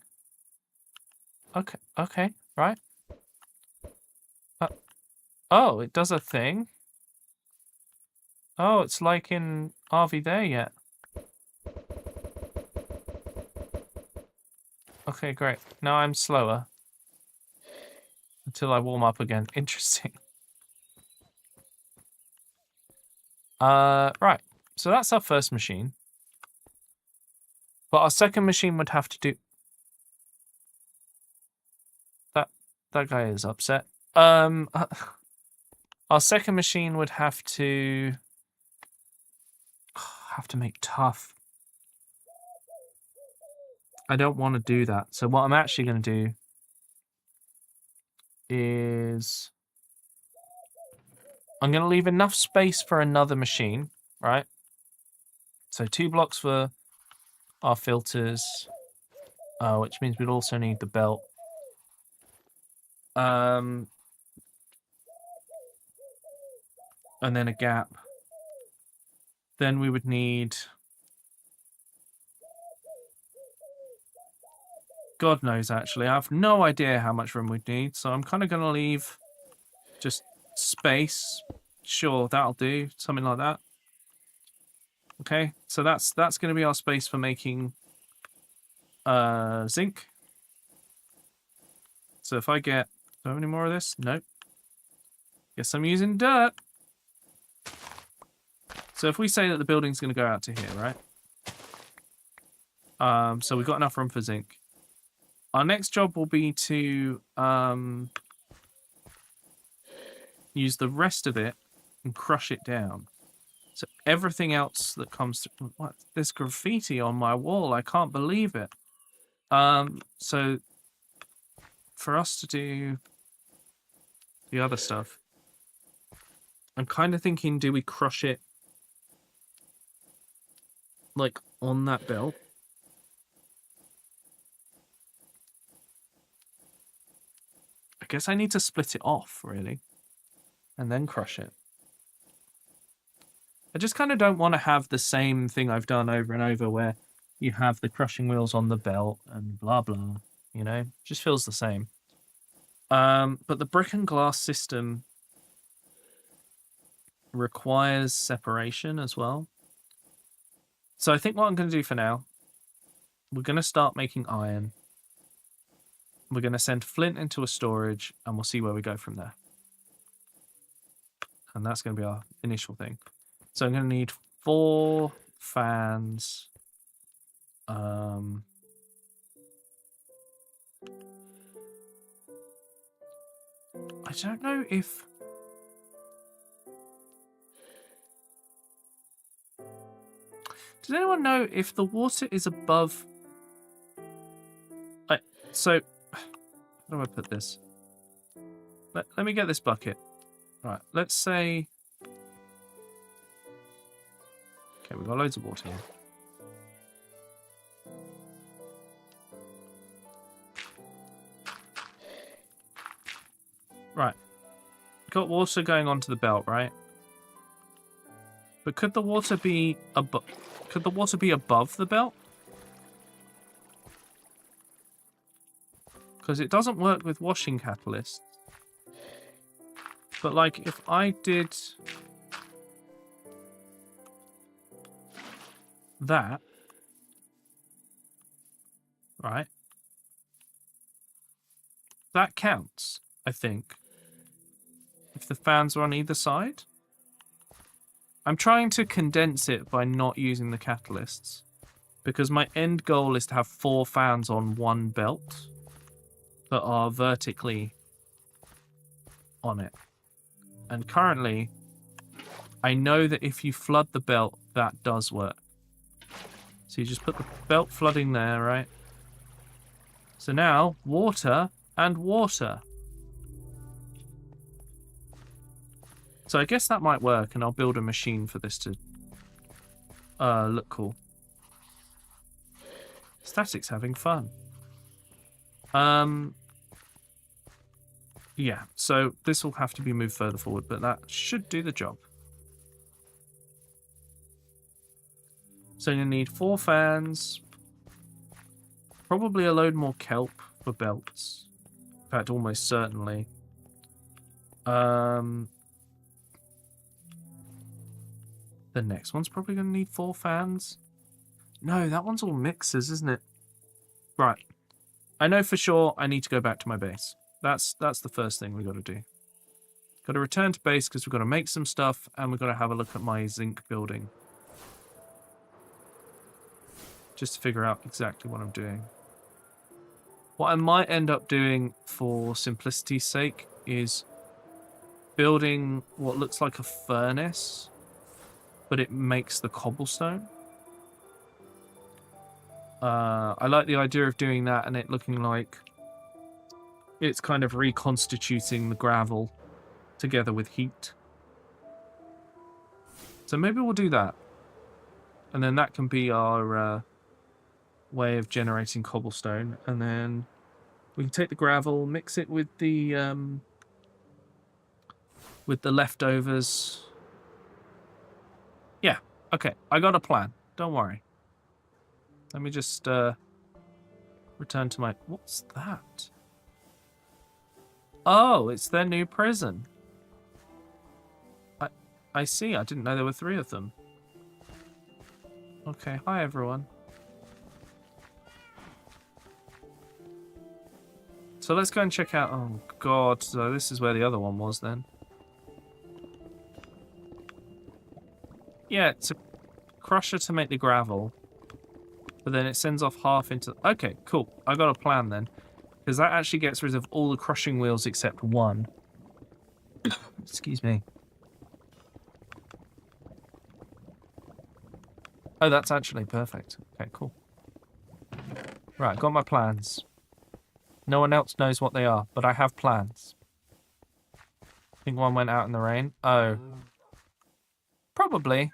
Okay, right. Oh, it does a thing. Oh, it's like in Are We There Yet? Okay, great. Now I'm slower. Until I warm up again. Interesting. Right. So that's our first machine. But our second machine would have to do... That guy is upset. Our second machine would have to make tough. I don't want to do that. So what I'm actually going to do is I'm going to leave enough space for another machine, right? So 2 blocks for our filters, which means we'd also need the belt. And then a gap. Then we would need... God knows, actually. I have no idea how much room we'd need, so I'm kind of going to leave just space. Sure, that'll do. Something like that. Okay, so that's going to be our space for making zinc. So if I get... Do I have any more of this? Nope. Guess I'm using dirt. So if we say that the building's going to go out to here, right? So we've got enough room for zinc. Our next job will be to use the rest of it and crush it down. So everything else that comes through... What? There's graffiti on my wall. I can't believe it. So for us to do the other stuff, I'm kind of thinking, do we crush it like on that belt? I guess I need to split it off, really, and then crush it. I just kind of don't want to have the same thing I've done over and over where you have the crushing wheels on the belt and blah, blah, you know? Just feels the same. But the brick and glass system requires separation as well. So I think what I'm going to do for now, we're going to start making iron. We're going to send flint into a storage, and we'll see where we go from there. And that's going to be our initial thing. So I'm going to need 4 fans. I don't know if... Does anyone know if the water is above... So, how do I put this? Let me get this bucket. Right, let's say... Okay, we've got loads of water here. Right. Got water going onto the belt, right? But could the water be above the belt? Because it doesn't work with washing catalysts. But like if I did that. Right. That counts, I think. If the fans are on either side. I'm trying to condense it by not using the catalysts. Because my end goal is to have 4 fans on one belt that are vertically on it. And currently, I know that if you flood the belt, that does work. So you just put the belt flooding there, right? So now, water and water. So I guess that might work, and I'll build a machine for this to look cool. Static's having fun. Yeah, so this will have to be moved further forward, but that should do the job. So you need 4 fans. Probably a load more kelp for belts. In fact, almost certainly. The next one's probably going to need 4 fans. No, that one's all mixers, isn't it? Right. I know for sure I need to go back to my base. That's the first thing we got to do. Got to return to base because we've got to make some stuff, and we've got to have a look at my zinc building. Just to figure out exactly what I'm doing. What I might end up doing for simplicity's sake is building what looks like a furnace, but it makes the cobblestone. I like the idea of doing that and it looking like it's kind of reconstituting the gravel together with heat. So maybe we'll do that. And then that can be our way of generating cobblestone. And then we can take the gravel, mix it with the leftovers. Yeah, okay. I got a plan. Don't worry. Let me just return to my... What's that? Oh, it's their new prison. I see. I didn't know there were 3 of them. Okay, hi everyone. So let's go and check out... Oh god, so this is where the other one was then. Yeah, it's a crusher to make the gravel. But then it sends off half into... Okay, cool. I got a plan then. Because that actually gets rid of all the crushing wheels except one. Excuse me. Oh, that's actually perfect. Okay, cool. Right, got my plans. No one else knows what they are, but I have plans. I think one went out in the rain. Oh. Probably.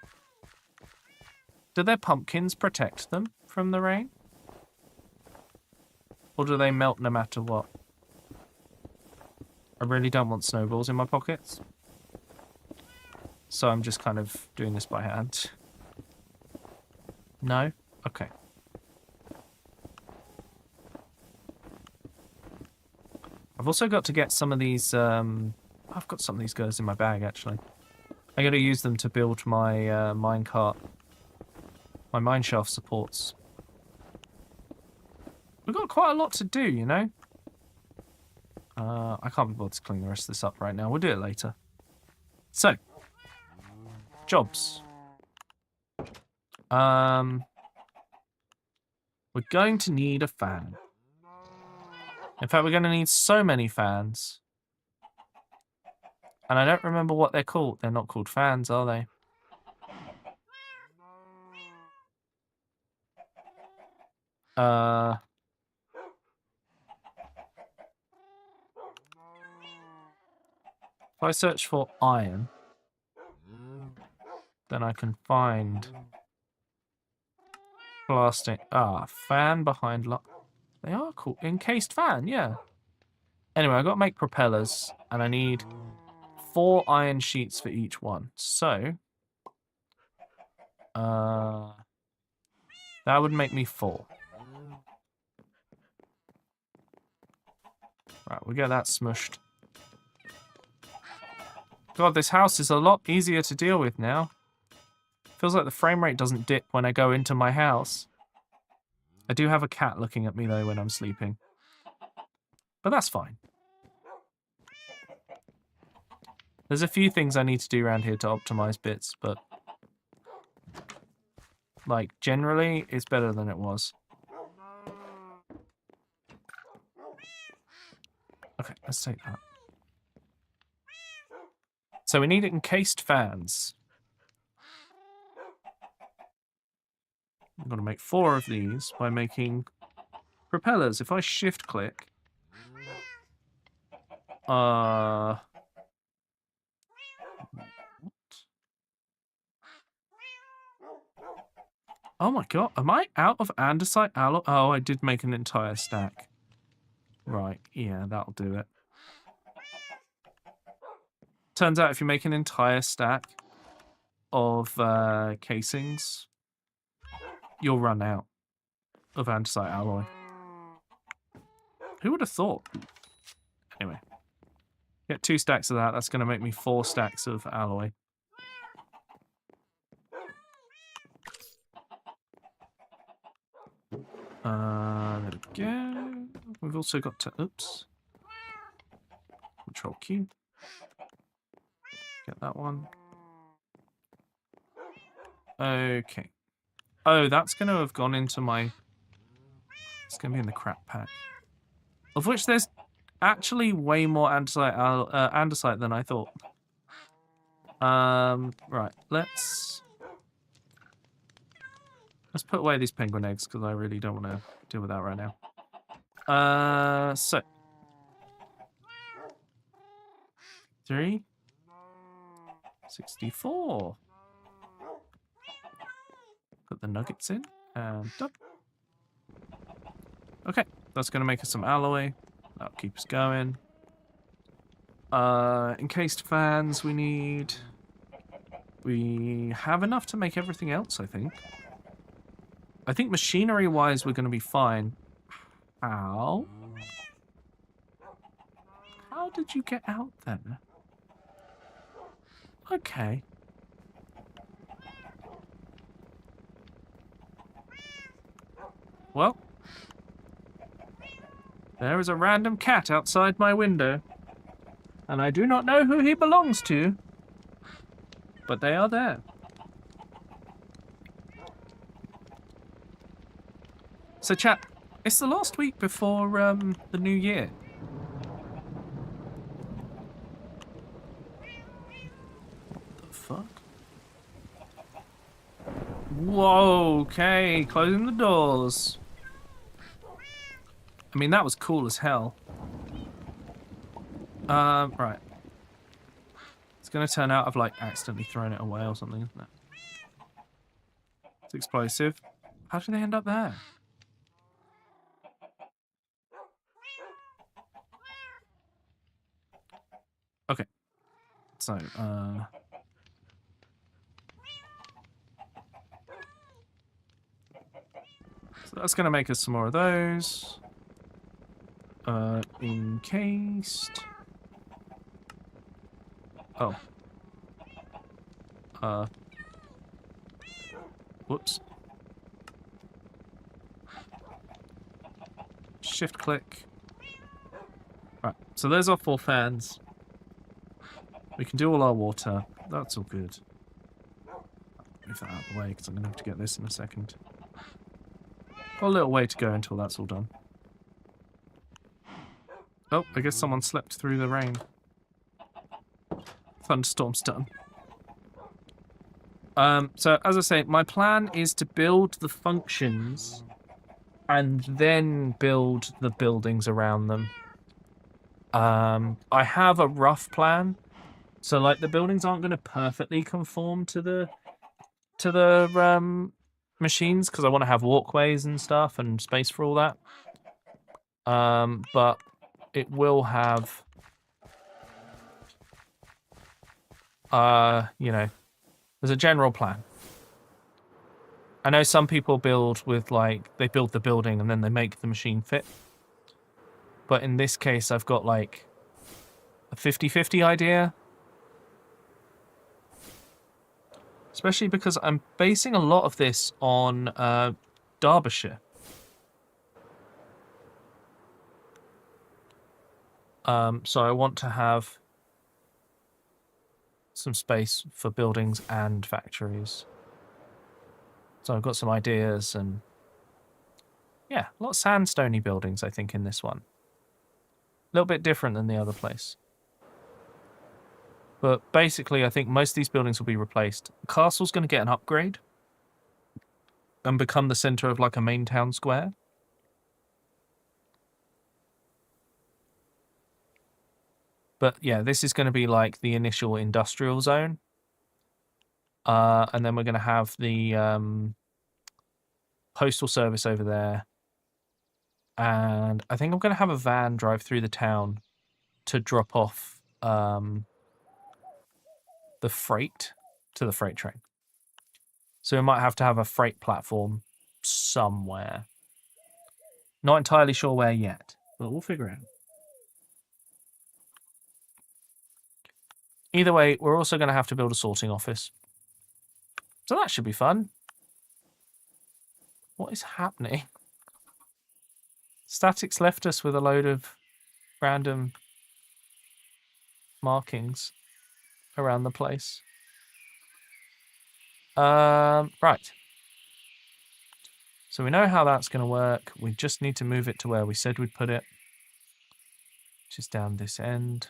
Do their pumpkins protect them from the rain? Or do they melt no matter what? I really don't want snowballs in my pockets. So I'm just kind of doing this by hand. No? Okay. I've also got to get some of these... I've got some of these girls in my bag, actually. I got to use them to build my minecart. My mineshaft supports. We've got quite a lot to do, you know? I can't be bothered to clean the rest of this up right now. We'll do it later. So. Jobs. We're going to need a fan. In fact, we're going to need so many fans. And I don't remember what they're called. They're not called fans, are they? If I search for iron, then I can find blasting. Fan behind lock. They are cool. Encased fan, yeah. Anyway, I've got to make propellers, and I need 4 iron sheets for each one. So, that would make me 4. Right, we get that smushed. God, this house is a lot easier to deal with now. Feels like the frame rate doesn't dip when I go into my house. I do have a cat looking at me, though, when I'm sleeping. But that's fine. There's a few things I need to do around here to optimize bits, but... like, generally, it's better than it was. Okay, let's take that. So we need encased fans. I'm going to make 4 of these by making propellers. If I shift click... What? Oh my god, am I out of andesite alloy? Oh, I did make an entire stack. Right, yeah, that'll do it. Turns out if you make an entire stack of casings, you'll run out of andesite alloy. Who would have thought? Anyway, get 2 stacks of that. That's going to make me 4 stacks of alloy. There we go. We've also got to... oops. Control Q. Get that one. Okay. Oh, that's going to have gone into my... it's going to be in the crap pack. Of which there's actually way more andesite than I thought. Right, let's put away these penguin eggs because I really don't want to deal with that right now. So 3 64. Put the nuggets in and done. Okay, that's going to make us some alloy. That'll keep us going. Encased fans we need. We have enough to make everything else, I think. I think machinery-wise we're going to be fine. How? How did you get out there? Okay. Well, there is a random cat outside my window, and I do not know who he belongs to, but they are there. So chat, it's the last week before the new year. What the fuck? Whoa, okay, closing the doors. I mean, that was cool as hell. Right. It's gonna turn out I've like accidentally thrown it away or something, isn't it? It's explosive. How did they end up there? Okay. So, so that's gonna make us some more of those. Encased. Oh. Whoops. Shift click. Right, so there's our 4 fans. We can do all our water. That's all good. Move that out of the way because I'm going to have to get this in a second. Got a little way to go until that's all done. Oh, I guess someone slept through the rain. Thunderstorm's done. So, as I say, my plan is to build the functions and then build the buildings around them. I have a rough plan. So, like, the buildings aren't going to perfectly conform to the machines because I want to have walkways and stuff and space for all that. But it will have, you know, there's a general plan. I know some people build with, like, they build the building and then they make the machine fit. But in this case, I've got, like, a 50-50 idea. Especially because I'm basing a lot of this on Derbyshire. So I want to have some space for buildings and factories. So I've got some ideas and yeah, a lot of sandstony buildings, I think, in this one. A little bit different than the other place. But basically, I think most of these buildings will be replaced. The castle's going to get an upgrade and become the centre of like a main town square. But yeah, this is going to be like the initial industrial zone. And then we're going to have the postal service over there. And I think I'm going to have a van drive through the town to drop off the freight to the freight train. So we might have to have a freight platform somewhere. Not entirely sure where yet, but we'll figure it out. Either way, we're also going to have to build a sorting office. So that should be fun. What is happening? Statics left us with a load of random markings around the place. Right. So we know how that's going to work. We just need to move it to where we said we'd put it. Which is down this end.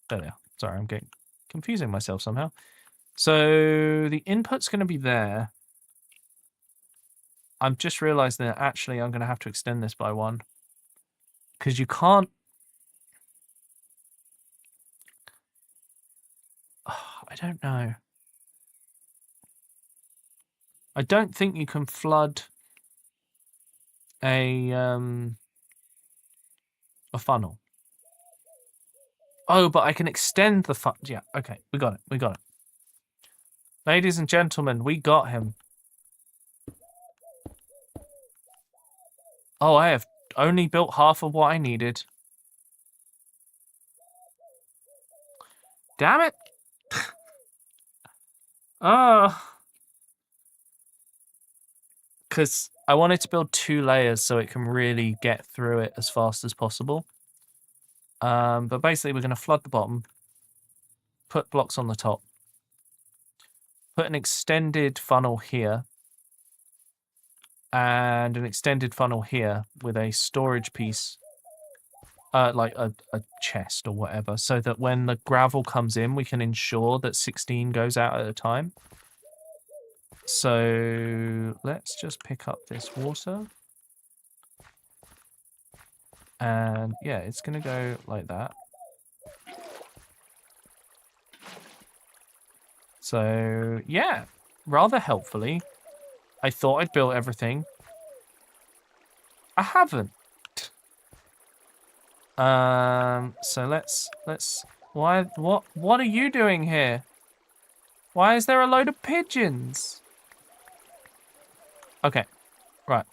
There we are. Sorry, I'm getting confusing myself somehow. So the input's going to be there. I'm just realizing that actually I'm going to have to extend this by one. Because you can't... I don't know. I don't think you can flood a funnel. Oh, but I can extend the funnel. Yeah, okay. We got it. We got it. Ladies and gentlemen, we got him. Oh, I have only built half of what I needed. Damn it. Oh. Because I wanted to build 2 layers so it can really get through it as fast as possible. But basically we're going to flood the bottom, put blocks on the top, put an extended funnel here, and an extended funnel here with a storage piece, like a chest or whatever, so that when the gravel comes in, we can ensure that 16 goes out at a time. So let's just pick up this water. And yeah, it's going to go like that. So yeah, rather helpfully, I thought I'd built everything. I haven't. So let's what are you doing here? Why is there a load of pigeons? Okay, right.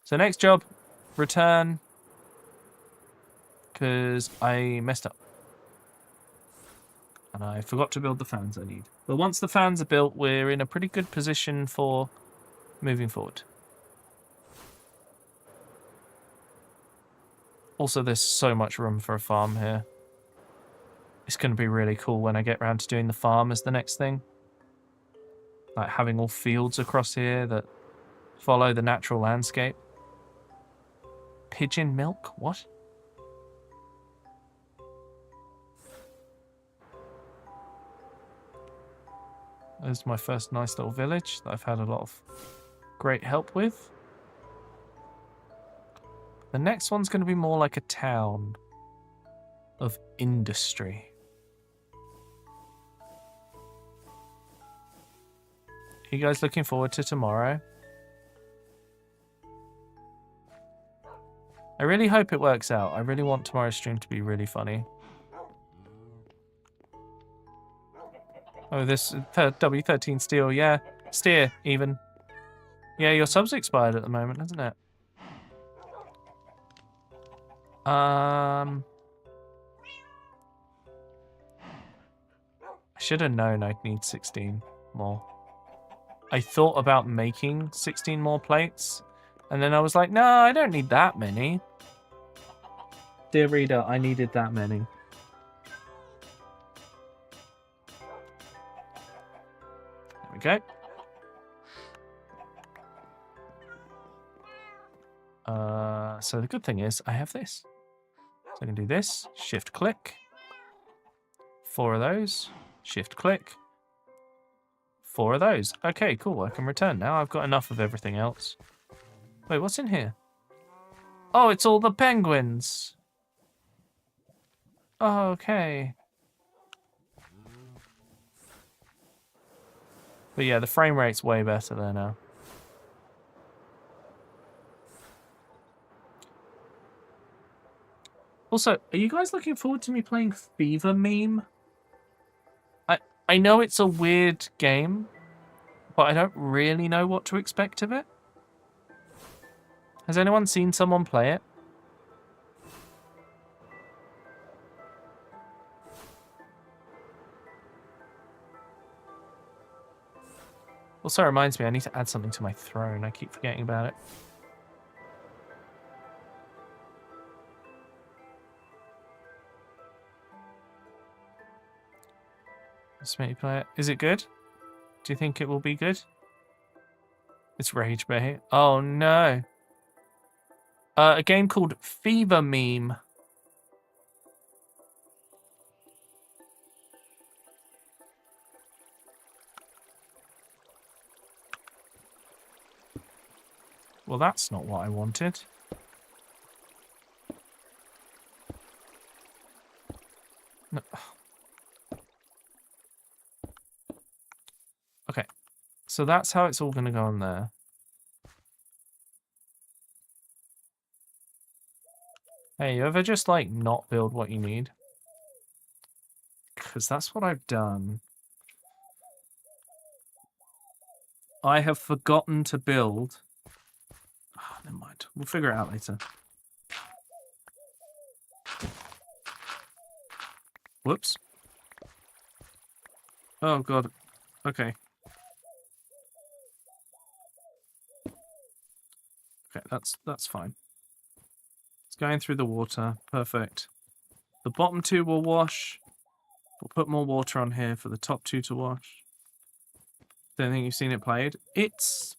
So next job, return, because I messed up. And I forgot to build the fans I need. But once the fans are built, we're in a pretty good position for moving forward. Also, there's so much room for a farm here. It's going to be really cool when I get around to doing the farm as the next thing. Like having all fields across here that follow the natural landscape. Pigeon milk? What? There's my first nice little village that I've had a lot of great help with. The next one's going to be more like a town of industry. Are you guys looking forward to tomorrow? I really hope it works out. I really want tomorrow's stream to be really funny. Oh, this W13 steel, yeah. Steer, even. Yeah, your sub's expired at the moment, isn't it? Should have known I'd need 16 more. I thought about making 16 more plates, and then I was like, no, I don't need that many. Dear reader, I needed that many. There we go. So the good thing is I have this. So I can do this, shift click. 4 of those, shift click. 4 of those. Okay, cool. I can return now. I've got enough of everything else. Wait, what's in here? Oh, it's all the penguins. Oh, okay. But yeah, the frame rate's way better there now. Also, are you guys looking forward to me playing Fever Meme? I know it's a weird game, but I don't really know what to expect of it. Has anyone seen someone play it? Also, it reminds me I need to add something to my throne. I keep forgetting about it. Let's make you play it. Is it good? Do you think it will be good? It's rage bait. Oh no. A game called Fever Meme. Well, that's not what I wanted. No. Okay, so that's how it's all going to go on there. Hey, you ever just, like, not build what you need? Because that's what I've done. I have forgotten to build... Oh, never mind. We'll figure it out later. Whoops. Oh, God. Okay. Okay, that's fine. It's going through the water. Perfect. The bottom 2 will wash. We'll put more water on here for the top 2 to wash. Don't think you've seen it played. It's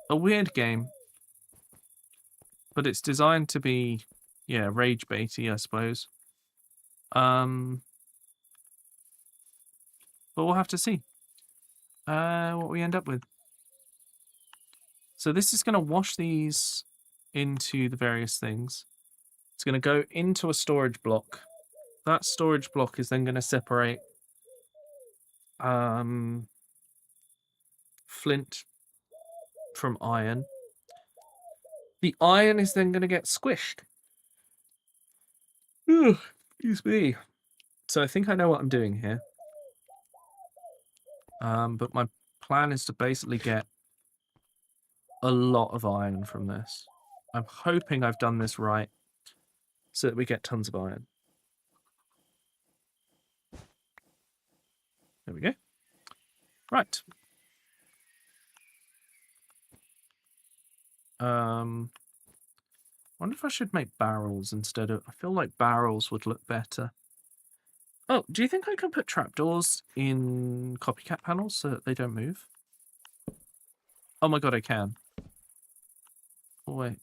a weird game. But it's designed to be, yeah, rage baity, I suppose. But we'll have to see what we end up with. So this is going to wash these into the various things. It's going to go into a storage block. That storage block is then going to separate flint from iron. The iron is then going to get squished. Ugh, excuse me. So I think I know what I'm doing here. But my plan is to basically get a lot of iron from this. I'm hoping I've done this right so that we get tons of iron. There we go. Right. Wonder if I should make barrels instead of... I feel like barrels would look better. Oh, do you think I can put trapdoors in copycat panels so that they don't move? Oh my god, I can. Oh, wait.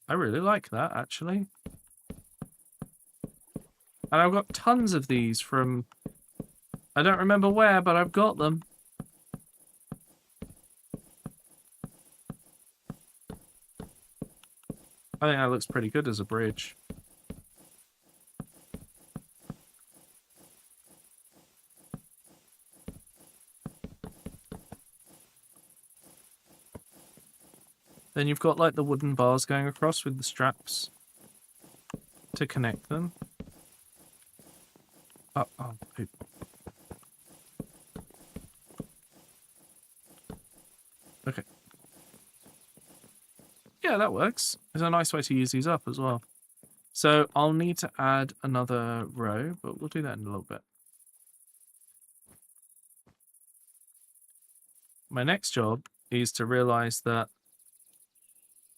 I really like that, actually. And I've got tons of these from... I don't remember where, but I've got them. I think that looks pretty good as a bridge. Then you've got like the wooden bars going across with the straps to connect them. Oh, poop. Okay. Yeah, that works. It's a nice way to use these up as well. So I'll need to add another row, but we'll do that in a little bit. My next job is to realize that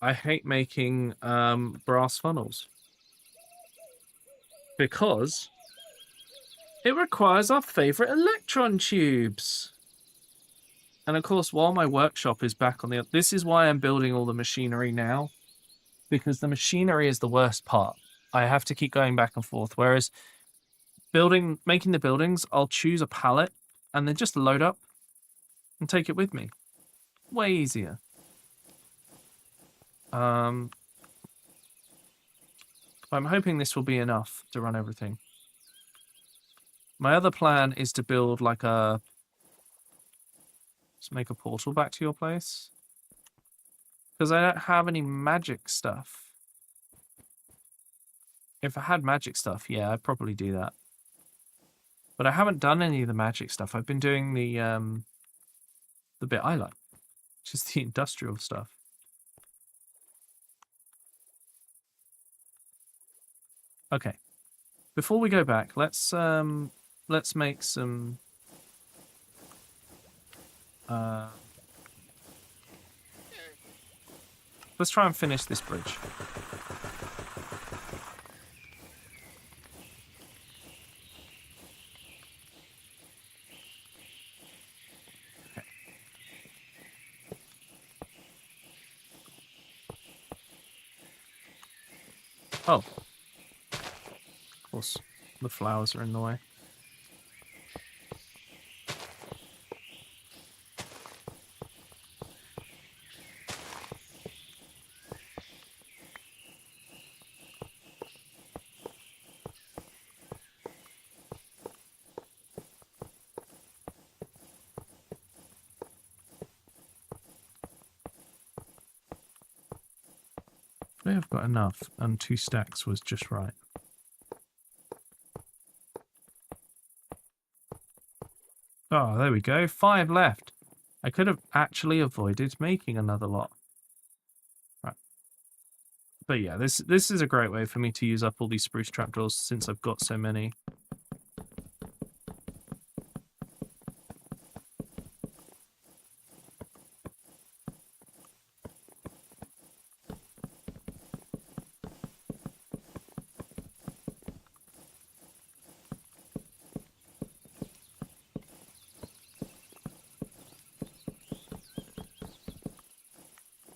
I hate making brass funnels because it requires our favorite electron tubes. And of course, while my workshop is back on the... This is why I'm building all the machinery now, because the machinery is the worst part. I have to keep going back and forth. Whereas making the buildings, I'll choose a pallet and then just load up and take it with me. Way easier. I'm hoping this will be enough to run everything. My other plan is to build like a... Let's make a portal back to your place. Because I don't have any magic stuff. If I had magic stuff, yeah, I'd probably do that. But I haven't done any of the magic stuff. I've been doing the bit I like, which is the industrial stuff. Okay. Before we go back, let's make some let's try and finish this bridge. Okay. Oh. Of course, the flowers are in the way. I think I've got enough, and 2 stacks was just right. Oh, there we go. 5 left. I could have actually avoided making another lot. Right. But yeah, this is a great way for me to use up all these spruce trapdoors since I've got so many.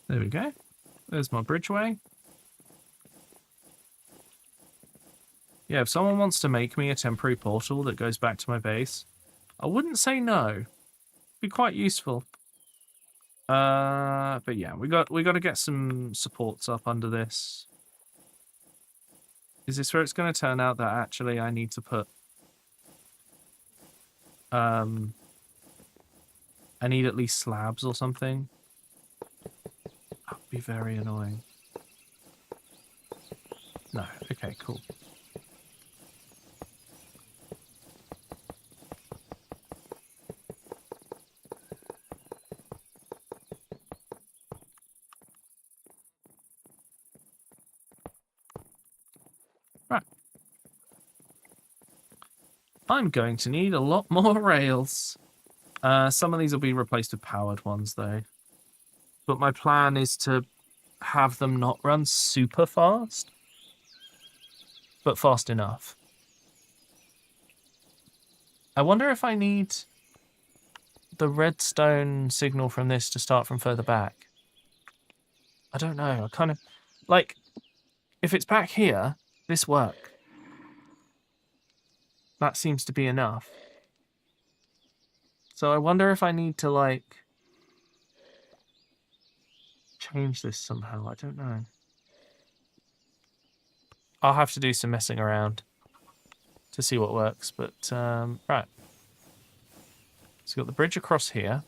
There we go. There's my bridgeway. Yeah, if someone wants to make me a temporary portal that goes back to my base, I wouldn't say no. It'd be quite useful. But yeah, we got to get some supports up under this. Is this where it's going to turn out that actually I need to put I need at least slabs or something? That would be very annoying. No, okay, cool. Right. I'm going to need a lot more rails. Some of these will be replaced with powered ones, though. But my plan is to have them not run super fast, but fast enough. I wonder if I need the redstone signal from this to start from further back. I don't know. I kind of... Like, if it's back here, this work. That seems to be enough. So I wonder if I need to, like, change this somehow. I don't know. I'll have to do some messing around to see what works. But, right. So we've got the bridge across here,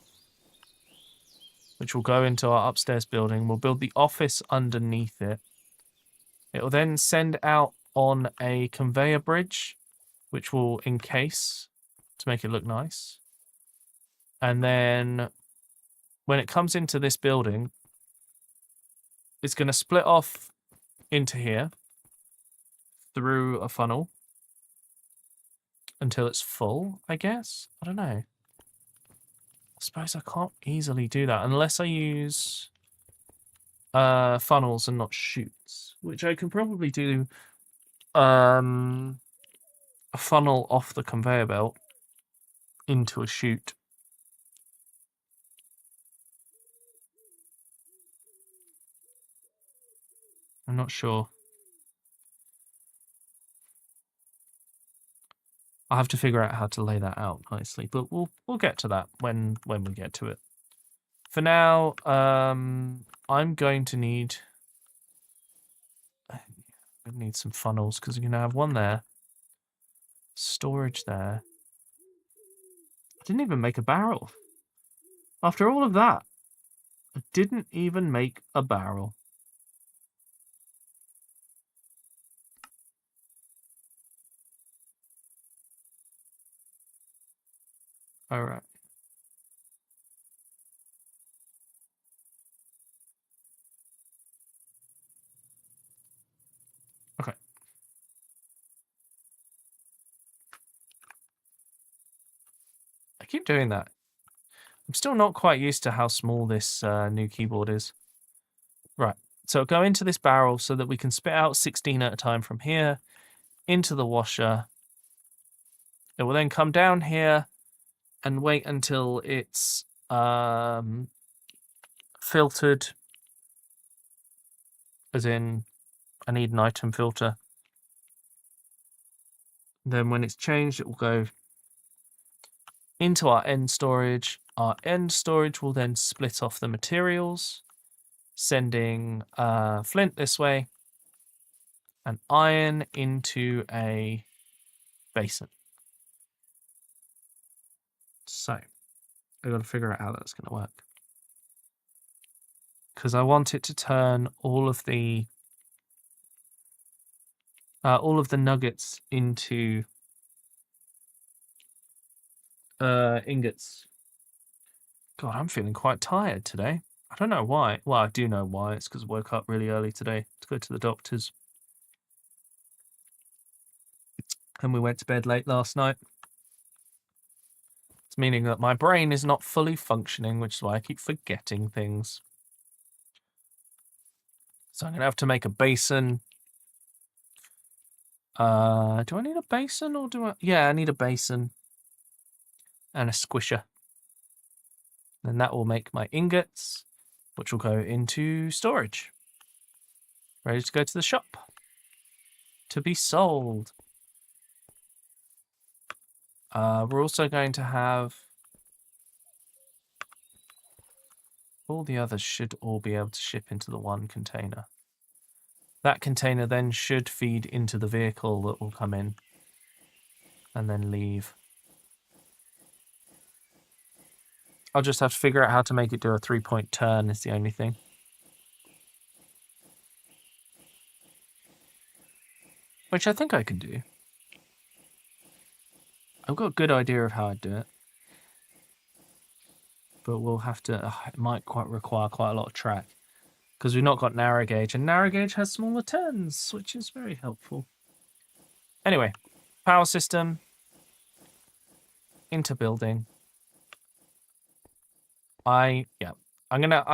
which will go into our upstairs building. We'll build the office underneath it. It will then send out on a conveyor bridge, which will encase to make it look nice. And then when it comes into this building, it's going to split off into here through a funnel until it's full, I guess. I don't know. I suppose I can't easily do that unless I use funnels and not chutes, which I can probably do a funnel off the conveyor belt into a chute. I'm not sure. I'll have to figure out how to lay that out nicely, but we'll get to that when we get to it. For now, I'm going to need some funnels because you're gonna have one there, storage there. I didn't even make a barrel. After all of that, I didn't even make a barrel. All right. Okay. I keep doing that. I'm still not quite used to how small this new keyboard is. Right. So go into this barrel so that we can spit out 16 at a time from here into the washer. It will then come down here and wait until it's filtered, as in I need an item filter. Then when it's changed, it will go into our end storage. Our end storage will then split off the materials, sending flint this way and iron into a basin. So I've got to figure out how that's going to work. Because I want it to turn all of the nuggets into ingots. God, I'm feeling quite tired today. I don't know why. Well, I do know why. It's because I woke up really early today to go to the doctor's. And we went to bed late last night. It's meaning that my brain is not fully functioning, which is why I keep forgetting things. So I'm going to have to make a basin. Do I need a basin or do I... Yeah, I need a basin. And a squisher. Then that will make my ingots, which will go into storage. Ready to go to the shop. To be sold. We're also going to have... All the others should all be able to ship into the one container. That container then should feed into the vehicle that will come in and then leave. I'll just have to figure out how to make it do a 3-point turn is the only thing. Which I think I can do. I've got a good idea of how I'd do it. But we'll have to... it might require quite a lot of track. Because we've not got narrow gauge. And narrow gauge has smaller turns, which is very helpful. Anyway. Power system. Into building. I'm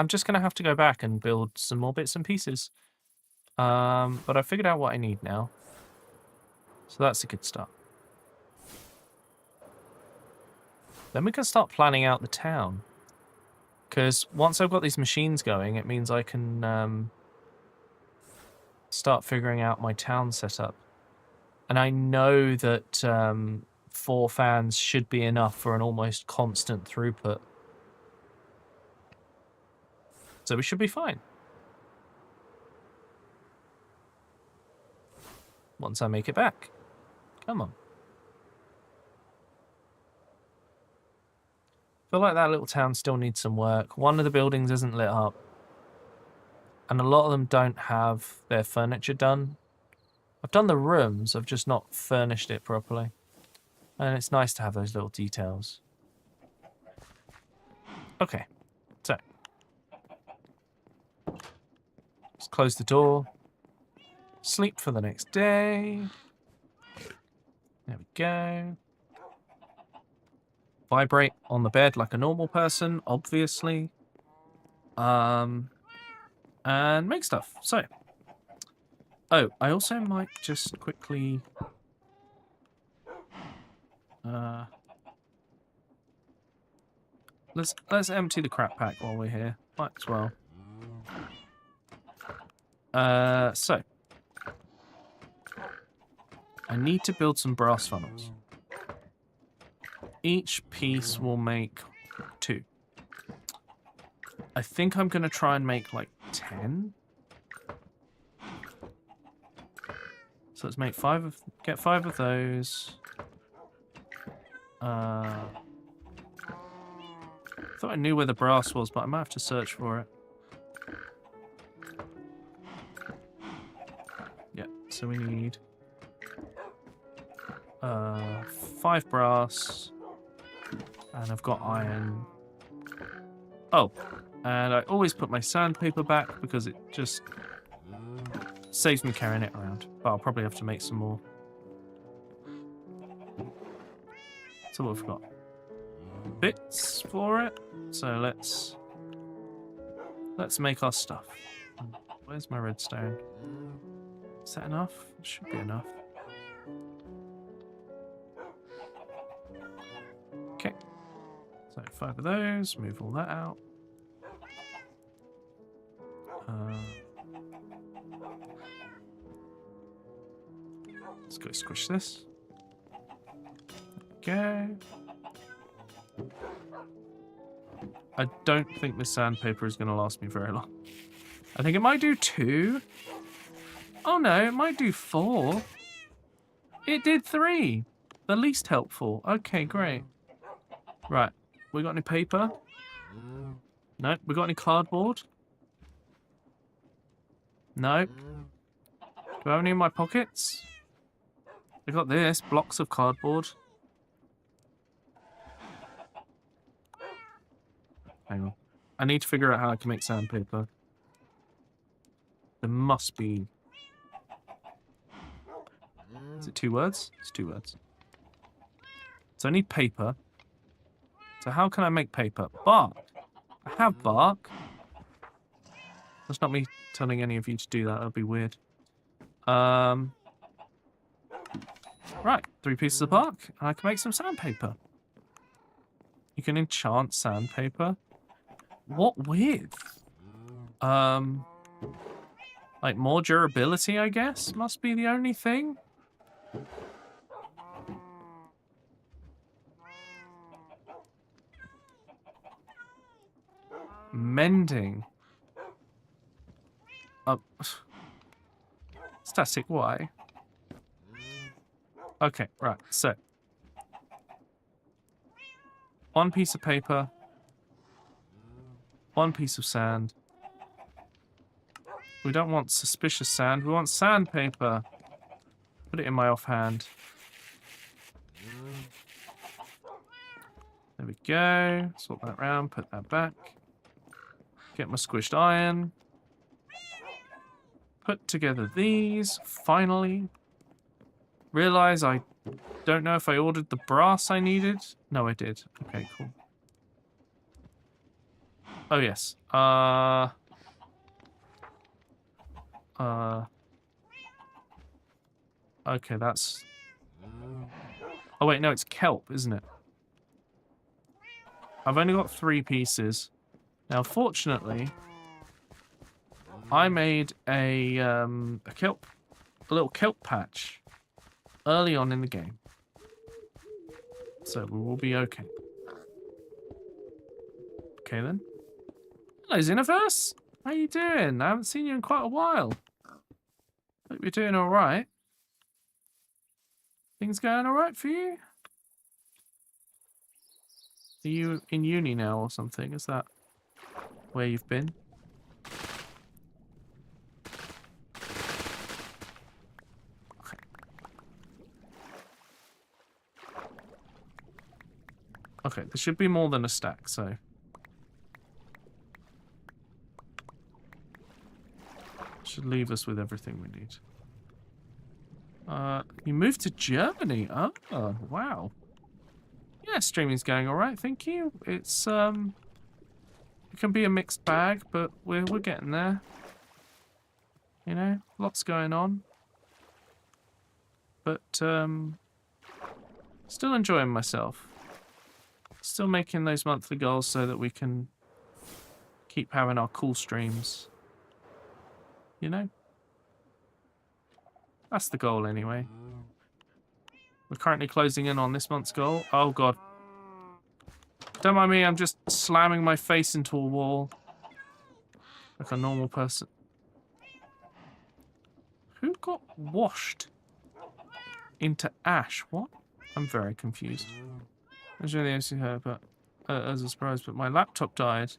just gonna have to go back and build some more bits and pieces. But I figured out what I need now. So that's a good start. Then we can start planning out the town. Because once I've got these machines going, it means I can start figuring out my town setup. And I know that 4 fans should be enough for an almost constant throughput. So we should be fine. Once I make it back. Come on. I feel like that little town still needs some work. One of the buildings isn't lit up. And a lot of them don't have their furniture done. I've done the rooms, I've just not furnished it properly. And it's nice to have those little details. Okay, so. Just close the door. Sleep for the next day. There we go. Vibrate on the bed like a normal person, obviously. And make stuff. So. Oh, I also might just quickly... Let's empty the crap pack while we're here. Might as well. So. I need to build some brass funnels. Each piece will make 2. I think I'm going to try and make like 10. So let's make 5 of... Get 5 of those. I thought I knew where the brass was, but I might have to search for it. Yeah, so we need 5 brass, and I've got iron. Oh, and I always put my sandpaper back because it just saves me carrying it around. But I'll probably have to make some more. So what we've got? Bits for it. So let's make our stuff. Where's my redstone? Is that enough? It should be enough. Okay. So 5 of those. Move all that out. Let's go squish this. Okay. I don't think this sandpaper is going to last me very long. I think it might do 2. Oh no, it might do 4. It did 3. The least helpful. Okay, great. Right. We got any paper? No. We got any cardboard? No. Do I have any in my pockets? I got this. Blocks of cardboard. Hang on. I need to figure out how I can make sandpaper. There must be... Is it 2 words? It's 2 words. So I need paper. So how can I make paper? Bark. I have bark. That's not me telling any of you to do that. That'd be weird. Right. 3 pieces of bark. And I can make some sandpaper. You can enchant sandpaper. What with? Like more durability, I guess? Must be the only thing. Mending. Static Y. Okay, right, so. 1 piece of paper. 1 piece of sand. We don't want suspicious sand, we want sandpaper. Put it in my offhand. There we go. Sort that round, put that back. Get my squished iron. Put together these, finally. Realize I don't know if I ordered the brass I needed. No, I did. Okay, cool. Oh, yes. Okay, that's... Oh, wait, no, it's kelp, isn't it? I've only got 3 pieces. Now, fortunately, I made a little kelp patch early on in the game. So we will be okay. Okay, then. Hello, Xenoverse. How you doing? I haven't seen you in quite a while. Hope you're doing all right. Things going all right for you? Are you in uni now or something? Is that where you've been? Okay, there should be more than a stack, so... Should leave us with everything we need. You moved to Germany? Oh, wow. Yeah, streaming's going alright, thank you. It's, it can be a mixed bag, but we're getting there. You know, lots going on. But, still enjoying myself. Still making those monthly goals so that we can keep having our cool streams. You know? That's the goal anyway. We're currently closing in on this month's goal. Oh god. Don't mind me, I'm just slamming my face into a wall. Like a normal person. Who got washed into ash? What? I'm very confused. I was really actually heard, but as a surprise, but my laptop died.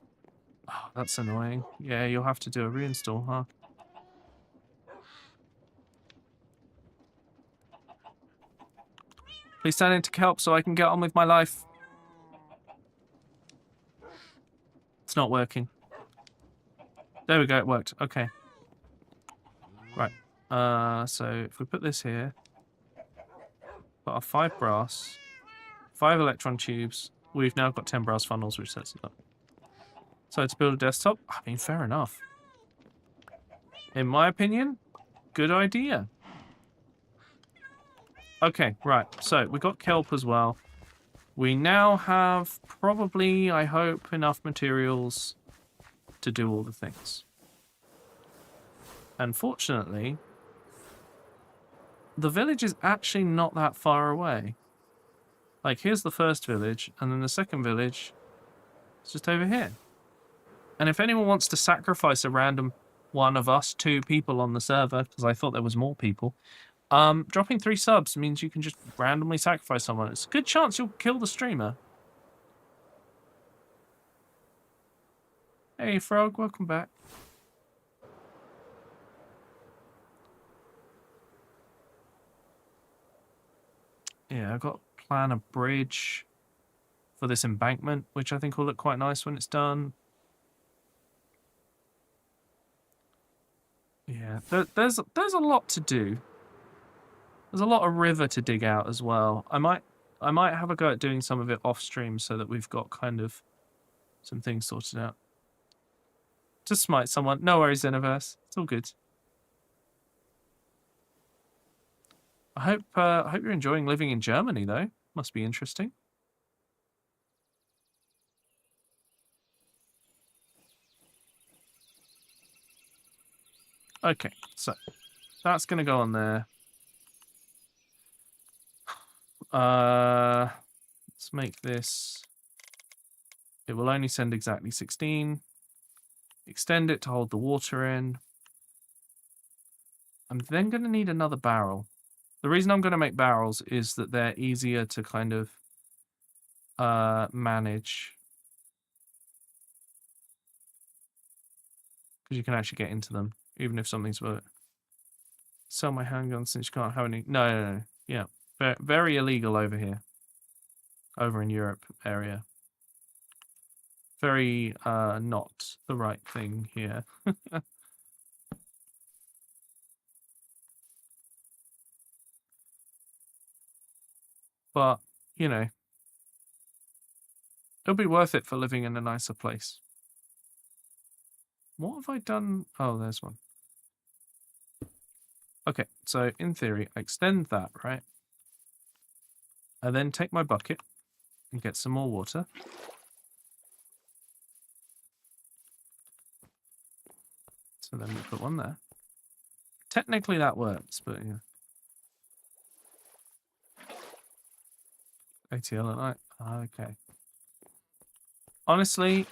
Oh, that's annoying. Yeah, you'll have to do a reinstall, huh? Please turn into kelp so I can get on with my life. It's not working. There we go, it worked. Okay. Right. So if we put this here, put our 5 brass, 5 electron tubes, we've now got 10 brass funnels, which sets it up. So to build a desktop, I mean, fair enough. In my opinion, good idea. Okay, right. So we got kelp as well. We now have probably, I hope, enough materials to do all the things. Unfortunately, the village is actually not that far away. Like, here's the first village, and then the second village is just over here. And if anyone wants to sacrifice a random one of us 2 people on the server, because I thought there was more people, dropping 3 subs means you can just randomly sacrifice someone. It's a good chance you'll kill the streamer. Hey, Frog, welcome back. Yeah, I've got to plan a bridge for this embankment, which I think will look quite nice when it's done. Yeah, there's a lot to do. There's a lot of river to dig out as well. I might have a go at doing some of it off stream so that we've got kind of some things sorted out. Just smite someone. No worries, Universe. It's all good. I hope you're enjoying living in Germany though. Must be interesting. Okay, so that's gonna go on there. Let's make this. It will only send exactly 16. Extend it to hold the water in. I'm then going to need another barrel. The reason I'm going to make barrels is that they're easier to kind of manage. Because you can actually get into them, even if something's worth. Sell my handgun since you can't have any. No. Yeah. Very illegal over here. Over in Europe area. Very not the right thing here. But, you know, it'll be worth it for living in a nicer place. What have I done? Oh, there's one. Okay, so in theory, I extend that, right? I then take my bucket and get some more water. So then we put one there. Technically that works, but yeah. ATL at night. Okay. Honestly,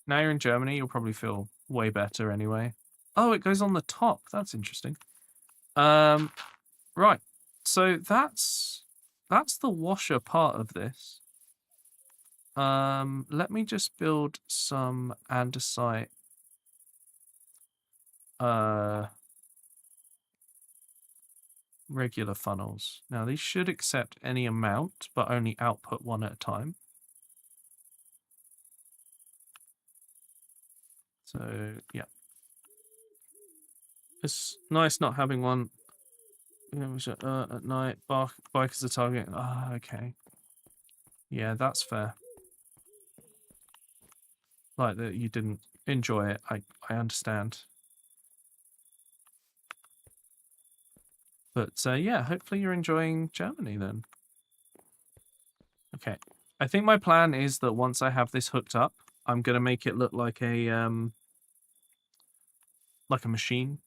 now you're in Germany, you'll probably feel way better anyway. Oh, it goes on the top. That's interesting. Right. So that's the washer part of this. Let me just build some andesite. Regular funnels. Now these should accept any amount, but only output one at a time. So yeah. It's nice not having one. At night, bike is a target. Ah, okay. Yeah, that's fair. Like that you didn't enjoy it. I understand. But yeah, hopefully you're enjoying Germany then. Okay. I think my plan is that once I have this hooked up, I'm gonna make it look like a machine.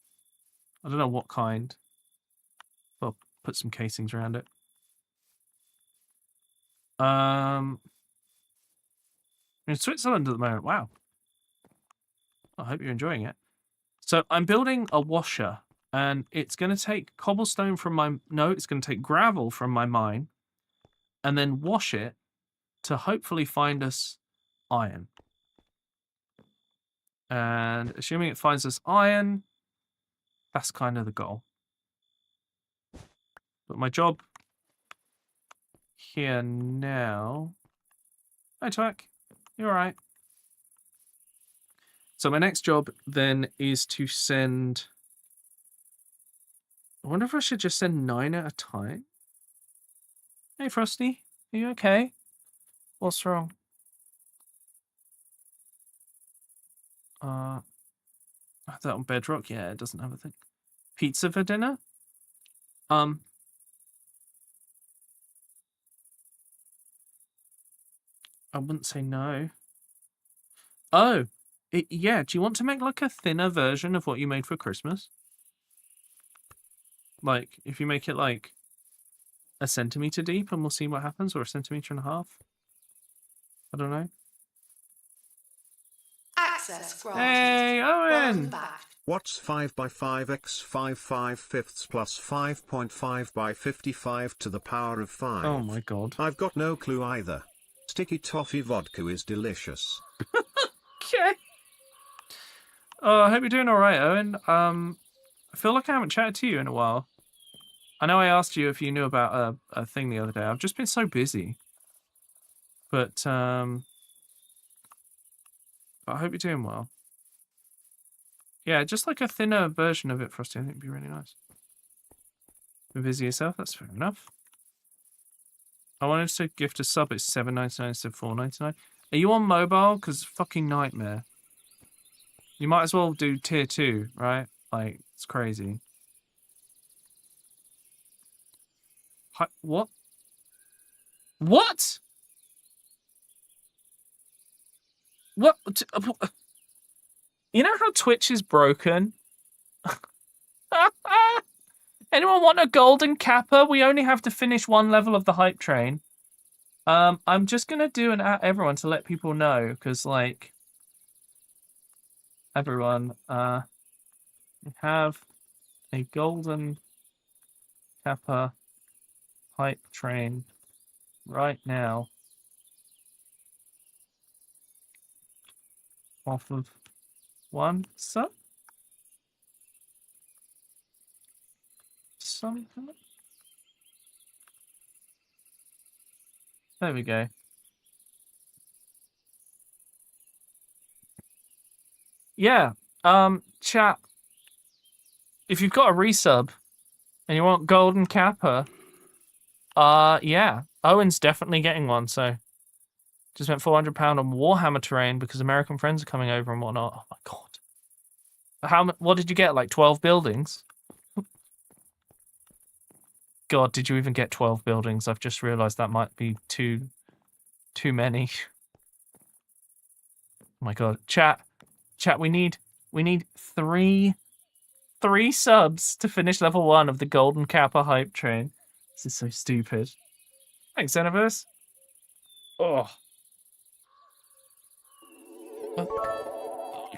I don't know what kind. I'll put some casings around it. In Switzerland at the moment. Wow. I hope you're enjoying it. So I'm building a washer, and it's going to take cobblestone from my... No, it's going to take gravel from my mine, and then wash it to hopefully find us iron. And assuming it finds us iron, that's kind of the goal. But my job here now... Hi, Twak. You all right? So my next job then is to send... I wonder if I should just send 9 at a time? Hey, Frosty. Are you okay? What's wrong? That on Bedrock? Yeah, it doesn't have a thing. Pizza for dinner? I wouldn't say no. Oh, yeah. Do you want to make like a thinner version of what you made for Christmas? Like, if you make it like a centimeter deep and we'll see what happens, or a centimeter and a half? I don't know. Access granted. Hey, Owen! Welcome back. What's 5 by 5 x 5 fifths plus 5.5 by 55 to the power of 5? Oh my god. I've got no clue either. Sticky toffee vodka is delicious. Okay. I hope you're doing alright, Owen. I feel like I haven't chatted to you in a while. I know I asked you if you knew about a thing the other day. I've just been so busy. But I hope you're doing well. Yeah, just like a thinner version of it, Frosty, I think would be really nice. Been busy yourself? That's fair enough. I wanted to gift a sub. It's $7.99 instead of $4.99. Are you on mobile? Because fucking nightmare. You might as well do tier 2, right? Like, it's crazy. Hi, what? What? What? You know how Twitch is broken? Anyone want a golden kappa? We only have to finish one level of the hype train. I'm just gonna do an at everyone to let people know, because like everyone, we have a golden kappa hype train right now off of one sub. Something. There we go. Yeah. Chat. If you've got a resub and you want golden kappa, yeah. Owen's definitely getting one, so just spent £400 on Warhammer terrain because American friends are coming over and whatnot. Oh my god. What did you get? Like 12 buildings? God, did you even get 12 buildings? I've just realised that might be too many. Oh my god. Chat, we need 3 subs to finish level 1 of the Golden Kappa hype train. This is so stupid. Thanks, Universe. Oh.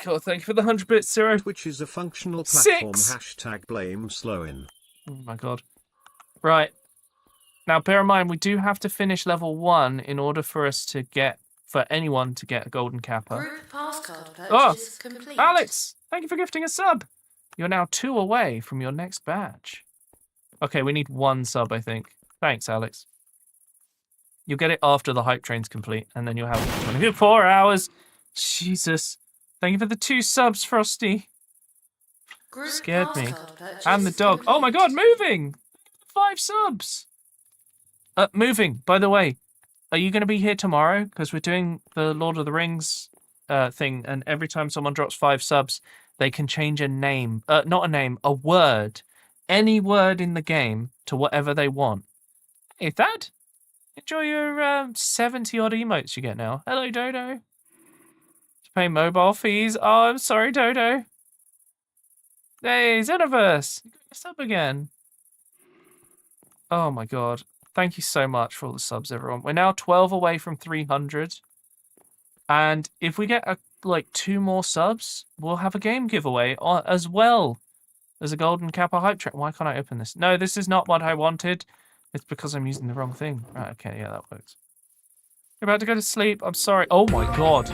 God, thank you for the 100 bits, Zero. Which is a functional platform. 6. #blame Slowin. Oh my god. Right. Now, bear in mind, we do have to finish level 1 in order for anyone to get a golden kappa. Group passcode purchase complete. Alex, thank you for gifting a sub. You're now 2 away from your next badge. Okay, we need 1 sub, I think. Thanks, Alex. You'll get it after the hype train's complete, and then you'll have 24 hours. Jesus. Thank you for the 2 subs, Frosty. Group Scared me. passcode purchase And the dog. Oh my god, complete. moving! 5 subs! Moving, by the way. Are you going to be here tomorrow? Because we're doing the Lord of the Rings thing, and every time someone drops 5 subs, they can change a name. Not a name, a word. Any word in the game to whatever they want. Hey, Thad. Enjoy your 70-odd emotes you get now. Hello, Dodo. To pay mobile fees. Oh, I'm sorry, Dodo. Hey, Xenoverse. You got your sub again. Oh, my God. Thank you so much for all the subs, everyone. We're now 12 away from 300. And if we get, 2 more subs, we'll have a game giveaway as well as a golden kappa hype train. Why can't I open this? No, this is not what I wanted. It's because I'm using the wrong thing. Right, okay, yeah, that works. You're about to go to sleep. I'm sorry. Oh, my God.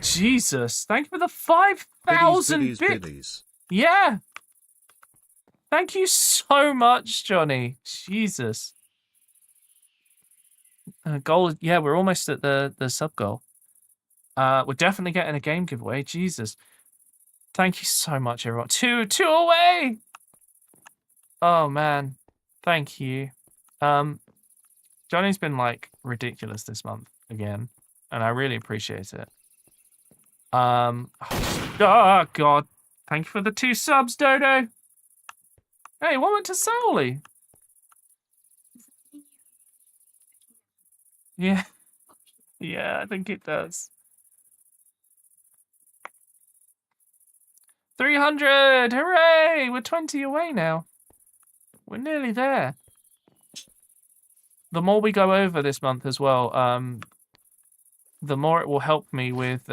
Jesus. Thank you for the 5,000 bits. Yeah. Thank you so much, Johnny. Jesus. Goal. Yeah, we're almost at the sub goal. We're definitely getting a game giveaway. Jesus. Thank you so much, everyone. Two away. Oh man. Thank you. Johnny's been ridiculous this month again, and I really appreciate it. Oh God. Thank you for the 2 subs, Dodo. Hey, what went to Sowley? Yeah. Yeah, I think it does. 300! Hooray! We're 20 away now. We're nearly there. The more we go over this month as well, the more it will help me with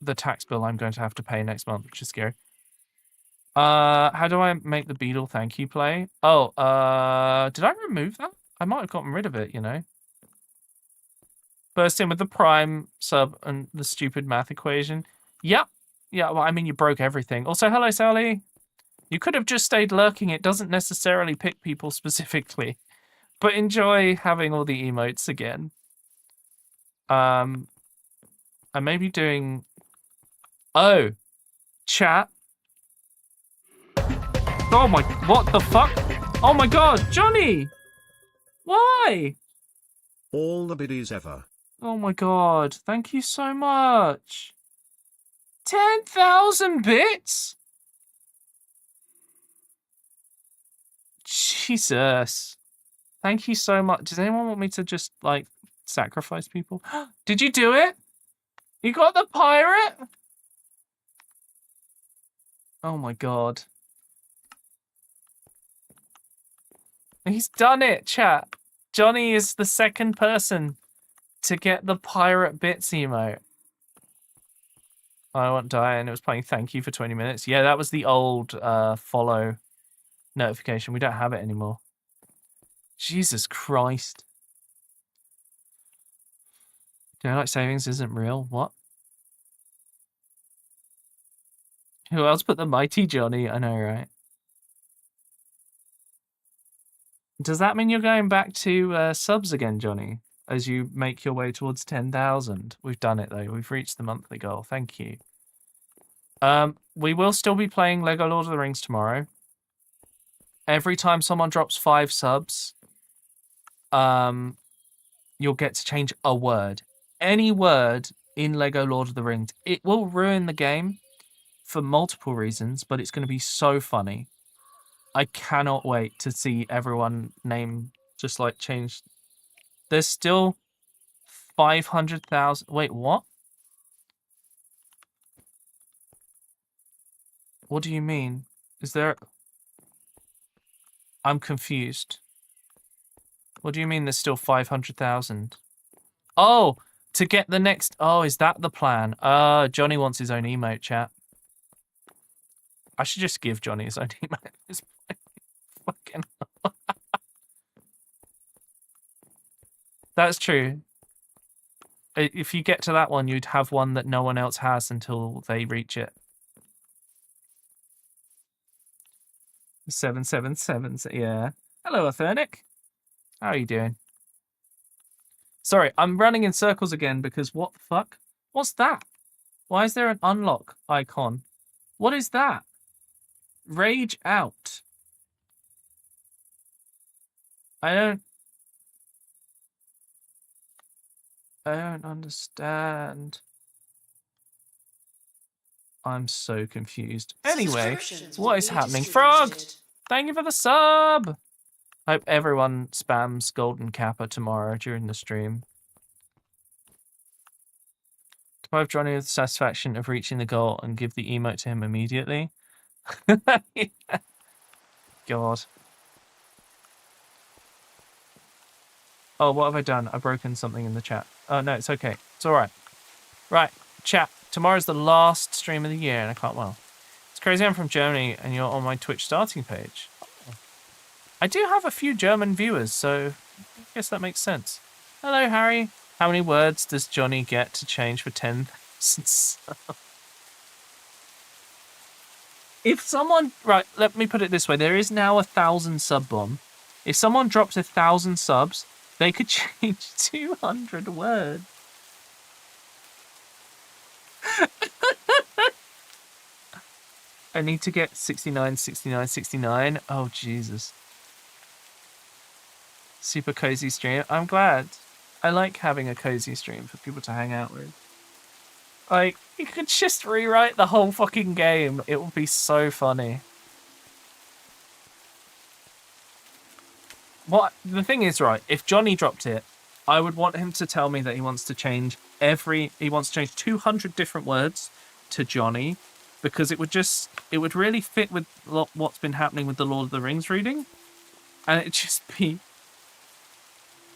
the tax bill I'm going to have to pay next month, which is scary. How do I make the Beetle thank you play? Oh, did I remove that? I might have gotten rid of it, you know. Burst in with the prime sub and the stupid math equation. Yep. Yeah, well, I mean, you broke everything. Also, hello, Sally. You could have just stayed lurking. It doesn't necessarily pick people specifically. But enjoy having all the emotes again. I may be doing... Oh. Chat. Oh my... What the fuck? Oh my god, Johnny! Why? All the biddies ever. Oh my god, thank you so much. 10,000 bits? Jesus. Thank you so much. Does anyone want me to just, sacrifice people? Did you do it? You got the pirate? Oh my god. He's done it, chat. Johnny is the second person to get the pirate bits emote. I won't die, and it was playing thank you for 20 minutes. Yeah, that was the old follow notification. We don't have it anymore. Jesus Christ. Daylight savings isn't real. What? Who else but the mighty Johnny? I know, right? Does that mean you're going back to subs again, Johnny? As you make your way towards 10,000. We've done it, though. We've reached the monthly goal. Thank you. We will still be playing Lego Lord of the Rings tomorrow. Every time someone drops 5 subs, you'll get to change a word. Any word in Lego Lord of the Rings. It will ruin the game for multiple reasons, but it's going to be so funny. I cannot wait to see everyone name just change. There's still 500,000. Wait, what? What do you mean? Is there... I'm confused. What do you mean there's still 500,000? Oh, to get the next... Oh, is that the plan? Johnny wants his own emote, chat. I should just give Johnny his own emote. Fucking That's true. If you get to that one, you'd have one that no one else has until they reach it. 777, yeah. Hello, Athernic. How are you doing? Sorry, I'm running in circles again because what the fuck? What's that? Why is there an unlock icon? What is that? Rage out. I don't understand. I'm so confused. Anyway, what is happening? Frog! Thank you for the sub! I hope everyone spams Golden Kappa tomorrow during the stream. Deprive Johnny of the satisfaction of reaching the goal and give the emote to him immediately. Yeah. God. Oh, what have I done? I've broken something in the chat. Oh, no, it's okay. It's all right. Right, chat. Tomorrow's the last stream of the year, and I can't, well. It's crazy I'm from Germany, and you're on my Twitch starting page. Oh. I do have a few German viewers, so I guess that makes sense. Hello, Harry. How many words does Johnny get to change for 10,000 subs? If someone... Right, let me put it this way. There is now 1,000 sub bomb. If someone drops 1,000 subs, they could change 200 words. I need to get 69, 69, 69. Oh, Jesus. Super cozy stream. I'm glad. I like having a cozy stream for people to hang out with. Like, you could just rewrite the whole fucking game. It would be so funny. What the thing is, right, if Johnny dropped it, I would want him to tell me that he wants to change 200 different words to Johnny, because it would really fit with what's been happening with the Lord of the Rings reading, and it'd just be,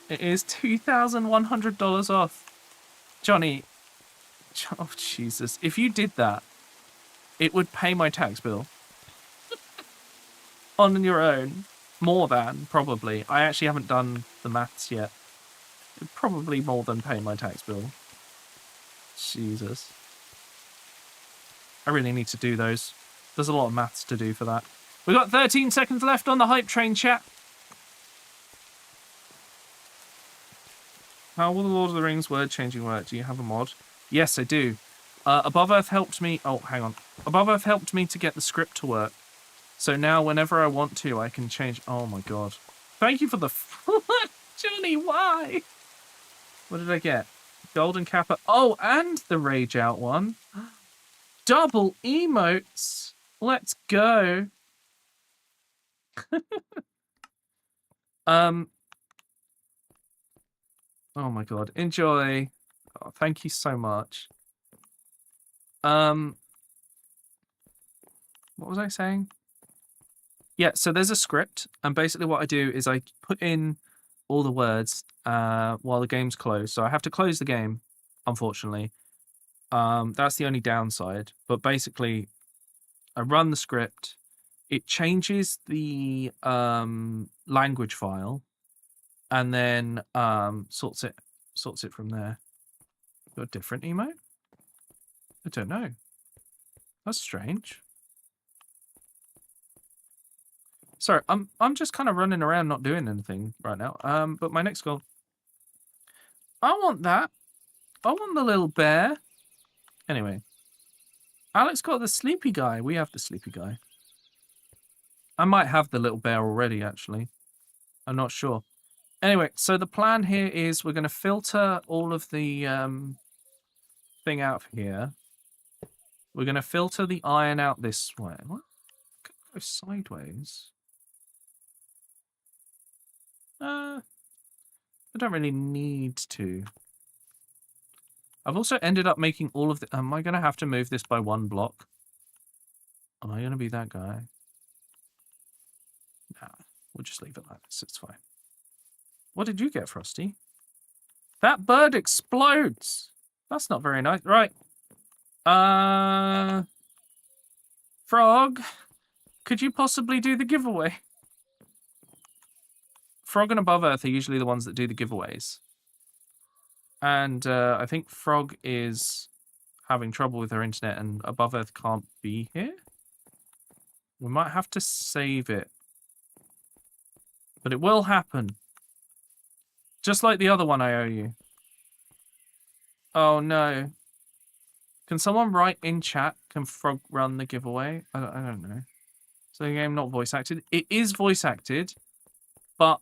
it is $2,100 off. Johnny, oh Jesus, if you did that, it would pay my tax bill. On your own. More than, probably. I actually haven't done the maths yet. It'd probably more than pay my tax bill. Jesus. I really need to do those. There's a lot of maths to do for that. We've got 13 seconds left on the hype train, chat. How will the Lord of the Rings word changing work? Do you have a mod? Yes, I do. Above Earth helped me... Oh, hang on. Above Earth helped me to get the script to work. So now, whenever I want to, I can change... Oh, my God. Thank you for the... Johnny, why? What did I get? Golden Kappa. Oh, and the Rage Out one. Double emotes. Let's go. Oh, my God. Enjoy. Oh, thank you so much. What was I saying? Yeah, so there's a script, and basically what I do is I put in all the words while the game's closed. So I have to close the game, unfortunately. That's the only downside. But basically, I run the script. It changes the language file, and then sorts it from there. Got a different emote? I don't know. That's strange. Sorry, I'm just kind of running around not doing anything right now. But my next goal. I want that. I want the little bear. Anyway. Alex got the sleepy guy. We have the sleepy guy. I might have the little bear already, actually. I'm not sure. Anyway, so the plan here is we're going to filter all of the thing out here. We're going to filter the iron out this way. What? Go sideways. I don't really need to. I've also ended up making all of the... Am I going to have to move this by one block? Am I going to be that guy? Nah, we'll just leave it like this. It's fine. What did you get, Frosty? That bird explodes! That's not very nice. Right. Frog, could you possibly do the giveaway? Frog and Above Earth are usually the ones that do the giveaways. And I think Frog is having trouble with her internet and Above Earth can't be here. We might have to save it. But it will happen. Just like the other one I owe you. Oh no. Can someone write in chat, can Frog run the giveaway? I don't know. So the game not voice acted? It is voice acted, but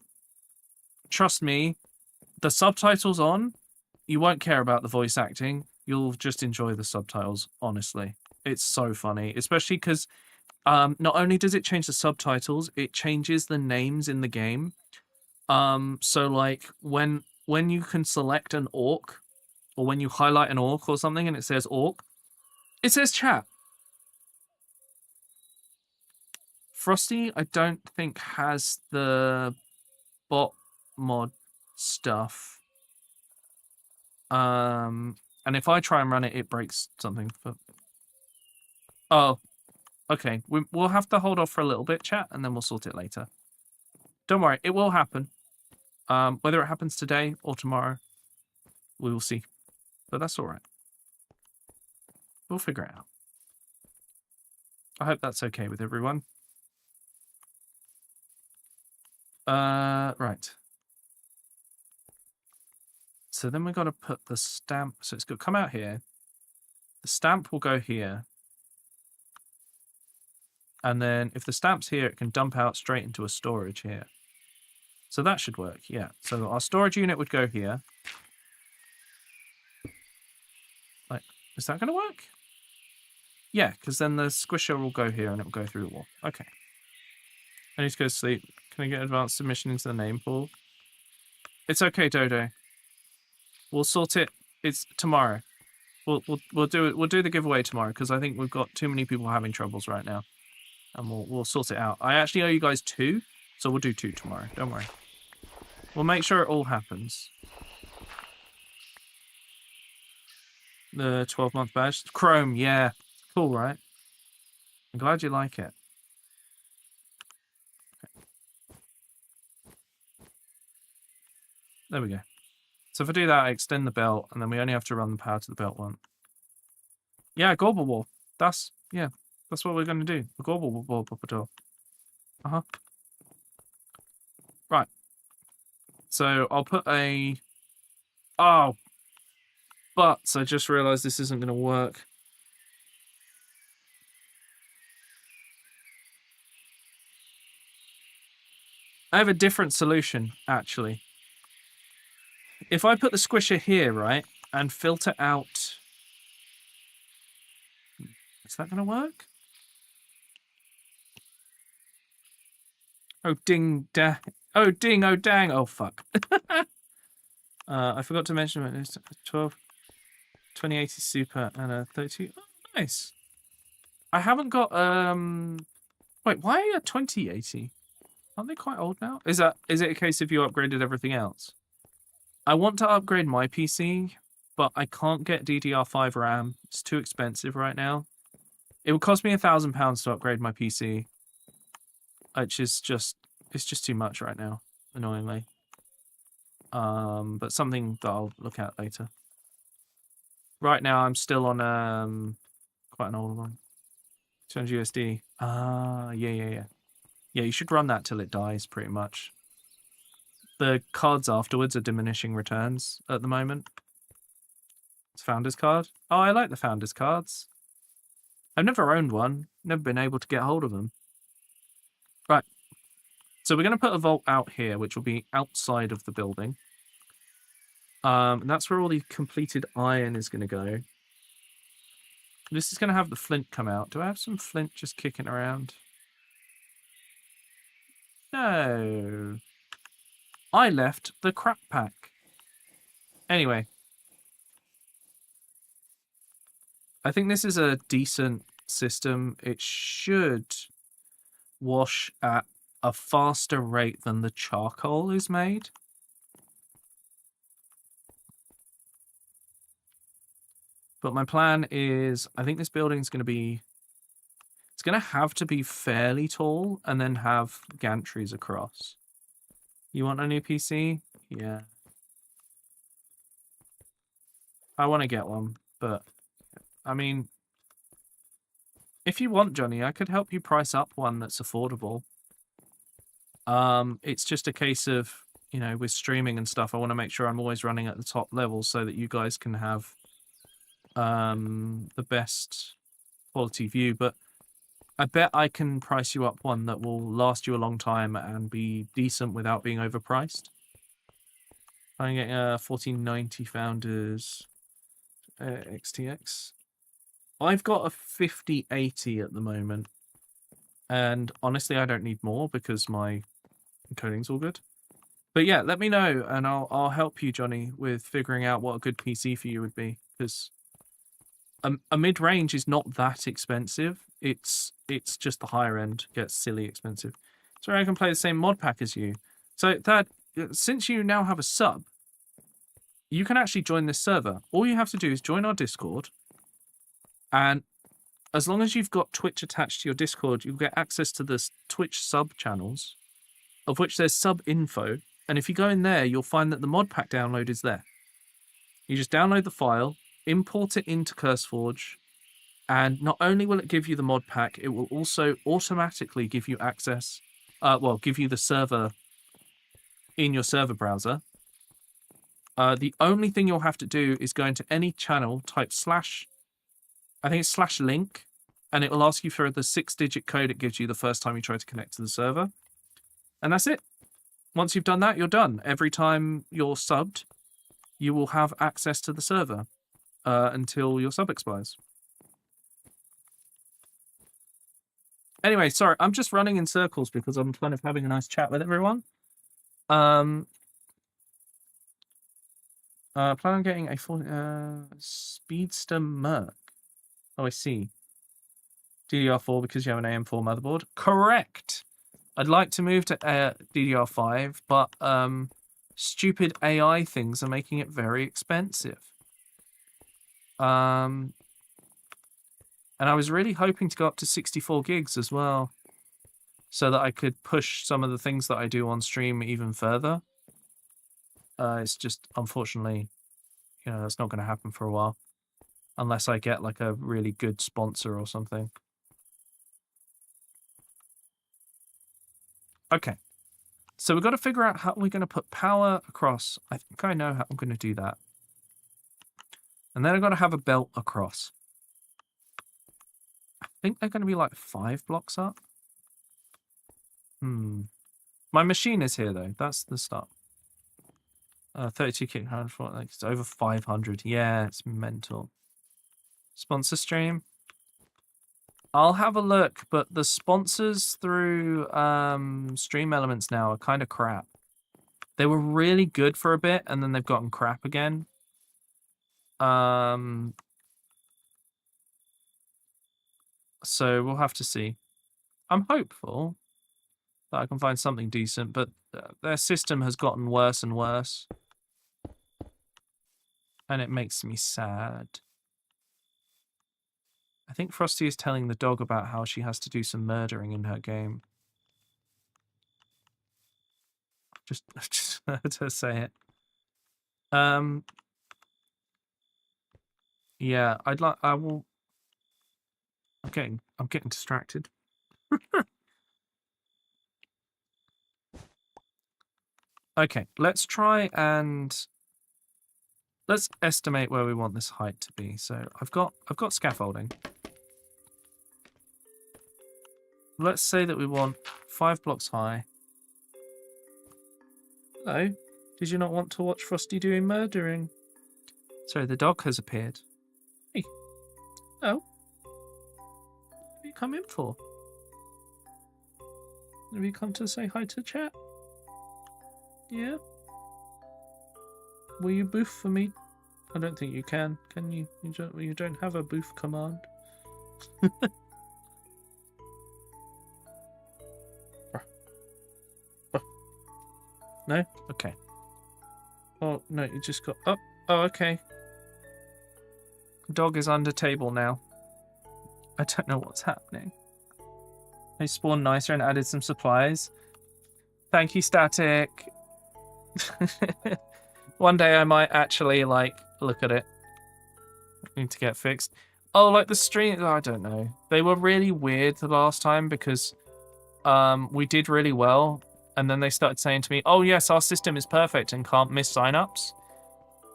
trust me, the subtitles on, you won't care about the voice acting. You'll just enjoy the subtitles, honestly. It's so funny, especially because not only does it change the subtitles, it changes the names in the game. So like when you can select an orc, or when you highlight an orc or something and it says orc, it says chat. Frosty, I don't think has the bot mod stuff. And if I try and run it, it breaks something. Oh, okay. We'll have to hold off for a little bit, chat, and then we'll sort it later. Don't worry, it will happen. Whether it happens today or tomorrow, we will see. But that's all right. We'll figure it out. I hope that's okay with everyone. Right. So then we've got to put the stamp. So it's got to come out here. The stamp will go here. And then if the stamp's here, it can dump out straight into a storage here. So that should work, yeah. So our storage unit would go here. Like, is that going to work? Yeah, because then the squisher will go here and it will go through the wall. Okay. I need to go to sleep. Can I get advanced submission into the name pool? It's okay, Dodo. We'll sort it. It's tomorrow. We'll do it. We'll do the giveaway tomorrow because I think we've got too many people having troubles right now, and we'll sort it out. I actually owe you guys 2, so we'll do 2 tomorrow. Don't worry. We'll make sure it all happens. The 12-month badge, Chrome, yeah, cool, right? I'm glad you like it. Okay. There we go. So if I do that, I extend the belt, and then we only have to run the power to the belt one. Yeah, Gorble Wall. That's what we're going to do. The Gorble Wall. Uh-huh. Right. So I'll put a... Oh! But I just realised this isn't going to work. I have a different solution, actually. If I put the squisher here, right, and filter out... Is that going to work? Oh, ding, da... Oh, ding, oh, dang. Oh, fuck. I forgot to mention about this. 2080 Super and a 32. Oh, nice. I haven't got... Wait, why are 2080? Aren't they quite old now? Is it a case if you upgraded everything else? I want to upgrade my PC, but I can't get DDR5 RAM. It's too expensive right now. It would cost me £1,000 to upgrade my PC, which is just too much right now, annoyingly. But something that I'll look at later. Right now, I'm still on quite an old one. 200 USD. Yeah. Yeah, you should run that till it dies, pretty much. The cards afterwards are diminishing returns at the moment. It's Founder's card. Oh, I like the Founder's cards. I've never owned one. Never been able to get hold of them. Right. So we're going to put a vault out here, which will be outside of the building. And that's where all the completed iron is going to go. This is going to have the flint come out. Do I have some flint just kicking around? No. I left the crap pack. Anyway. I think this is a decent system. It should wash at a faster rate than the charcoal is made. But my plan is, I think this building is going to be... It's going to have to be fairly tall and then have gantries across. You want a new PC? Yeah. I want to get one, but... I mean... If you want, Johnny, I could help you price up one that's affordable. It's just a case of, you know, with streaming and stuff, I want to make sure I'm always running at the top level so that you guys can have... the best quality view, but I bet I can price you up one that will last you a long time and be decent without being overpriced. I'm getting 1490 Founders XTX. I've got a 5080 at the moment, and honestly, I don't need more because my encoding's all good. But yeah, let me know, and I'll help you, Johnny, with figuring out what a good PC for you would be, because a mid-range is not that expensive. It's just the higher end gets silly expensive. So I can play the same mod pack as you. So that since you now have a sub, you can actually join this server. All you have to do is join our Discord, and as long as you've got Twitch attached to your Discord, you'll get access to the Twitch sub channels, of which there's sub info. And if you go in there, you'll find that the mod pack download is there. You just download the file, import it into CurseForge, and not only will it give you the mod pack, it will also automatically give you access, give you the server in your server browser. The only thing you'll have to do is go into any channel, type /link, and it will ask you for the 6-digit code it gives you the first time you try to connect to the server. And that's it. Once you've done that, you're done. Every time you're subbed, you will have access to the server until your sub expires. Anyway, sorry, I'm just running in circles because I'm kind of having a nice chat with everyone. Plan on getting a Speedster Merc. Oh, I see. DDR4 because you have an AM4 motherboard. Correct. I'd like to move to DDR5, but stupid AI things are making it very expensive. And I was really hoping to go up to 64 gigs as well, so that I could push some of the things that I do on stream even further. It's just, unfortunately, that's not going to happen for a while, unless I get like a really good sponsor or something. Okay, so we've got to figure out how we're going to put power across. I think I know how I'm going to do that. And then I've got to have a belt across. I think they're going to be like 5 blocks up. My machine is here, though. That's the start. 32 kick, 100, like it's over 500. Yeah, it's mental. Sponsor stream. I'll have a look, but the sponsors through Stream Elements now are kind of crap. They were really good for a bit, and then they've gotten crap again. So we'll have to see. I'm hopeful that I can find something decent, but their system has gotten worse and worse. And it makes me sad. I think Frosty is telling the dog about how she has to do some murdering in her game. Just heard her say it. Yeah, I will. I'm getting distracted. Okay, let's try and let's estimate where we want this height to be. So I've got scaffolding. Let's say that we want 5 blocks high. Hello. Did you not want to watch Frosty doing murdering? Sorry, the dog has appeared. Hey. Oh. What have you come in for? Have you come to say hi to chat? Yeah? Will you boof for me? I don't think you can. Can you? You don't have a boof command. No? Okay. Oh, no, you just got... Oh, okay. Dog is under table now. I don't know what's happening. They spawned nicer and added some supplies. Thank you, Static. One day I might actually, look at it. Need to get fixed. Oh, like the stream... I don't know. They were really weird the last time because we did really well. And then they started saying to me, oh, yes, our system is perfect and can't miss signups.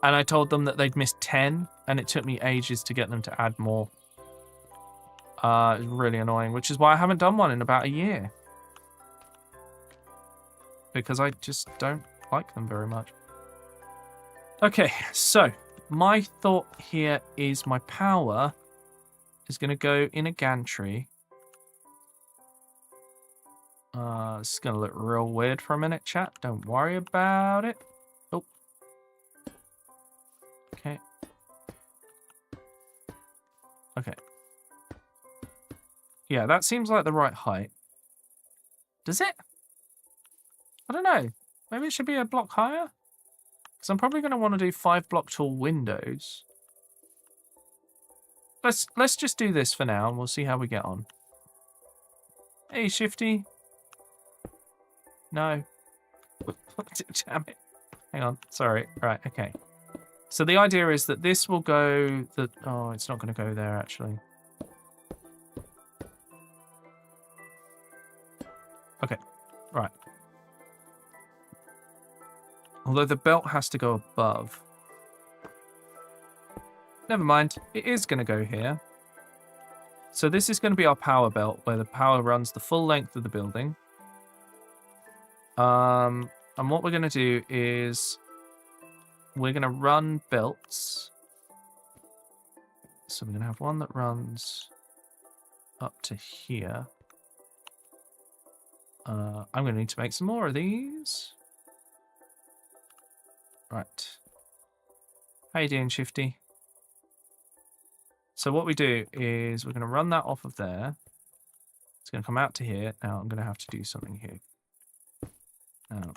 And I told them that they'd missed 10, and it took me ages to get them to add more. It's really annoying, which is why I haven't done one in about a year. Because I just don't like them very much. Okay, so my thought here is my power is going to go in a gantry. This is going to look real weird for a minute, chat. Don't worry about it. Oh. Okay. Okay. Yeah, that seems like the right height. Does it? I don't know. Maybe it should be a block higher? Because I'm probably going to want to do 5 block tall windows. Let's just do this for now, and we'll see how we get on. Hey, Shifty. No. Damn it. Hang on. Sorry. Right, okay. So the idea is that this will go... Oh, it's not going to go there, actually. Okay. Right. Although the belt has to go above. Never mind. It is going to go here. So this is going to be our power belt, where the power runs the full length of the building. And what we're going to do is we're going to run belts. So we're going to have one that runs up to here. I'm going to need to make some more of these. Right. How you doing, Shifty? So what we do is we're going to run that off of there. It's going to come out to here. Now I'm going to have to do something here. Now,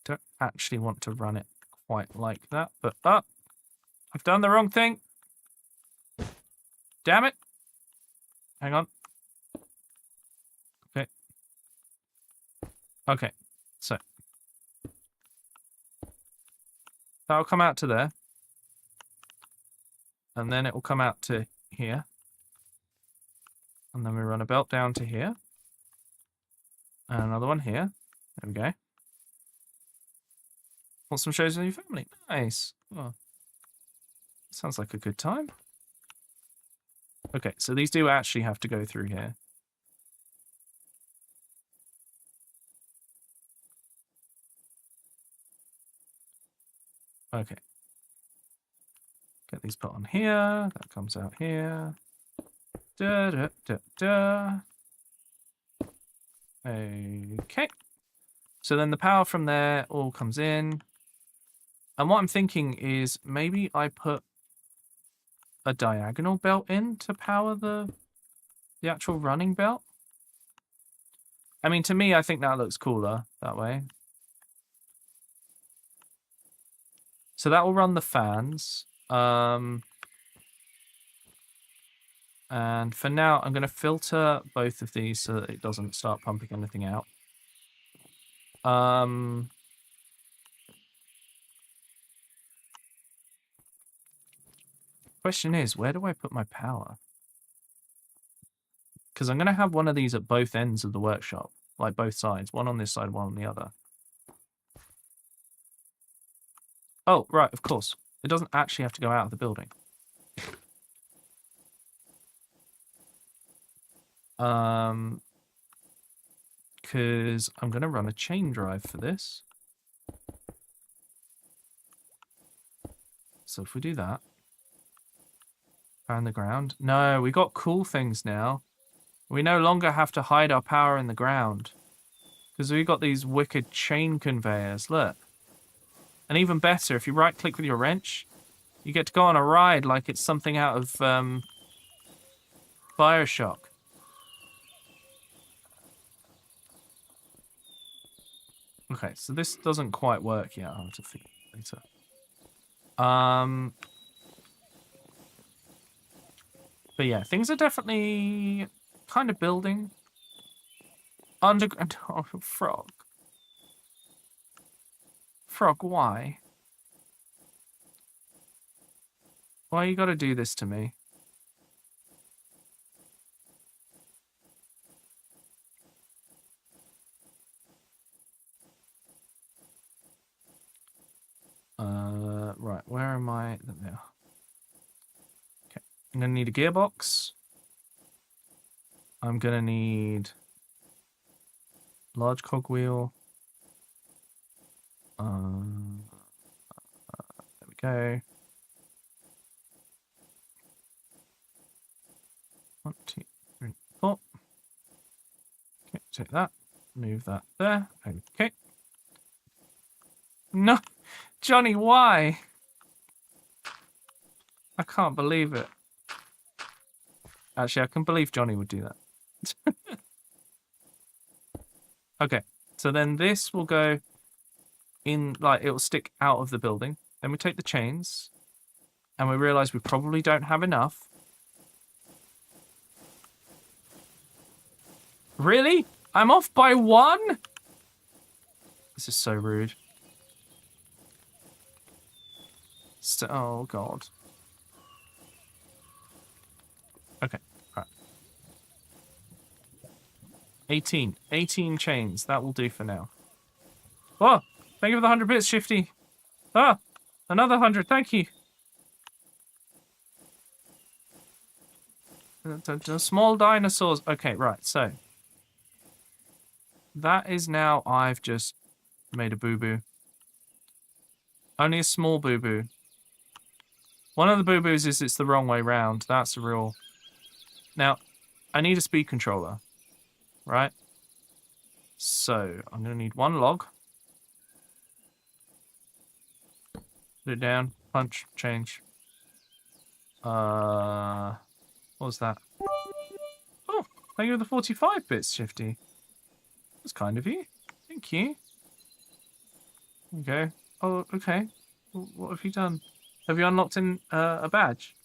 don't actually want to run it quite like that, but I've done the wrong thing. Damn it. Hang on. Okay. Okay. So that'll come out to there. And then it will come out to here. And then we run a belt down to here. And another one here. There we go. Want some shows with your family? Nice. Oh. Sounds like a good time. Okay, so these do actually have to go through here. Okay. Get these put on here. That comes out here. Da, da, da, da. Okay. So then the power from there all comes in. And what I'm thinking is maybe I put a diagonal belt in to power the actual running belt. I mean, to me, I think that looks cooler that way. So that will run the fans. And for now, I'm going to filter both of these so that it doesn't start pumping anything out. Question is, where do I put my power? Because I'm going to have one of these at both ends of the workshop. Like both sides. One on this side, one on the other. Oh, right, of course. It doesn't actually have to go out of the building. Because I'm going to run a chain drive for this. So if we do that. Power in the ground. No, we got cool things now. We no longer have to hide our power in the ground. Because we got these wicked chain conveyors. Look. And even better, if you right-click with your wrench, you get to go on a ride like it's something out of Bioshock. Okay, so this doesn't quite work yet. I'll have to figure it later. But yeah, things are definitely kind of building. Underground. Oh, frog. Frog, why? Why you gotta do this to me? where am I? There. Okay, I'm gonna need a gearbox. I'm gonna need large cogwheel. There we go. 1, 2, 3, 4. Okay, take that. Move that there. Okay. No, Johnny, why? I can't believe it. Actually, I can believe Johnny would do that. Okay, so then this will go in, like, it will stick out of the building. Then we take the chains, and we realise we probably don't have enough. Really? I'm off by 1? This is so rude. Oh, God. Okay, right. 18. 18 chains. That will do for now. Oh, thank you for the 100 bits, Shifty. Ah, another 100. Thank you. The small dinosaurs. Okay, right, so. That is now, I've just made a boo-boo. Only a small boo-boo. One of the boo-boos is it's the wrong way round. That's a real... Now, I need a speed controller. Right? So, I'm going to need 1 log. Put it down. Punch. Change. What was that? Oh, thank you for the 45 bits, Shifty. That's kind of you. Thank you. Okay. Oh, okay. What have you done? Have you unlocked a badge?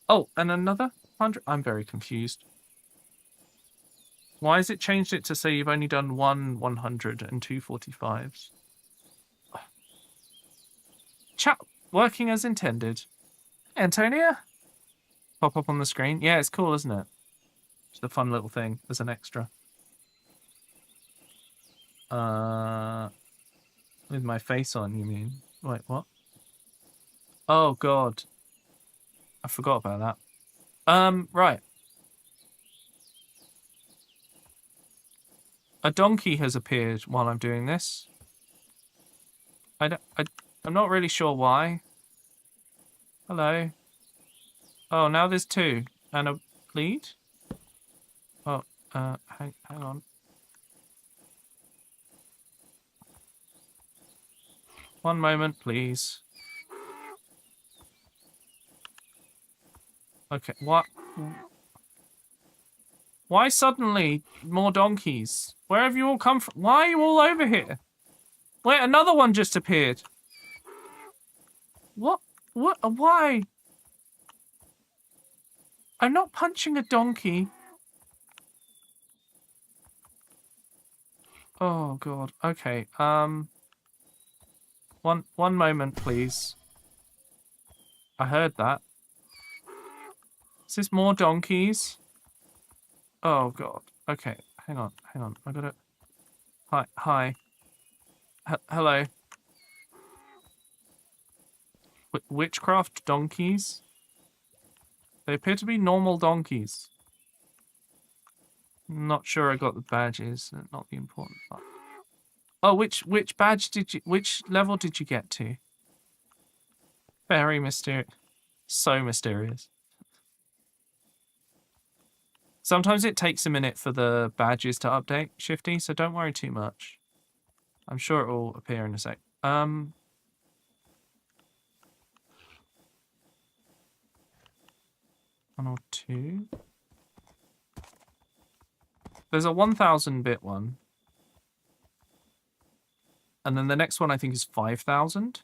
Oh, and another 100? I'm very confused. Why has it changed it to say you've only done 1 100 and 2 45s? Chat working as intended. Antonia? Pop up on the screen. Yeah, it's cool, isn't it? It's a fun little thing as an extra. With my face on, you mean? Wait, what? Oh, God. I forgot about that. Right. A donkey has appeared while I'm doing this. I'm not really sure why. Hello. Oh, now there's 2. And a lead? Oh, hang on. One moment, please. Okay, what? Why suddenly more donkeys? Where have you all come from? Why are you all over here? Wait, another one just appeared. What? What? Why? I'm not punching a donkey. Oh, God. Okay, One moment, please. I heard that. Is this more donkeys? Oh, God. Okay, hang on. I gotta... Hi. Hello. Witchcraft donkeys? They appear to be normal donkeys. Not sure I got the badges. Not the important part. Oh, which badge did you... Which level did you get to? Very mysterious. So mysterious. Sometimes it takes a minute for the badges to update, Shifty, so don't worry too much. I'm sure it will appear in a sec. 1 or 2. There's a 1,000-bit one. And then the next one I think is 5,000.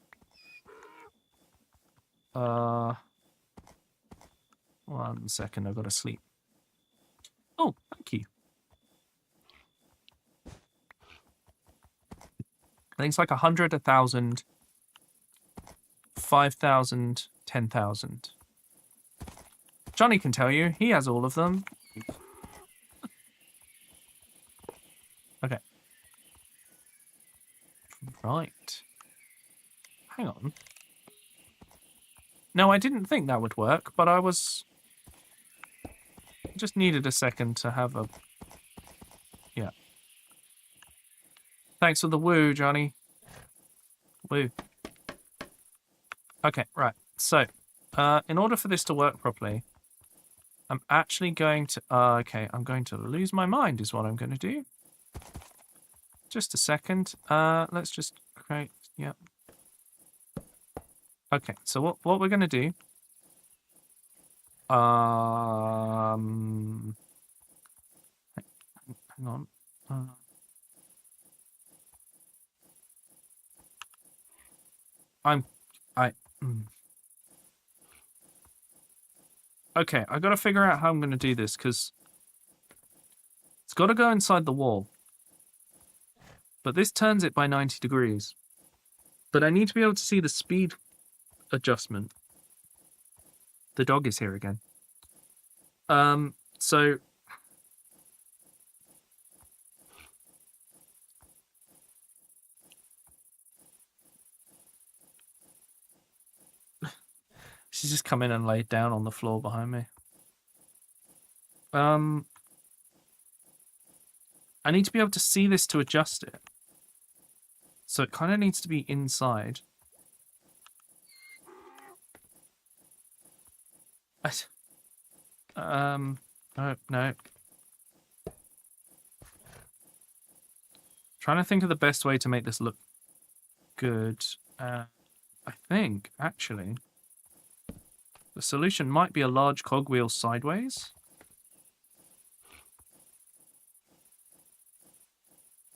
1 second, I've got to sleep. Oh, thank you. I think it's like 100, 1,000, 5,000, 10,000. Johnny can tell you. He has all of them. Okay. Right. Hang on. No, I didn't think that would work, but I just needed a second to have a... Yeah. Thanks for the woo, Johnny. Woo. Okay, right. So, in order for this to work properly, I'm actually going to... okay, I'm going to lose my mind is what I'm going to do. Just a second. Let's just create... Yep. Okay, so what we're going to do... hang on. Okay, I gotta figure out how I'm gonna do this, because it's gotta go inside the wall. But this turns it by 90 degrees. But I need to be able to see the speed adjustment. The dog is here again. So... She's just come in and laid down on the floor behind me. I need to be able to see this to adjust it. So it kind of needs to be inside. No. Trying to think of the best way to make this look good. I think, actually... The solution might be a large cogwheel sideways.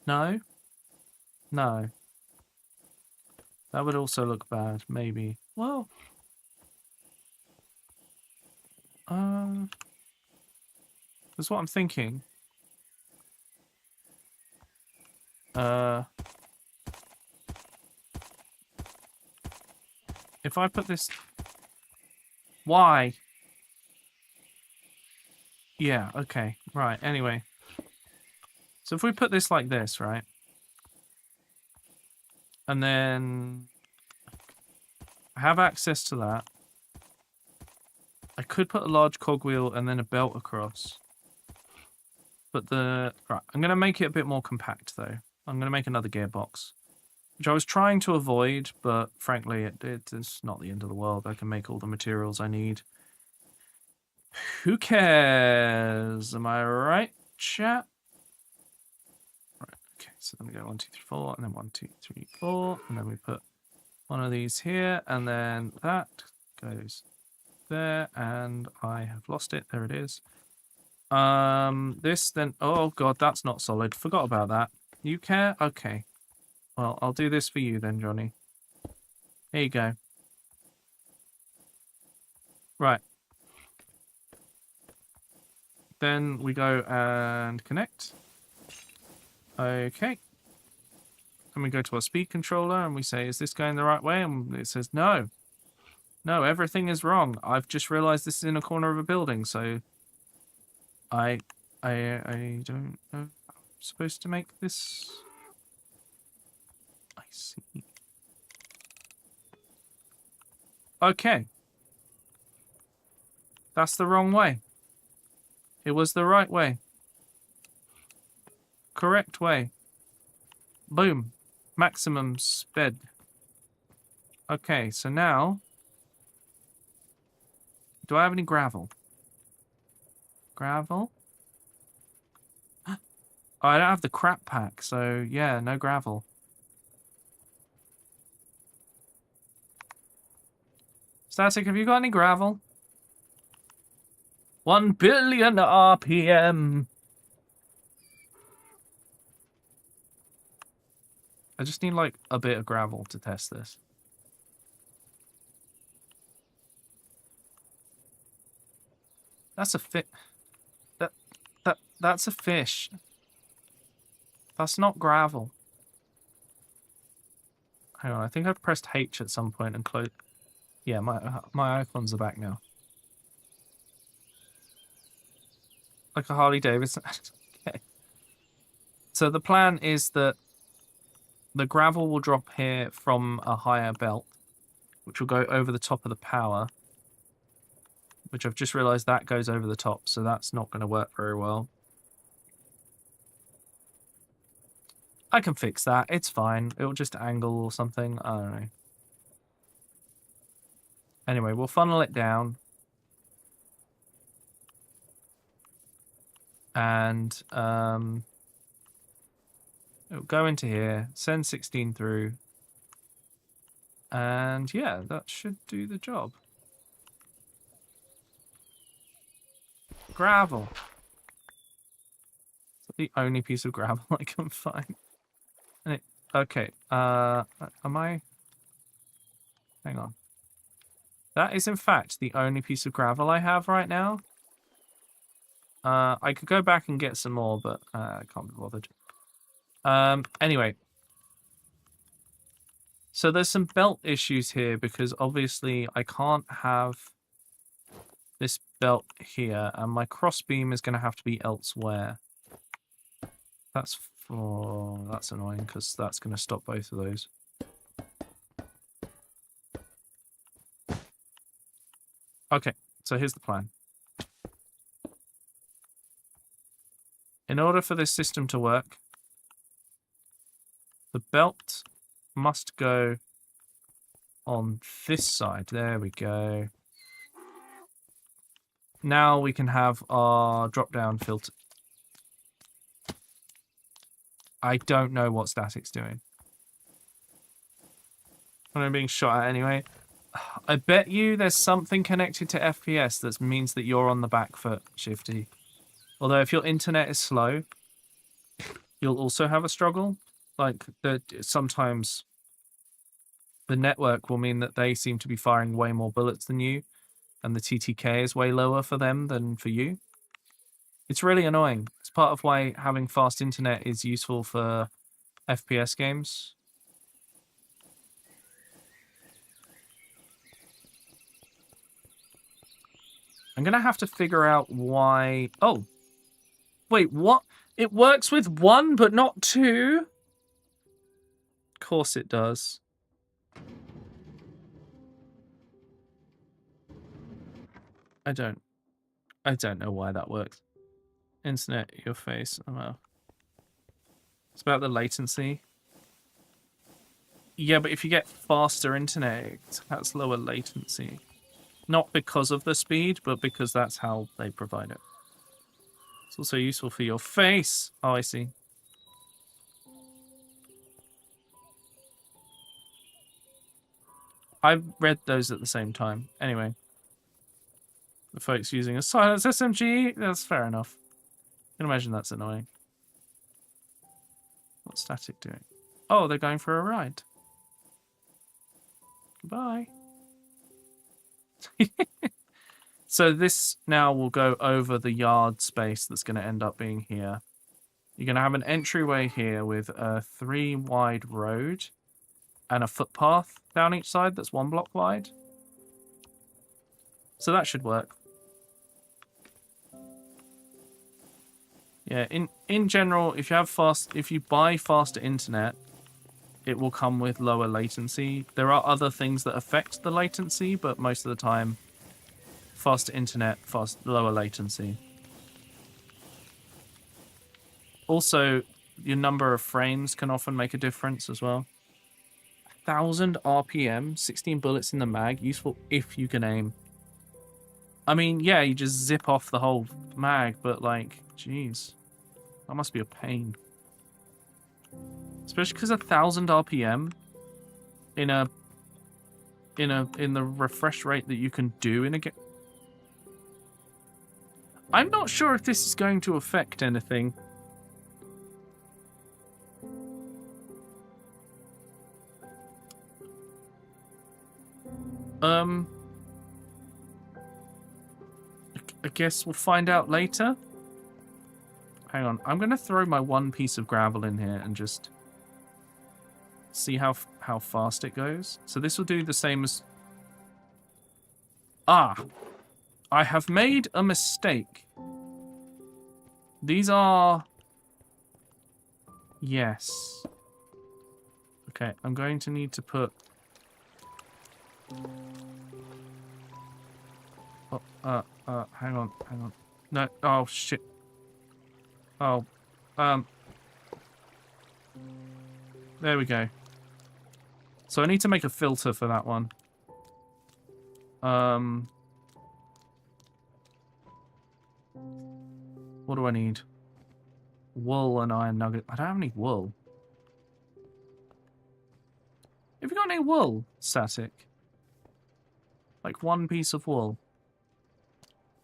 No? No. That would also look bad, maybe. Well... That's what I'm thinking. If I put this... Why? Yeah, okay. Right, anyway. So if we put this like this, right? And then... I have access to that. I could put a large cogwheel and then a belt across. But the... Right, I'm going to make it a bit more compact, though. I'm going to make another gearbox. Which I was trying to avoid, but frankly, it's not the end of the world. I can make all the materials I need. Who cares? Am I right, chat? Right, okay, so then we go 1, 2, 3, 4, and then 1, 2, 3, 4, and then we put one of these here, and then that goes there, and I have lost it. There it is. This then... Oh, God, that's not solid. Forgot about that. You care? Okay. Well, I'll do this for you then, Johnny. Here you go. Right. Then we go and connect. Okay. And we go to our speed controller and we say, is this going the right way? And it says, no. No, everything is wrong. I've just realized this is in a corner of a building, so... I don't know how I'm supposed to make this... I see. Okay. That's the wrong way. It was the right way. Correct way. Boom. Maximum sped. Okay, so now... Do I have any gravel? Gravel? Oh, I don't have the crap pack, so yeah, no gravel. Static, have you got any gravel? 1 billion RPM. I just need like a bit of gravel to test this. That's a fish. That's a fish. That's not gravel. Hang on, I think I've pressed H at some point and closed. Yeah, my icons are back now. Like a Harley Davidson. Okay. So the plan is that the gravel will drop here from a higher belt. which will go over the top of the power. Which I've just realised that goes over the top, so that's not going to work very well. I can fix that. It's fine. It'll just angle or something. I don't know. Anyway, we'll funnel it down. And it'll go into here. Send 16 through. And yeah, that should do the job. Gravel. Is that the only piece of gravel I can find? Okay. Am I? Hang on. That is in fact the only piece of gravel I have right now. I could go back and get some more, but I can't be bothered. Anyway. So there's some belt issues here because obviously I can't have this belt here, and my crossbeam is going to have to be elsewhere. That's annoying because that's going to stop both of those. Okay, so here's the plan. In order for this system to work, the belt must go on this side. There we go. Now we can have our drop-down filter. I don't know what static's doing. I'm being shot at anyway. I bet you there's something connected to FPS that means that you're on the back foot, Shifty. Although if your internet is slow, you'll also have a struggle. Like, sometimes the network will mean that they seem to be firing way more bullets than you, and the TTK is way lower for them than for you. It's really annoying. It's part of why having fast internet is useful for FPS games. I'm going to have to figure out why... Oh. Wait, what? It works with 1 but not 2? Of course it does. I don't know why that works. Internet, your face. Oh well. It's about the latency. Yeah, but if you get faster internet, it has lower latency. Not because of the speed, but because that's how they provide it. It's also useful for your face. Oh, I see. I read those at the same time. Anyway. The folks using a silence SMG, that's fair enough. I can imagine that's annoying. What's static doing? Oh, they're going for a ride. Goodbye. So this now will go over the yard space that's going to end up being here. You're going to have an entryway here with a 3-wide road and a footpath down each side that's 1 block wide. So that should work. Yeah, in general, if you buy faster internet, it will come with lower latency. There are other things that affect the latency, but most of the time, faster internet, lower latency. Also, your number of frames can often make a difference as well. 1000 RPM, 16 bullets in the mag, useful if you can aim. I mean, yeah, you just zip off the whole mag, but like, jeez, that must be a pain. Especially because 1000 RPM in the refresh rate that you can do in a game. I'm not sure if this is going to affect anything. I guess we'll find out later. Hang on, I'm going to throw my 1 piece of gravel in here and just see how fast it goes. So this will do the same as... Ah! I have made a mistake. These are... Yes. Okay, I'm going to need to put Hang on. No, oh shit. Oh, there we go. So I need to make a filter for that one. What do I need? Wool and iron nugget. I don't have any wool. Have you got any wool, Static? Like one piece of wool.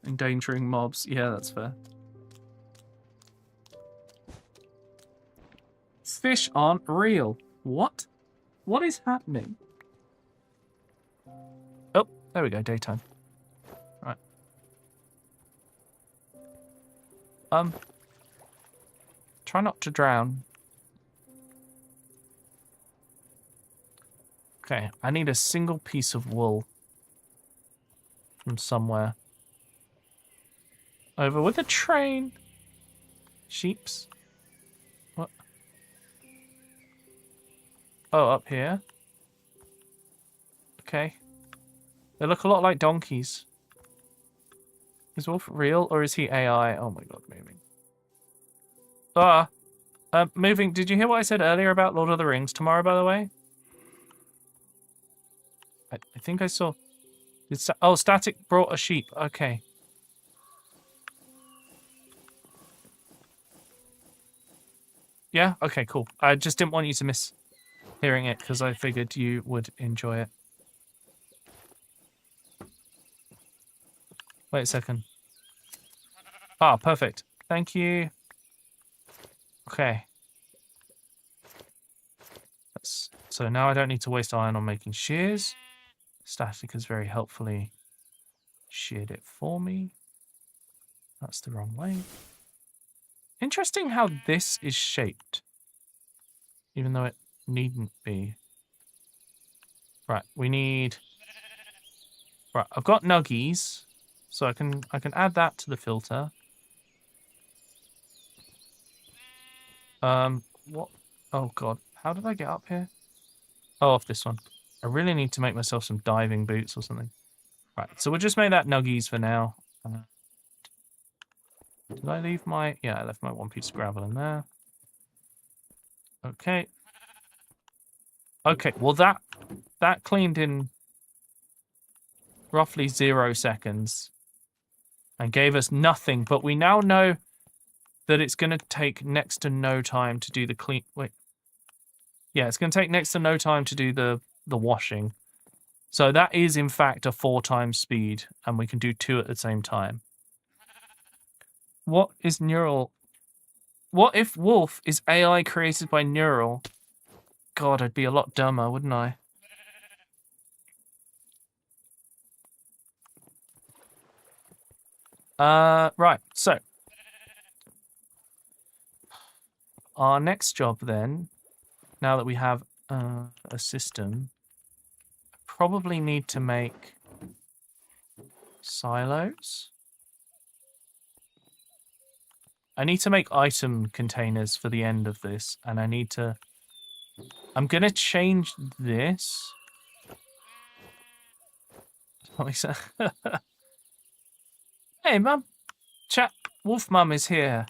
Endangering mobs. Yeah, that's fair. Fish aren't real. What? What is happening? Oh, there we go, daytime. Right. Try not to drown. Okay, I need a single piece of wool from somewhere. Over with a train. Sheeps. What? Oh, up here. Okay. They look a lot like donkeys. Is Wolf real or is he AI? Oh my god, moving. Moving. Did you hear what I said earlier about Lord of the Rings tomorrow, by the way? I think I saw... Oh, Static brought a sheep. Okay. Yeah? Okay, cool. I just didn't want you to miss hearing it because I figured you would enjoy it. Wait a second. Ah, perfect. Thank you. Okay. So now I don't need to waste iron on making shears. Static has very helpfully sheared it for me. That's the wrong way. Interesting how this is shaped. Even though it needn't be. Right, we need... Right, I've got nuggies. So I can add that to the filter. What? Oh god, how did I get up here? Oh, off this one. I really need to make myself some diving boots or something. Right, so we'll just make that nuggies for now. Did I leave my... Yeah, I left my one piece of gravel in there. Okay. Okay, well that cleaned in roughly 0 seconds and gave us nothing, but we now know that it's going to take next to no time to do the clean... Wait. Yeah, it's going to take next to no time to do the washing. So that is, in fact, a 4 times speed, and we can do 2 at the same time. What is neural... What if Wolf is AI created by neural? God, I'd be a lot dumber, wouldn't I? Right, so. Our next job then, now that we have a system, probably need to make silos. I need to make item containers for the end of this, and I need to... I'm going to change this. Hey, Mum. Wolf Mum is here.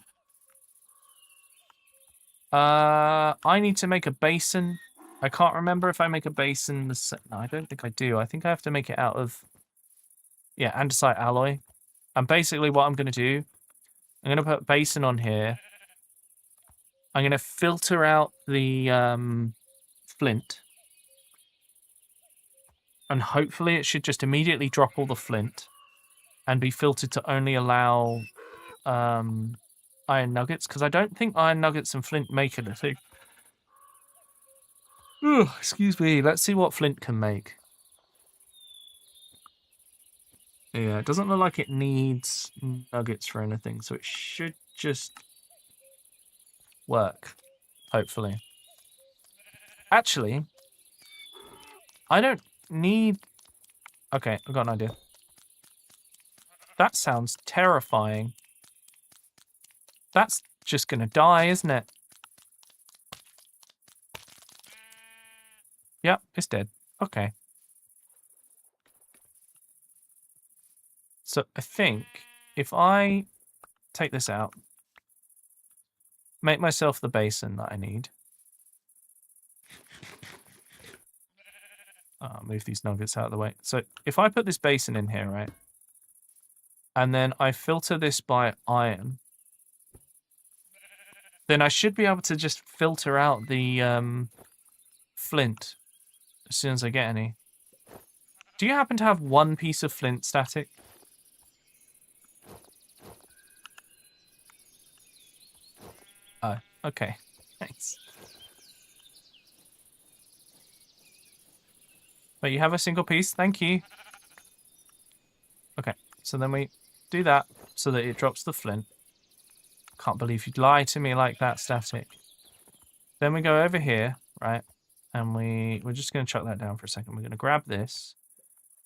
I need to make a basin. I can't remember if I make a basin. No, I don't think I do. I think I have to make it out of... Yeah, andesite alloy. And basically what I'm going to do, I'm going to put a basin on here. I'm going to filter out the flint. And hopefully it should just immediately drop all the flint and be filtered to only allow iron nuggets, because I don't think iron nuggets and flint make anything. Ugh, excuse me. Let's see what flint can make. Yeah, it doesn't look like it needs nuggets for anything, so it should just work, hopefully. Actually, I don't need... Okay, I've got an idea. That sounds terrifying. That's just gonna die, isn't it? Yep, it's dead. Okay. So I think if I take this out, make myself the basin that I need. Move these nuggets out of the way. So if I put this basin in here, right, and then I filter this by iron, then I should be able to just filter out the flint as soon as I get any. Do you happen to have one piece of flint static? Oh, okay. Thanks. But you have a single piece? Thank you. Okay, so then we do that so that it drops the flint. Can't believe you'd lie to me like that, static. Then we go over here, right? And we're just going to chuck that down for a second. We're going to grab this,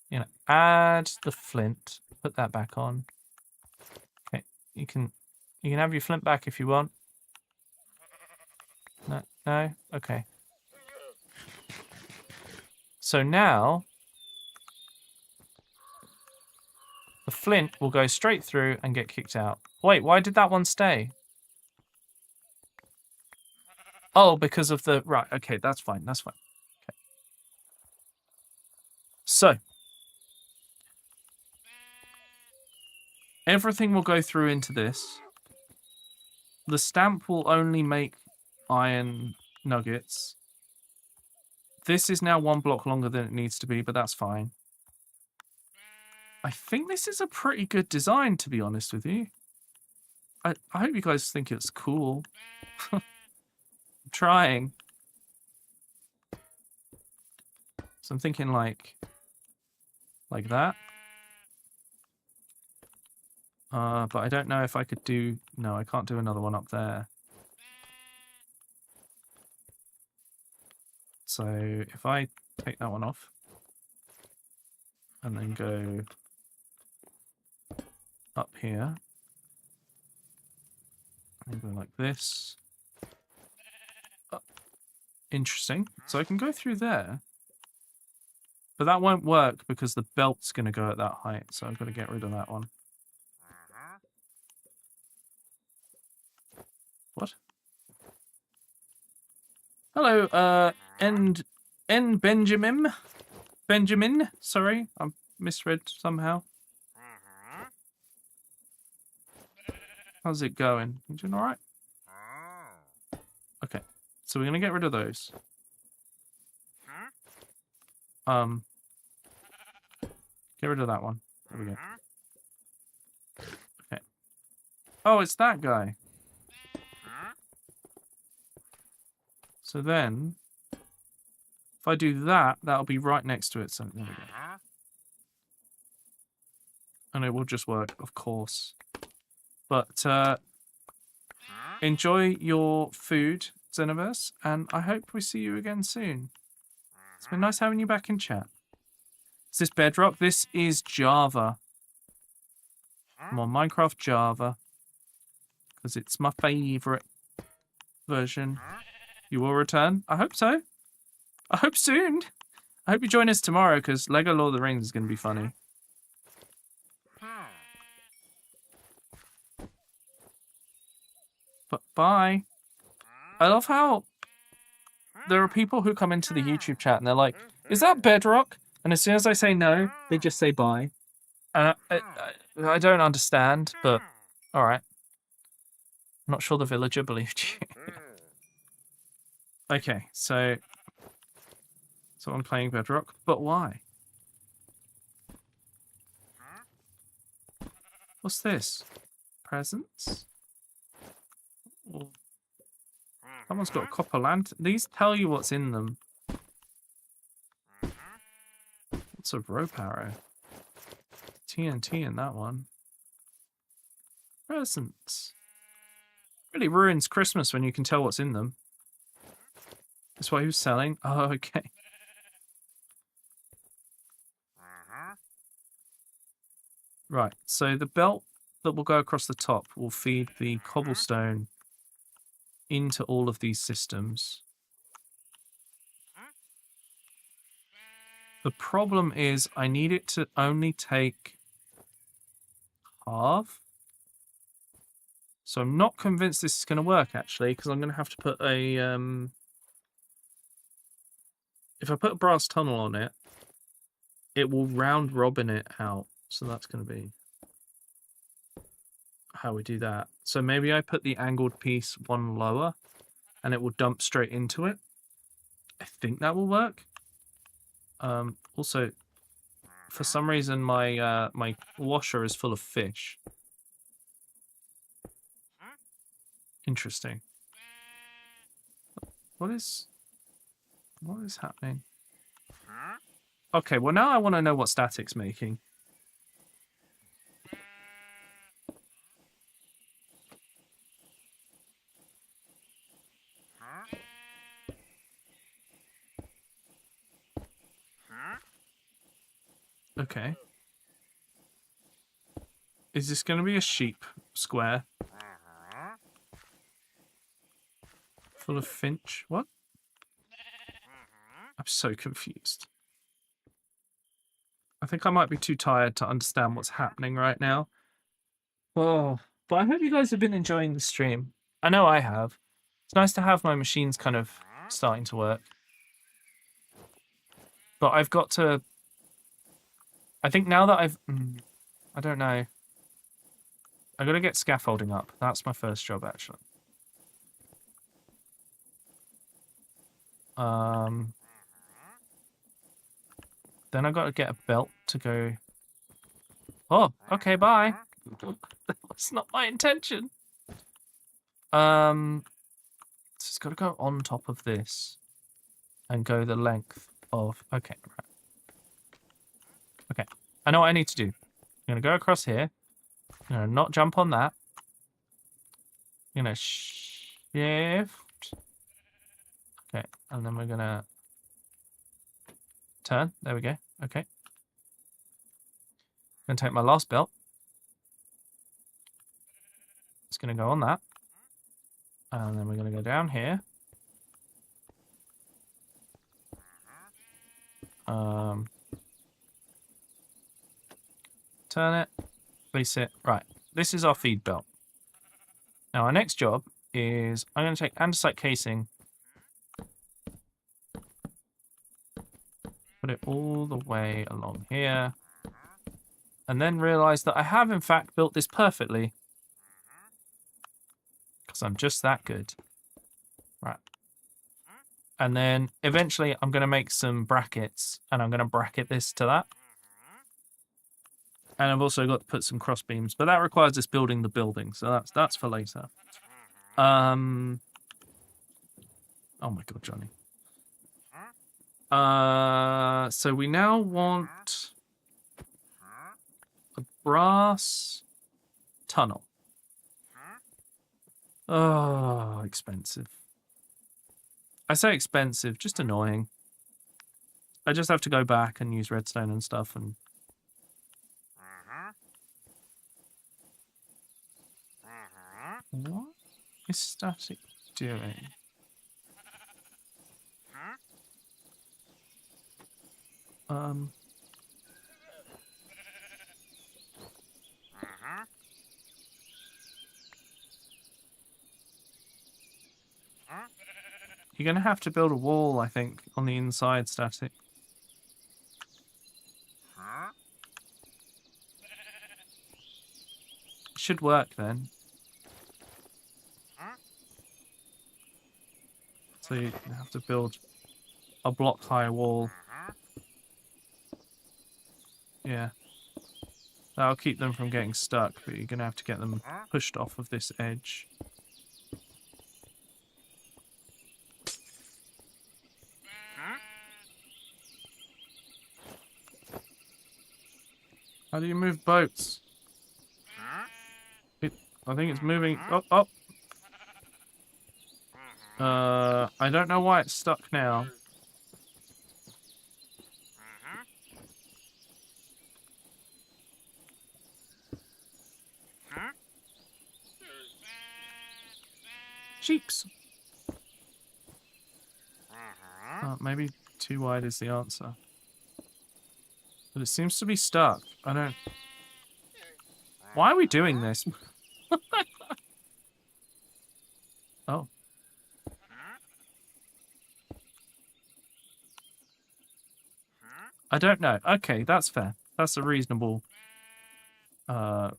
you know, add the flint, put that back on. Okay, you can have your flint back if you want. No? Okay. So now the flint will go straight through and get kicked out. Wait, why did that one stay? Oh, because of the... Right, okay, that's fine, that's fine. Okay. So, everything will go through into this. The stamp will only make iron nuggets. This is now 1 block longer than it needs to be, but that's fine. I think this is a pretty good design, to be honest with you. I hope you guys think it's cool. I'm trying. So I'm thinking like that. But I don't know if I could do... No, I can't do another one up there. So if I take that one off and then go up here and go like this. Interesting. So I can go through there. But that won't work because the belt's going to go at that height. So I've got to get rid of that one. What? Hello, N Benjamin, sorry, I misread somehow. How's it going? You doing alright? Okay, so we're gonna get rid of those. Get rid of that one. There we go. Okay. Oh, it's that guy. So then, if I do that, that'll be right next to it. So there we go. And it will just work, of course. But enjoy your food, Xenoverse, and I hope we see you again soon. It's been nice having you back in chat. Is this Bedrock? This is Java. Mod Minecraft Java. Because it's my favourite version. You will return? I hope so. I hope soon. I hope you join us tomorrow because Lego Lord of the Rings is going to be funny. But bye. I love how there are people who come into the YouTube chat and they're like, is that Bedrock? And as soon as I say no, they just say bye. I don't understand, but alright. I'm not sure the villager believed you. Okay, so I'm playing Bedrock, but why? What's this? Presents? Oh. Someone's got a copper lantern. These tell you what's in them. What's a rope arrow? TNT in that one. Presents. Really ruins Christmas when you can tell what's in them. That's why he was selling? Oh, okay. Right, so the belt that will go across the top will feed the cobblestone into all of these systems. The problem is I need it to only take half. So I'm not convinced this is going to work, actually, because I'm going to have to put a... if I put a brass tunnel on it, it will round robin it out. So that's going to be how we do that. So maybe I put the angled piece one lower, and it will dump straight into it. I think that will work. Also, for some reason, my my washer is full of fish. Interesting. What is happening? Okay, well now I want to know what static's making. Okay. Is this going to be a sheep square? Full of finch? What? I'm so confused. I think I might be too tired to understand what's happening right now. Oh, but I hope you guys have been enjoying the stream. I know I have. It's nice to have my machines kind of starting to work. But I've got to... I think now that I've... I don't know. I got to get scaffolding up. That's my first job, actually. Then I got to get a belt to go... Oh, okay, bye. That's not my intention. So it's got to go on top of this and go the length of... Okay, right. Okay, I know what I need to do. I'm going to go across here. I'm going to not jump on that. I'm going to shift. Okay, and then we're going to turn. There we go. Okay. I'm going to take my last belt. It's going to go on that. And then we're going to go down here. Turn it. Place it. Right. This is our feed belt. Now our next job is I'm going to take andesite casing. Put it all the way along here. And then realize that I have in fact built this perfectly. Because I'm just that good. Right. And then eventually I'm going to make some brackets. And I'm going to bracket this to that. And I've also got to put some cross beams. But that requires us building the building. So that's for later. Oh my god, Johnny. So we now want a brass tunnel. Oh, expensive. I say expensive, just annoying. I just have to go back and use redstone and stuff and... What is static doing? You're going to have to build a wall, I think, on the inside, static. Should work then. So you have to build a block high wall. Yeah. That'll keep them from getting stuck, but you're going to have to get them pushed off of this edge. How do you move boats? I think it's moving. Oh. I don't know why it's stuck now. Sheeps. Maybe too wide is the answer. But it seems to be stuck. I don't... Why are we doing this? Oh. I don't know. Okay, that's fair. That's a reasonable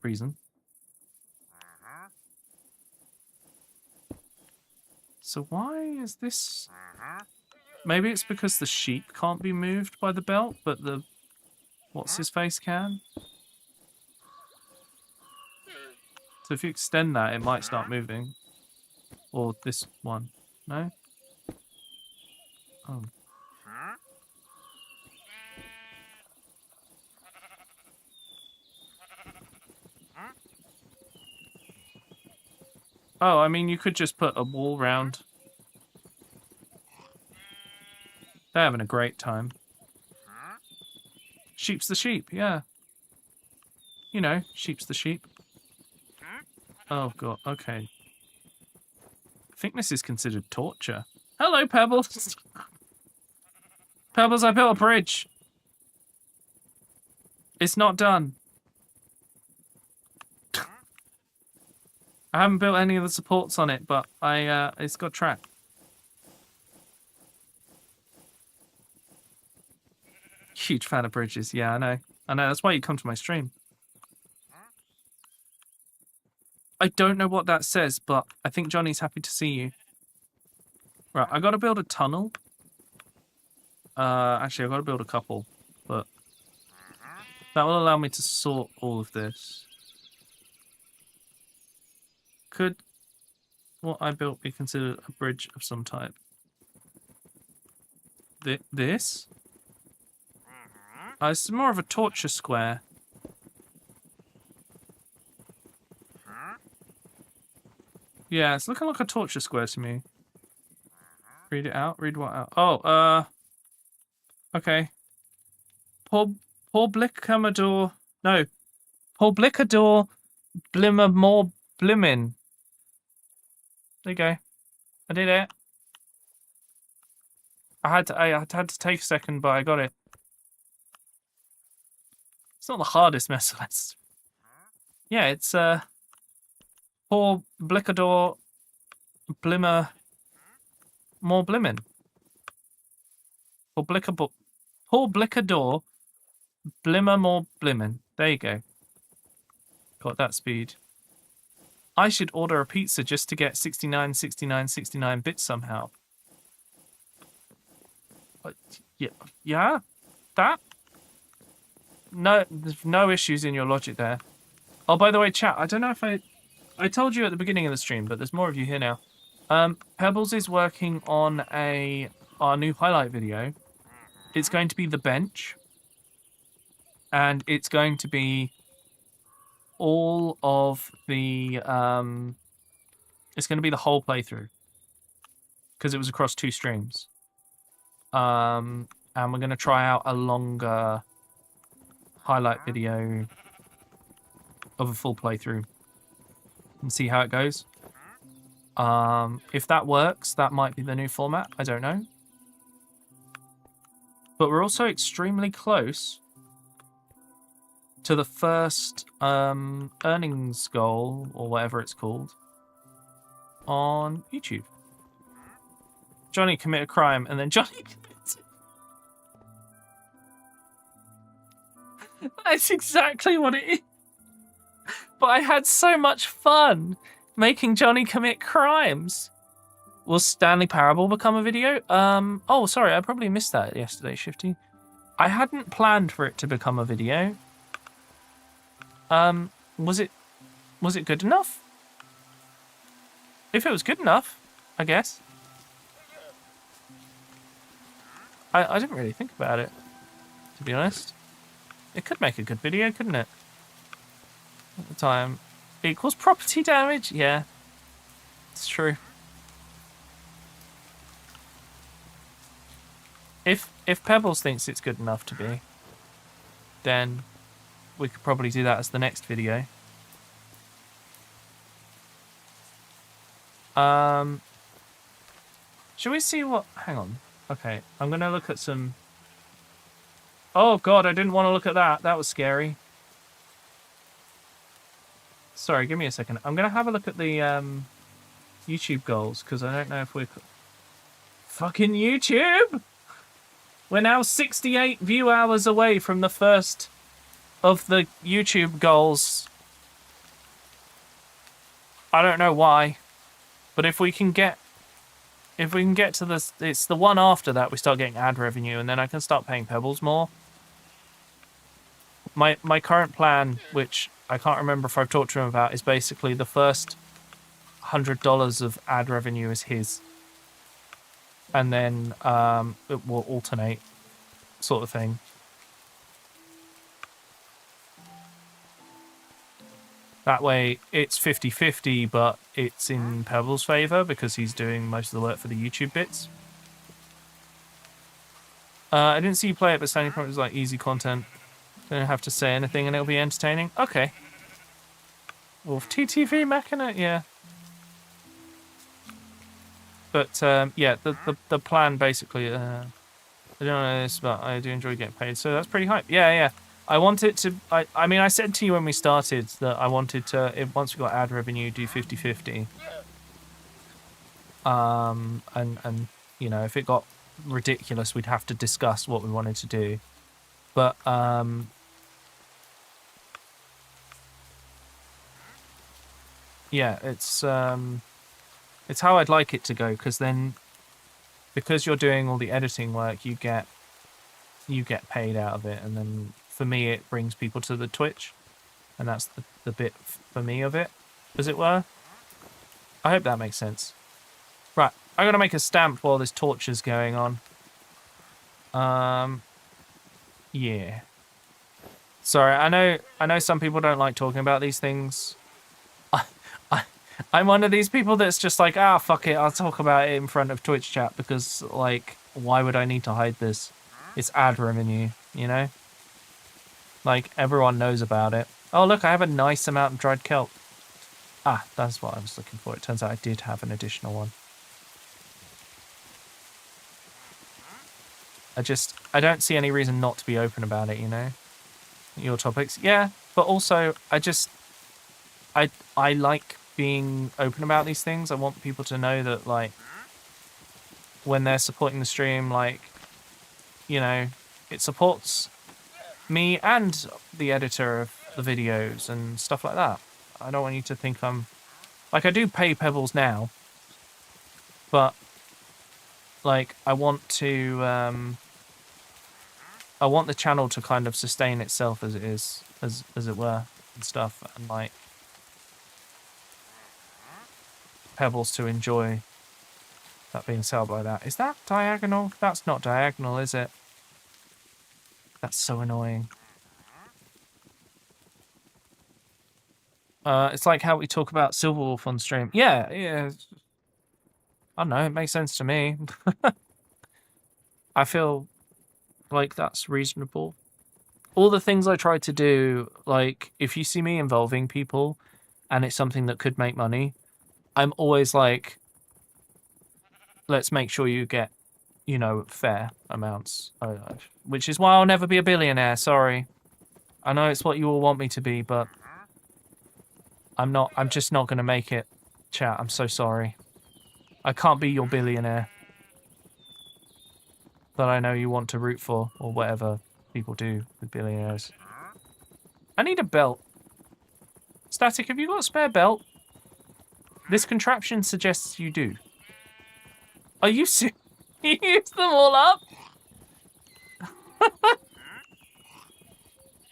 reason. So why is this... Maybe it's because the sheep can't be moved by the belt, but the... What's-his-face can? So if you extend that, it might start moving. Or this one. No? Oh. Oh, I mean, you could just put a wall round. They're having a great time. Sheep's the sheep, yeah. You know, sheep's the sheep. Oh, God, okay. I think this is considered torture. Hello, Pebbles! Pebbles, I built a bridge. It's not done. I haven't built any of the supports on it, but it's got track. Huge fan of bridges. Yeah, I know. I know. That's why you come to my stream. I don't know what that says, but I think Johnny's happy to see you. Right, I got to build a tunnel. Actually, I got to build a couple, but that will allow me to sort all of this. Could what I built be considered a bridge of some type? This? It's more of a torture square. Yeah, it's looking like a torture square to me. Read it out. Read what out? Oh, okay. Publicador. No. Publicador Blimmer more blimmin. There you go. I did it. I had to take a second, but I got it. It's not the hardest mess. Yeah, it's Publicador Blimmer more blimmin. Publicador Blimmer more blimmin. There you go. Got that speed. I should order a pizza just to get 69, 69, 69 bits somehow. Yeah? That? No, there's no issues in your logic there. Oh, by the way, chat, I don't know if I told you at the beginning of the stream, but there's more of you here now. Pebbles is working on our new highlight video. It's going to be the bench. And it's going to be all of the it's going to be the whole playthrough because it was across 2 streams, and we're going to try out a longer highlight video of a full playthrough and see how it goes. If that works, that might be the new format. I don't know, but we're also extremely close to the first earnings goal, or whatever it's called, on YouTube. Johnny commit a crime, and then Johnny commits it. That's exactly what it is. But I had so much fun making Johnny commit crimes. Will Stanley Parable become a video? Oh, sorry, I probably missed that yesterday, Shifty. I hadn't planned for it to become a video. Was it good enough? If it was good enough, I guess. I didn't really think about it, to be honest. It could make a good video, couldn't it? At the time. Equals property damage? Yeah. It's true. If Pebbles thinks it's good enough to be, then we could probably do that as the next video. Should we see what... Hang on. Okay, I'm going to look at some... Oh, God, I didn't want to look at that. That was scary. Sorry, give me a second. I'm going to have a look at the YouTube goals, because I don't know if we're... Fucking YouTube! We're now 68 view hours away from the first of the YouTube goals. I don't know why, but if we can get to this, it's the one after that we start getting ad revenue, and then I can start paying Pebbles more. My current plan, which I can't remember if I've talked to him about, is basically the first $100 of ad revenue is his, and then it will alternate, sort of thing. That way it's 50-50, but it's in Pebbles' favour because he's doing most of the work for the YouTube bits. I didn't see you play it, but Standing Point was like easy content. Don't have to say anything and it'll be entertaining. Okay. Wolf TTV Machina, yeah. But yeah, the plan basically. I don't know this, but I do enjoy getting paid, so that's pretty hype. Yeah. I want it to. I mean, I said to you when we started that I wanted to. Once we got ad revenue, do 50-50. And you know, if it got ridiculous, we'd have to discuss what we wanted to do. But yeah, it's how I'd like it to go, because you're doing all the editing work, you get paid out of it, and then for me it brings people to the Twitch, and that's the bit for me of it, as it were. I hope that makes sense. Right, I'm gonna make a stamp while this torture's going on. Yeah. Sorry, I know some people don't like talking about these things. I'm one of these people that's just like, fuck it, I'll talk about it in front of Twitch chat, because, like, why would I need to hide this? It's ad revenue, you know? Like, everyone knows about it. Oh, look, I have a nice amount of dried kelp. That's what I was looking for. It turns out I did have an additional one. I don't see any reason not to be open about it, you know? Your topics. Yeah, but also, I like being open about these things. I want people to know that, like, when they're supporting the stream, like, you know, it supports me and the editor of the videos and stuff like that. I don't want you to think I'm... Like, I do pay Pebbles now, but, like, I want to... I want the channel to kind of sustain itself as it is, as it were, and stuff, and, like, Pebbles to enjoy that being set up like that. Is that diagonal? That's not diagonal, is it? That's so annoying. It's like how we talk about Silverwolf on stream. Yeah. I don't know, it makes sense to me. I feel like that's reasonable. All the things I try to do, like, if you see me involving people and it's something that could make money, I'm always like, let's make sure you get, you know, fair amounts. Which is why I'll never be a billionaire, sorry. I know it's what you all want me to be, but I'm not. I'm just not going to make it, chat. I'm so sorry. I can't be your billionaire that I know you want to root for, or whatever people do with billionaires. I need a belt. Static, have you got a spare belt? This contraption suggests you do. Are you serious? You used them all up?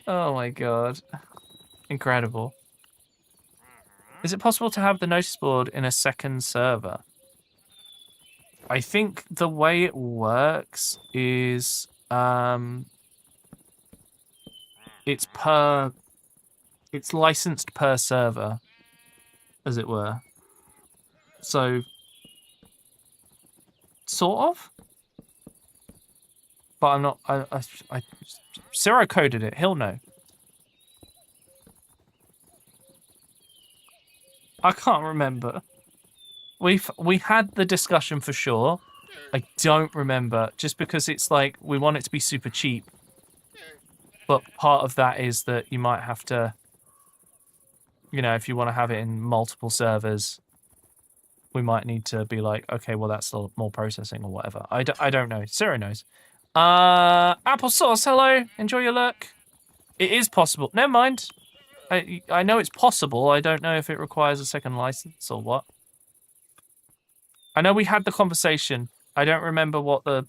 Oh my god. Incredible. Is it possible to have the notice board in a second server? I think the way it works is it's licensed per server, as it were. So sort of, but I'm not. I Zero coded it. He'll know. I can't remember. We had the discussion for sure. I don't remember, just because it's like we want it to be super cheap. But part of that is that you might have to you know, if you want to have it in multiple servers, we might need to be like, okay, well, that's still more processing or whatever. I don't know. Sarah knows. Applesauce, hello. Enjoy your lurk. It is possible. Never mind. I know it's possible. I don't know if it requires a second license or what. I know we had the conversation. I don't remember what the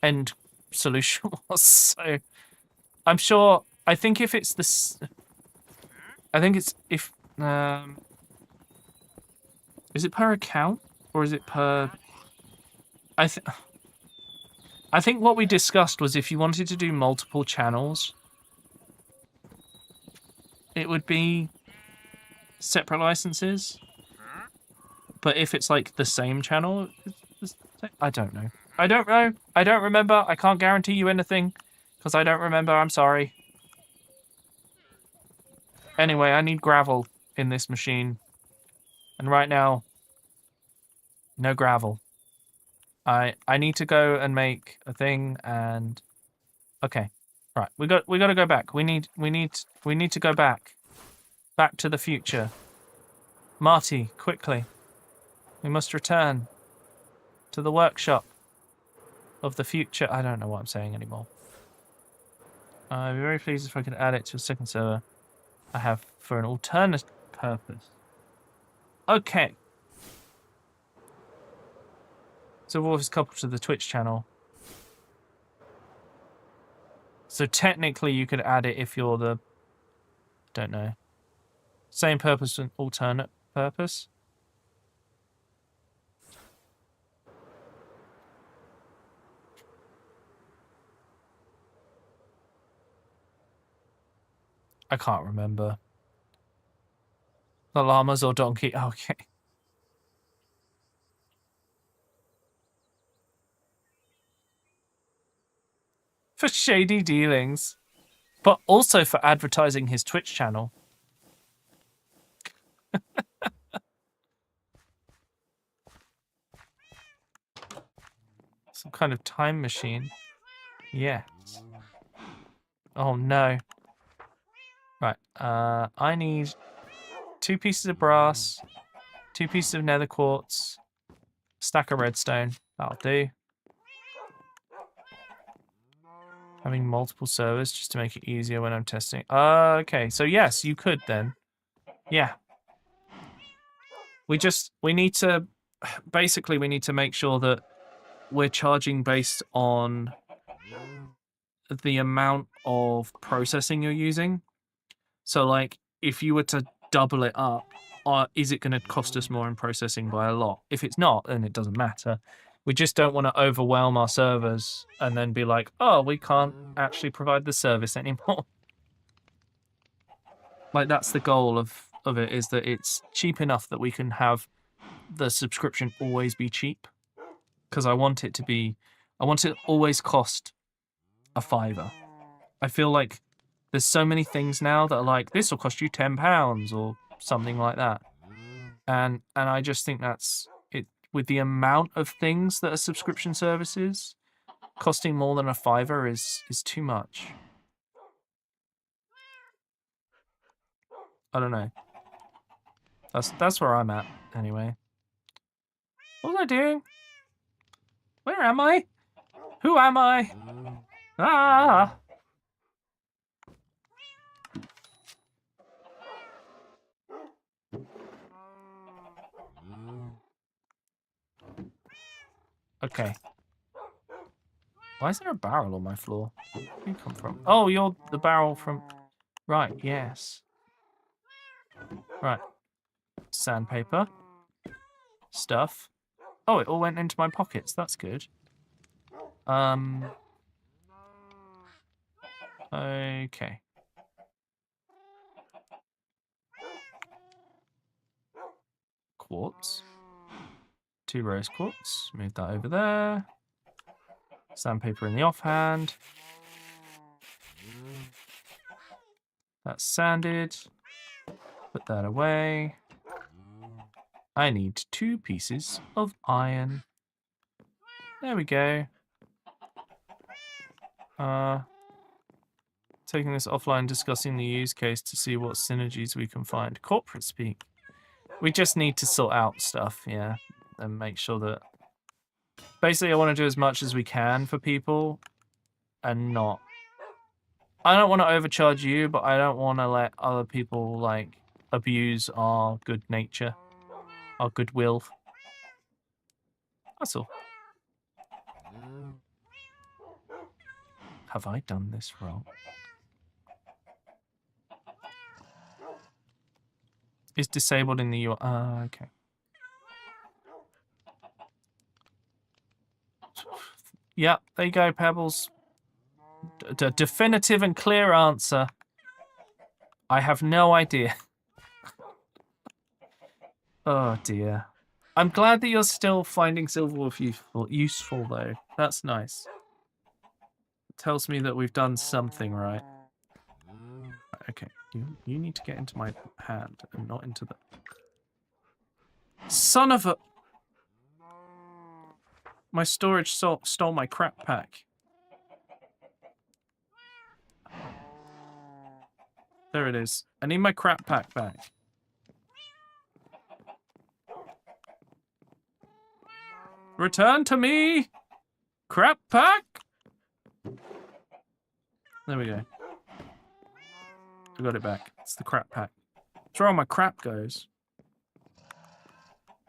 end solution was, so I'm sure. I think if it's this, I think it's if is it per account or is it per? I think what we discussed was if you wanted to do multiple channels, it would be separate licenses. But if it's like the same channel, I don't know. I don't know. I don't remember. I can't guarantee you anything because I don't remember. I'm sorry. Anyway, I need gravel in this machine. And right now, no gravel. I need to go and make a thing and okay. Right. We got to go back. We need to go back. Back to the future. Marty, quickly. We must return to the workshop of the future. I don't know what I'm saying anymore. I'd be very pleased if I could add it to a second server I have for an alternate purpose. Okay. So Wolf is coupled to the Twitch channel. So technically you could add it if you're the... don't know. Same purpose and alternate purpose. I can't remember. The llamas or donkey? Okay. For shady dealings. But also for advertising his Twitch channel. Some kind of time machine. Yes. Oh no. Right. I need 2 pieces of brass, 2 pieces of nether quartz, stack of redstone. That'll do. Having multiple servers just to make it easier when I'm testing. Okay, so yes, you could then. Yeah. We need to, basically we need to make sure that we're charging based on the amount of processing you're using. So like, if you were to double it up, is it going to cost us more in processing by a lot? If it's not, then it doesn't matter. We just don't want to overwhelm our servers and then be like, oh, we can't actually provide the service anymore. Like, that's the goal of it, is that it's cheap enough that we can have the subscription always be cheap. Because I want it to always cost a £5. I feel like there's so many things now that are like, this will cost you £10 or something like that. And I just think that's it. With the amount of things that are subscription services, costing more than a £5 is too much. I don't know. That's where I'm at, anyway. What was I doing? Where am I? Who am I? Ah! Okay. Why is there a barrel on my floor? Where do you come from? Oh, you're the barrel from... Right, yes. Right. Sandpaper. Stuff. Oh, it all went into my pockets. That's good. Okay. Quartz. 2 rose quartz. Move that over there. Sandpaper in the offhand. That's sanded. Put that away. I need 2 pieces of iron. There we go. Taking this offline, discussing the use case to see what synergies we can find. Corporate speak. We just need to sort out stuff, yeah, and make sure that... Basically, I want to do as much as we can for people and not... I don't want to overcharge you, but I don't want to let other people, like, abuse our good nature, our goodwill. That's all. Have I done this wrong? Is disabled in the UI. Okay. Yeah, there you go, Pebbles. Definitive and clear answer. I have no idea. Oh dear. I'm glad that you're still finding Silverwolf useful though. That's nice. It tells me that we've done something right. Okay, you need to get into my hand and not into the... Son of a... My storage stole my crap pack. There it is. I need my crap pack back. Return to me! Crap pack! There we go. I got it back. It's the crap pack. That's where all my crap goes.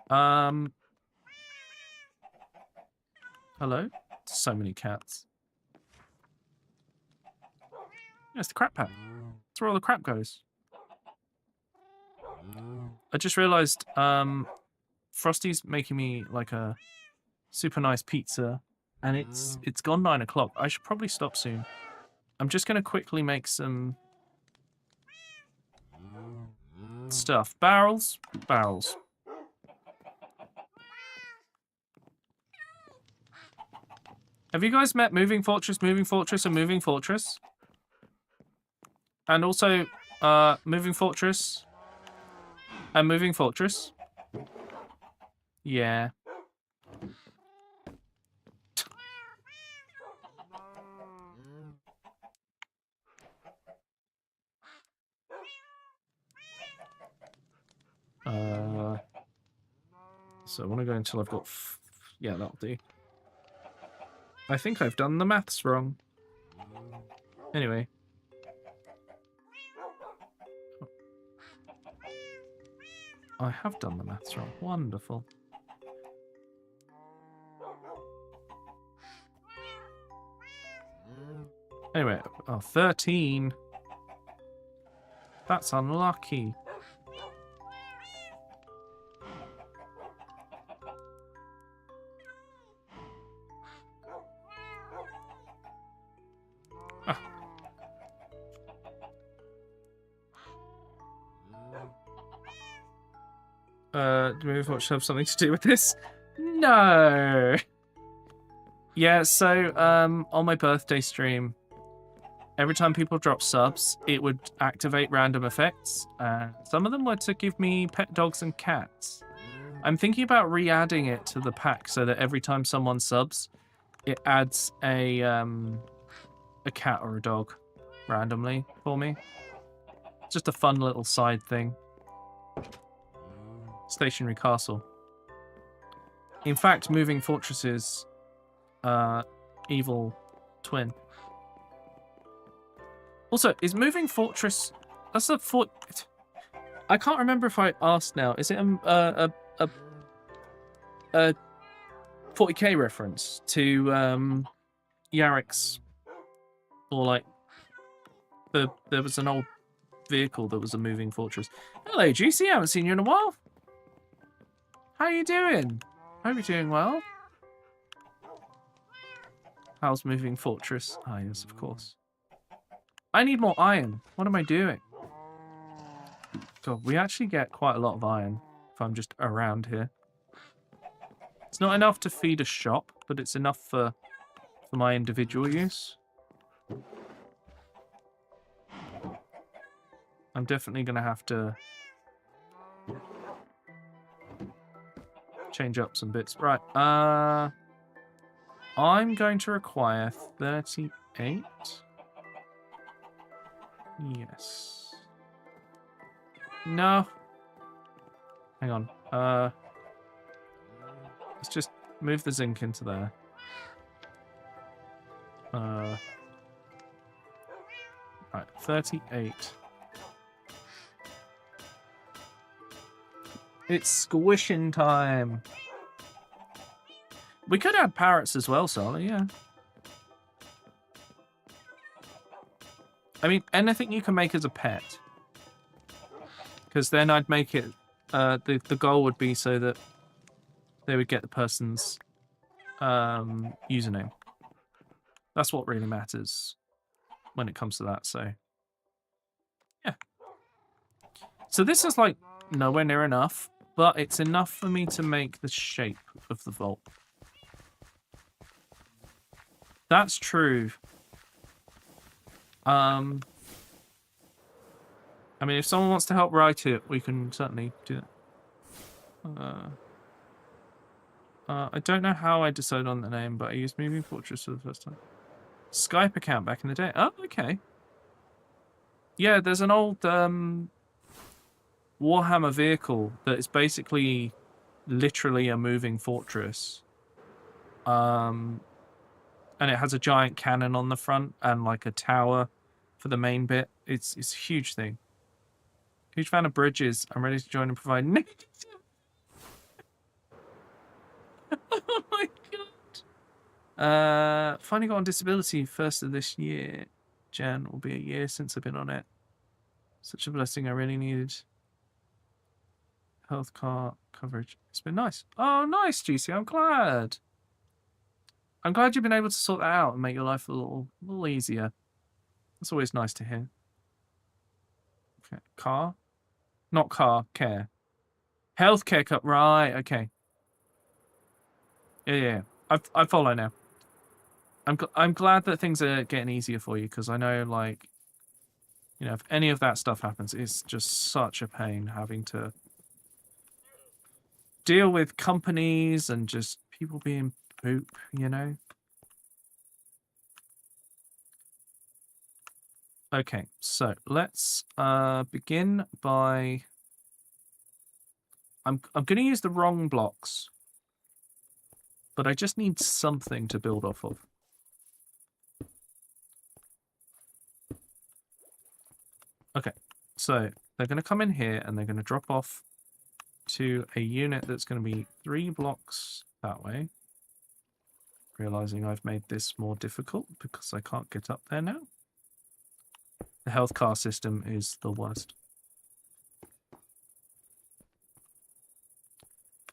Hello? So many cats. Yeah, it's the crap pack. That's where all the crap goes. I just realized, Frosty's making me like a super nice pizza, and it's gone 9 o'clock. I should probably stop soon. I'm just gonna quickly make some stuff. Barrels. Have you guys met Moving Fortress, and Moving Fortress? And also, Moving Fortress and Moving Fortress? Yeah. So I want to go until I've got... yeah, that'll do. I think I've done the maths wrong. Anyway. I have done the maths wrong. Wonderful. Anyway, oh, 13. That's unlucky. Do Moving Fortress have something to do with this? No. Yeah, so on my birthday stream, every time people drop subs, it would activate random effects. Some of them were to give me pet dogs and cats. I'm thinking about re-adding it to the pack so that every time someone subs, it adds a cat or a dog randomly for me. Just a fun little side thing. Stationary castle. In fact, Moving Fortress's evil twin. Also, is Moving Fortress... That's a fort... I can't remember if I asked now. Is it a 40k reference to Yarrick's... Or like... There was an old vehicle that was a Moving Fortress. Hello, Juicy. I haven't seen you in a while. How you doing? Hope you're doing well. How's Moving Fortress? Ah, yes, of course. I need more iron. What am I doing? God, we actually get quite a lot of iron if I'm just around here. It's not enough to feed a shop, but it's enough for my individual use. I'm definitely going to have to change up some bits. Right, I'm going to require 38. Yes. No. Hang on. Let's just move the zinc into there. Right, 38. It's squishing time. We could add parrots as well, Sally, yeah. I mean, anything you can make as a pet. Because then I'd make it... the goal would be so that they would get the person's username. That's what really matters when it comes to that, so... Yeah. So this is, like, nowhere near enough, but it's enough for me to make the shape of the vault. That's true. I mean, if someone wants to help write it, we can certainly do that. I don't know how I decided on the name, but I used Moving Fortress for the first time. Skype account back in the day. Oh, okay. Yeah, there's an old Warhammer vehicle that is basically literally a moving fortress. And it has a giant cannon on the front and like a tower for the main bit. It's a huge thing. Huge fan of bridges. I'm ready to join and provide. Oh my god. Finally got on disability 1st of this year. Jan will be a year since I've been on it. Such a blessing. I really needed health car coverage. It's been nice. Oh, nice, GC. I'm glad. I'm glad you've been able to sort that out and make your life a little easier. That's always nice to hear. Okay. Car? Not car, care. Healthcare cup, right, okay. Yeah. I follow now. I'm glad that things are getting easier for you, because I know, like, you know, if any of that stuff happens, it's just such a pain having to deal with companies and just people being poop, you know? Okay, so let's begin by... I'm going to use the wrong blocks, but I just need something to build off of. Okay, so they're going to come in here and they're going to drop off to a unit that's going to be 3 blocks that way. Realizing I've made this more difficult because I can't get up there now. The health car system is the worst.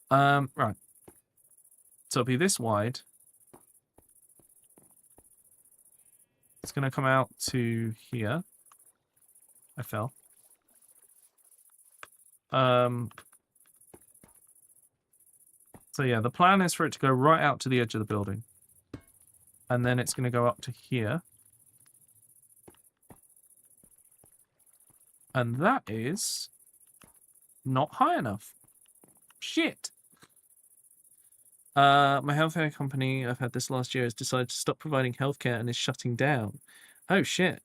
Right. So it'll be this wide. It's going to come out to here. I fell. So yeah, the plan is for it to go right out to the edge of the building. And then it's going to go up to here. And that is not high enough. Shit. My healthcare company I've had this last year has decided to stop providing healthcare and is shutting down. Oh shit.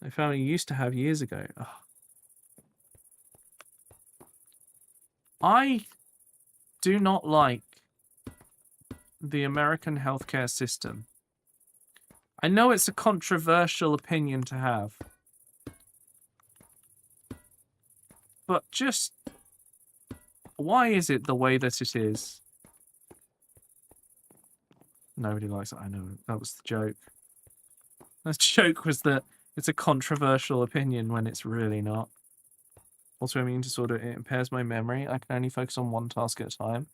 My family used to have years ago. Ugh. I do not like the American healthcare system. I know it's a controversial opinion to have. But just... why is it the way that it is? Nobody likes it. I know. That was the joke. The joke was that it's a controversial opinion when it's really not. Also, immune disorder, it impairs my memory. I can only focus on one task at a time.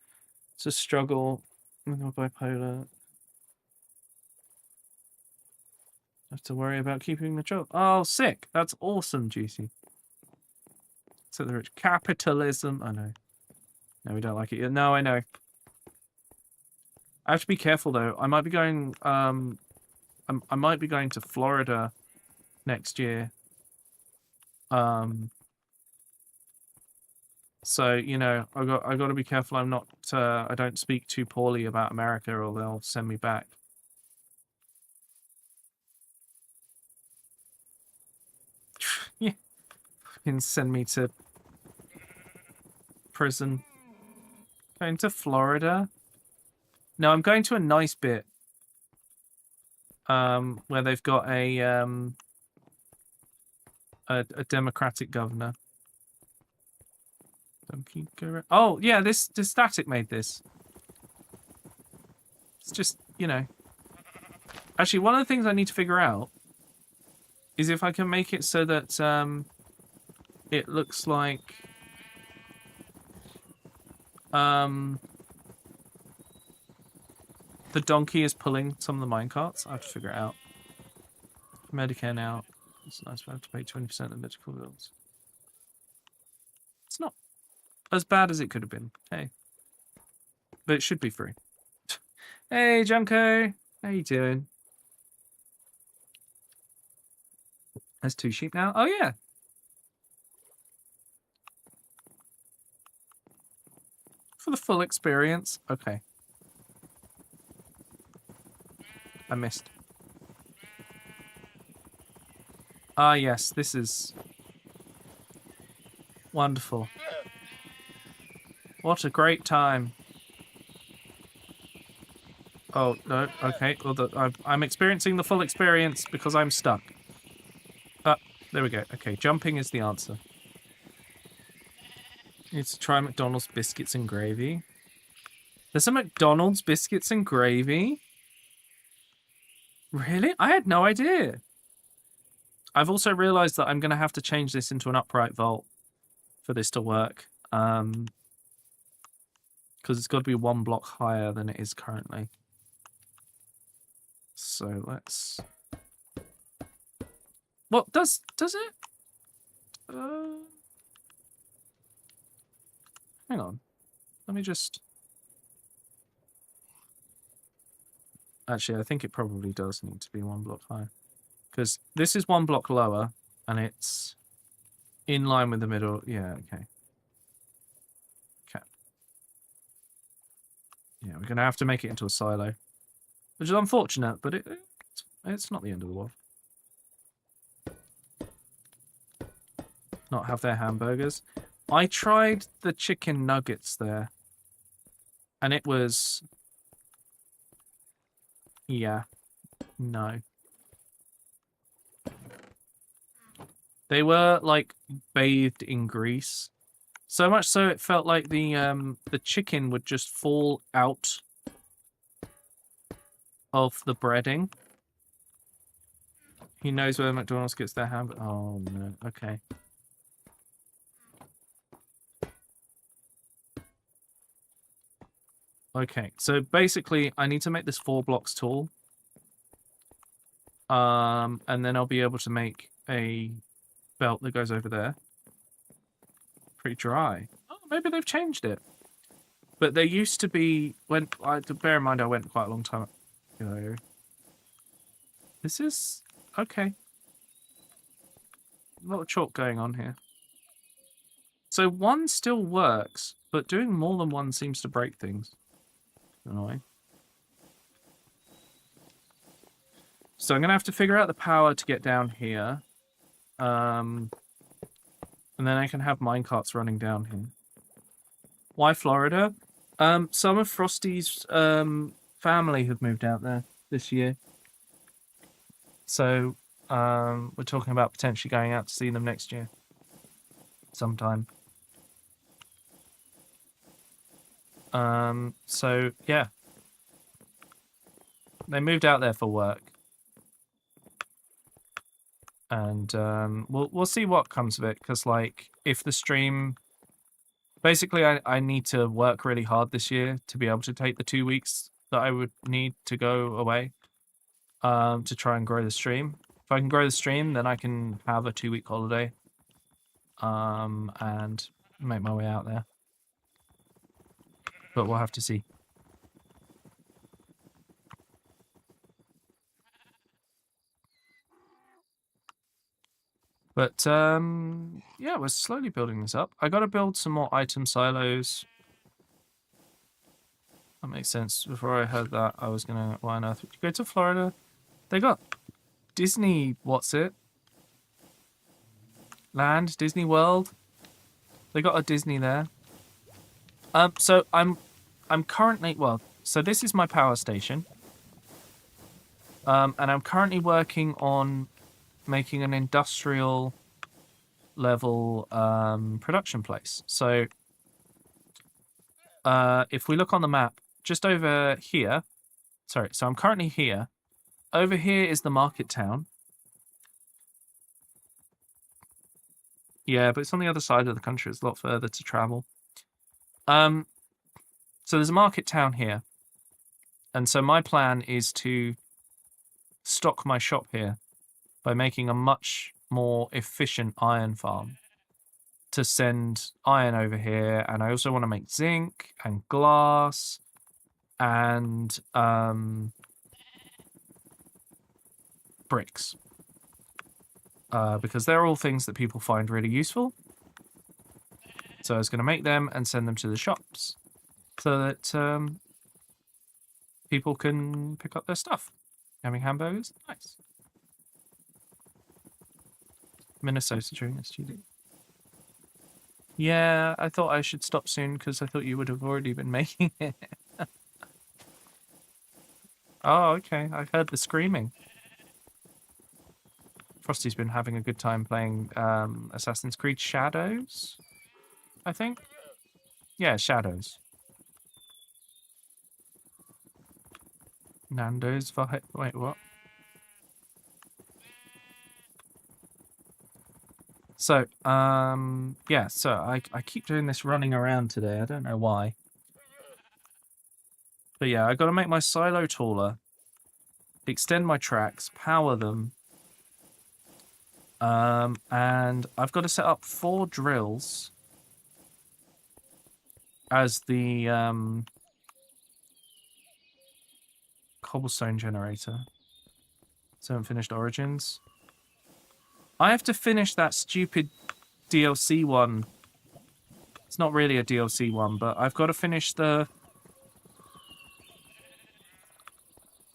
It's a struggle with my bipolar. I have to worry about keeping the job. Oh, sick. That's awesome, GC. So the rich capitalism. I know. No, we don't like it. No, I know. I have to be careful though. I might be going. I might be going to Florida next year. So you know, I got to be careful. I'm not. I don't speak too poorly about America, or they'll send me back. Can send me to prison. Going to Florida. No, I'm going to a nice bit. Where they've got a democratic governor. Donkey go. Oh yeah, this static made this. It's just, you know. Actually, one of the things I need to figure out is if I can make it so that it looks like the donkey is pulling some of the minecarts. I have to figure it out. Medicare now. It's nice to have to pay 20% of the medical bills. It's not as bad as it could have been. Hey. But it should be free. Hey, Junko. How you doing? There's 2 sheep now. Oh, yeah. For the full experience. Okay. I missed. Ah, yes. This is wonderful. What a great time. Oh, no. Okay. Well, I'm experiencing the full experience because I'm stuck. There we go. Okay, jumping is the answer. Need to try McDonald's biscuits and gravy. There's a McDonald's biscuits and gravy? Really? I had no idea. I've also realised that I'm going to have to change this into an upright vault for this to work. Because it's got to be 1 block higher than it is currently. So let's... Well, does it? Hang on. Let me just... Actually, I think it probably does need to be 1 block higher. Because this is 1 block lower, and it's in line with the middle. Yeah, okay. Okay. Yeah, we're going to have to make it into a silo. Which is unfortunate, but it's not the end of the world. Not have their hamburgers. I tried the chicken nuggets there. And it was... Yeah. No. They were, like, bathed in grease. So much so it felt like the chicken would just fall out of the breading. He knows where McDonald's gets their hamburger. Oh, no. Okay. Okay, so basically I need to make this 4 blocks tall. And then I'll be able to make a belt that goes over there. Pretty dry. Oh, maybe they've changed it. But there used to be... bear in mind I went quite a long time ago. This is... Okay. A lot of chalk going on here. So 1 still works, but doing more than 1 seems to break things. Annoying. So I'm going to have to figure out the power to get down here. And then I can have minecarts running down here. Why Florida? Some of Frosty's family have moved out there this year. So we're talking about potentially going out to see them next year. Sometime. So yeah, they moved out there for work, and we'll see what comes of it. Because like, if the stream, basically, I need to work really hard this year to be able to take the 2 weeks that I would need to go away, to try and grow the stream. If I can grow the stream, then I can have a 2-week holiday, and make my way out there. But we'll have to see. But, yeah, we're slowly building this up. I gotta build some more item silos. That makes sense. Before I heard that, I was gonna... Why on earth would you go to Florida? They got Disney... What's it? Disneyland, Disney World. They got a Disney there. So I'm currently, well, so this is my power station. And I'm currently working on making an industrial level production place. So if we look on the map, just over here, sorry, so I'm currently here. Over here is the market town. Yeah, but it's on the other side of the country. It's a lot further to travel. So there's a market town here. And so my plan is to stock my shop here by making a much more efficient iron farm to send iron over here. And I also want to make zinc and glass and bricks. Because they're all things that people find really useful. So I was going to make them and send them to the shops so that people can pick up their stuff. Having hamburgers? Nice. Minnesota during the studio. Yeah, I thought I should stop soon because I thought you would have already been making it. Oh, okay. I heard the screaming. Frosty's been having a good time playing Assassin's Creed Shadows, I think. Yeah, Shadows. Nando's vibe. Wait, what? So, yeah, so I keep doing this running around today. I don't know why. But yeah, I got to make my silo taller, extend my tracks, power them, and I've got to set up 4 drills as the cobblestone generator. So I haven't finished Origins. I have to finish that stupid DLC one. It's not really a DLC one, but I've got to finish the...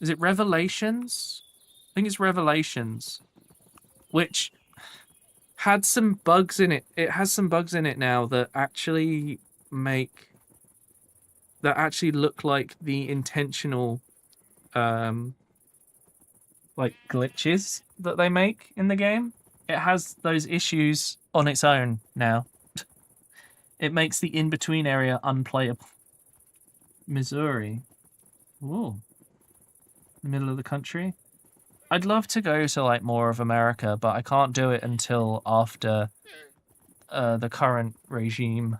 Is it Revelations? I think it's Revelations. Which had some bugs in it. It has some bugs in it now that actually make... That actually look like the intentional... like glitches that they make in the game. It has those issues on its own now. It makes the in-between area unplayable. Missouri. Ooh. Middle of the country. I'd love to go to like more of America, but I can't do it until after the current regime.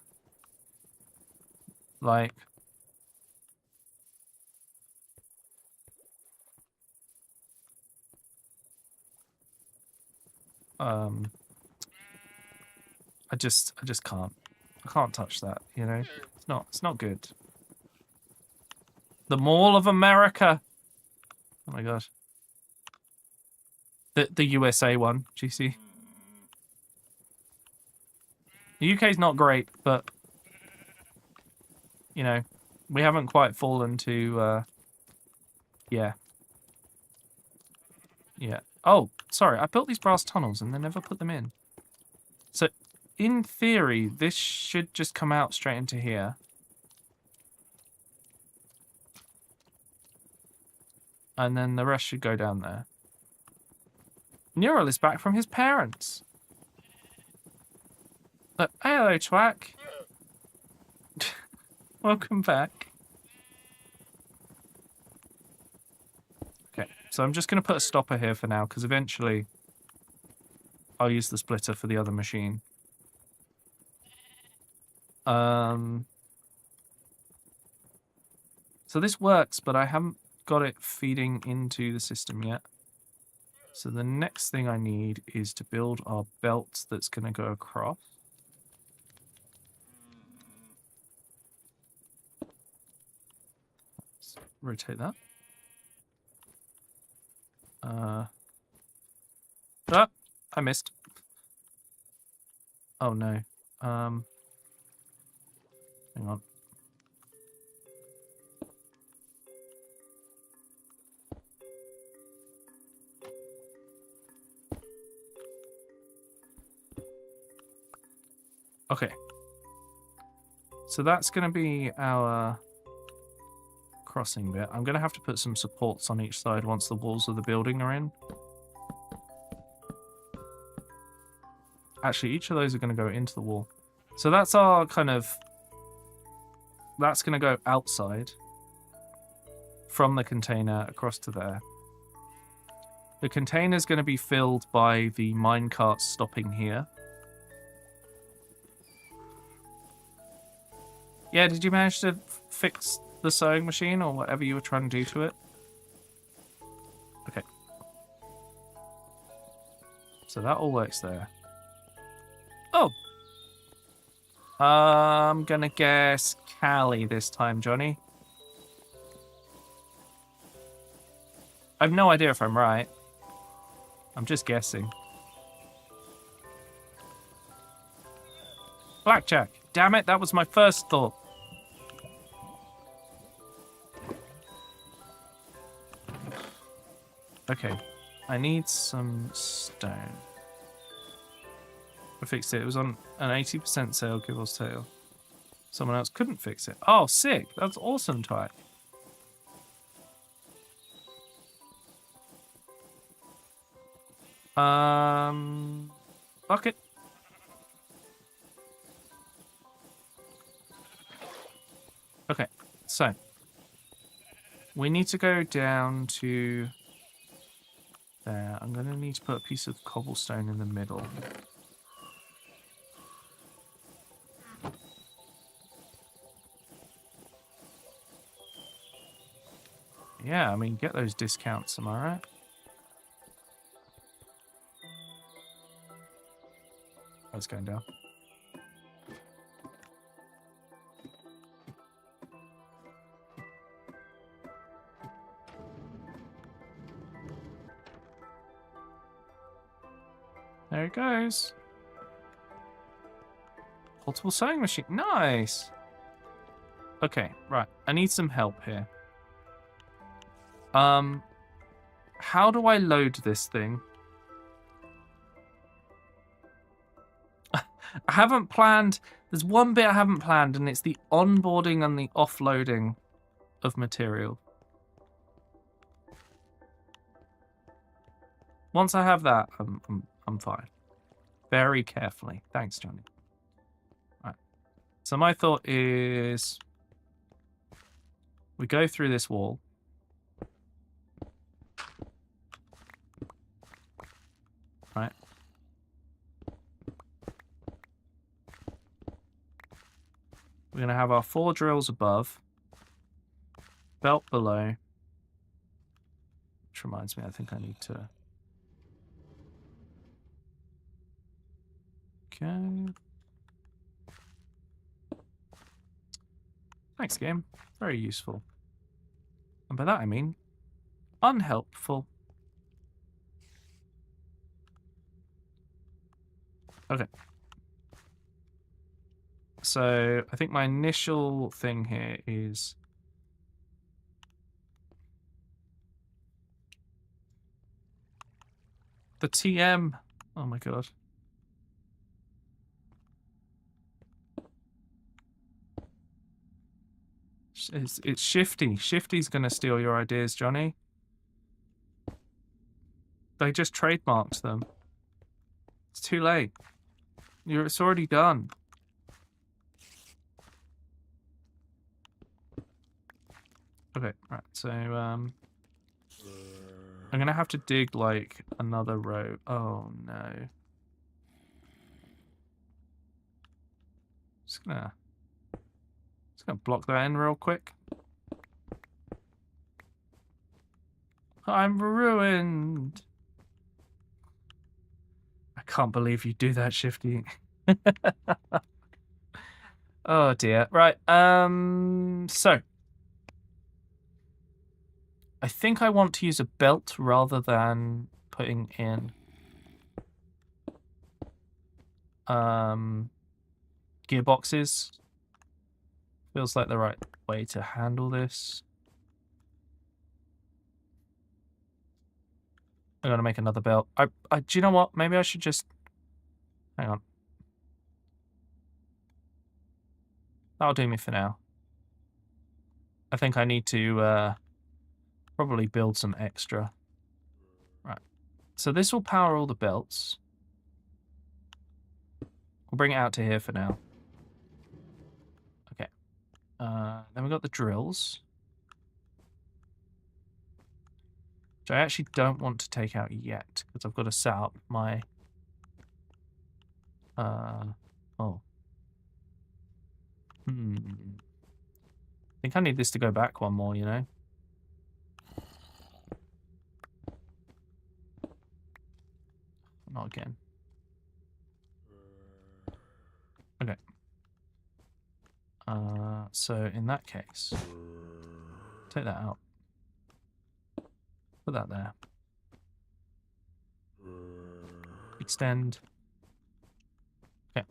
Like... I just can't. I can't touch that, you know? It's not good. The Mall of America. Oh my god. The USA one, GC. The UK's not great, but you know, we haven't quite fallen to yeah. Yeah. Oh, sorry, I built these brass tunnels and then never put them in. So in theory, this should just come out straight into here. And then the rest should go down there. Neural is back from his parents. Hello, Twack. Welcome back. Okay, so I'm just going to put a stopper here for now, because eventually I'll use the splitter for the other machine. So this works, but I haven't got it feeding into the system yet. So the next thing I need is to build our belt that's going to go across. Let's rotate that. Ah, I missed. Oh no. Hang on. Okay. So that's going to be our crossing bit. I'm going to have to put some supports on each side once the walls of the building are in. Actually, each of those are going to go into the wall. So that's our kind of... That's going to go outside from the container across to there. The container is going to be filled by the minecart stopping here. Yeah, did you manage to fix the sewing machine or whatever you were trying to do to it? Okay. So that all works there. Oh! I'm gonna guess Callie this time, Johnny. I have no idea if I'm right. I'm just guessing. Blackjack. Damn it, that was my first thought. Okay. I need some stone. I fixed it. It was on an 80% sale, give or sale. Someone else couldn't fix it. Oh, sick. That's awesome, Ty. Bucket. Okay, so we need to go down to there. I'm going to need to put a piece of cobblestone in the middle. Yeah, I mean, get those discounts, am I right? That's going down. There it goes. Portable sewing machine. Nice. Okay, right. I need some help here. How do I load this thing? I haven't planned. There's one bit I haven't planned, and it's the onboarding and the offloading of material. Once I have that, I'm fine. Very carefully. Thanks, Johnny. Right. So my thought is we go through this wall. Right. We're going to have our 4 drills above, belt below, which reminds me, I think I need to... Okay. Thanks, game. Very useful. And by that I mean unhelpful. Okay. So I think my initial thing here is the TM. Oh my god. It's Shifty. Shifty's gonna steal your ideas, Johnny. They just trademarked them. It's too late. It's already done. Okay, right, so I'm gonna have to dig like another row. Oh no. Just gonna block that in real quick. I'm ruined. I can't believe you do that, Shifty. Oh dear. Right. So I think I want to use a belt rather than putting in gearboxes. Feels like the right way to handle this. I'm gonna make another belt. Do you know what? Maybe I should just hang on. That'll do me for now. I think I need to probably build some extra. Right. So this will power all the belts. We'll bring it out to here for now. Okay. Then we've got the drills. Which I actually don't want to take out yet, because I've got to set up my... oh. I think I need this to go back one more, you know? Not again. Okay. So in that case, take that out. Put that there. Extend. Okay.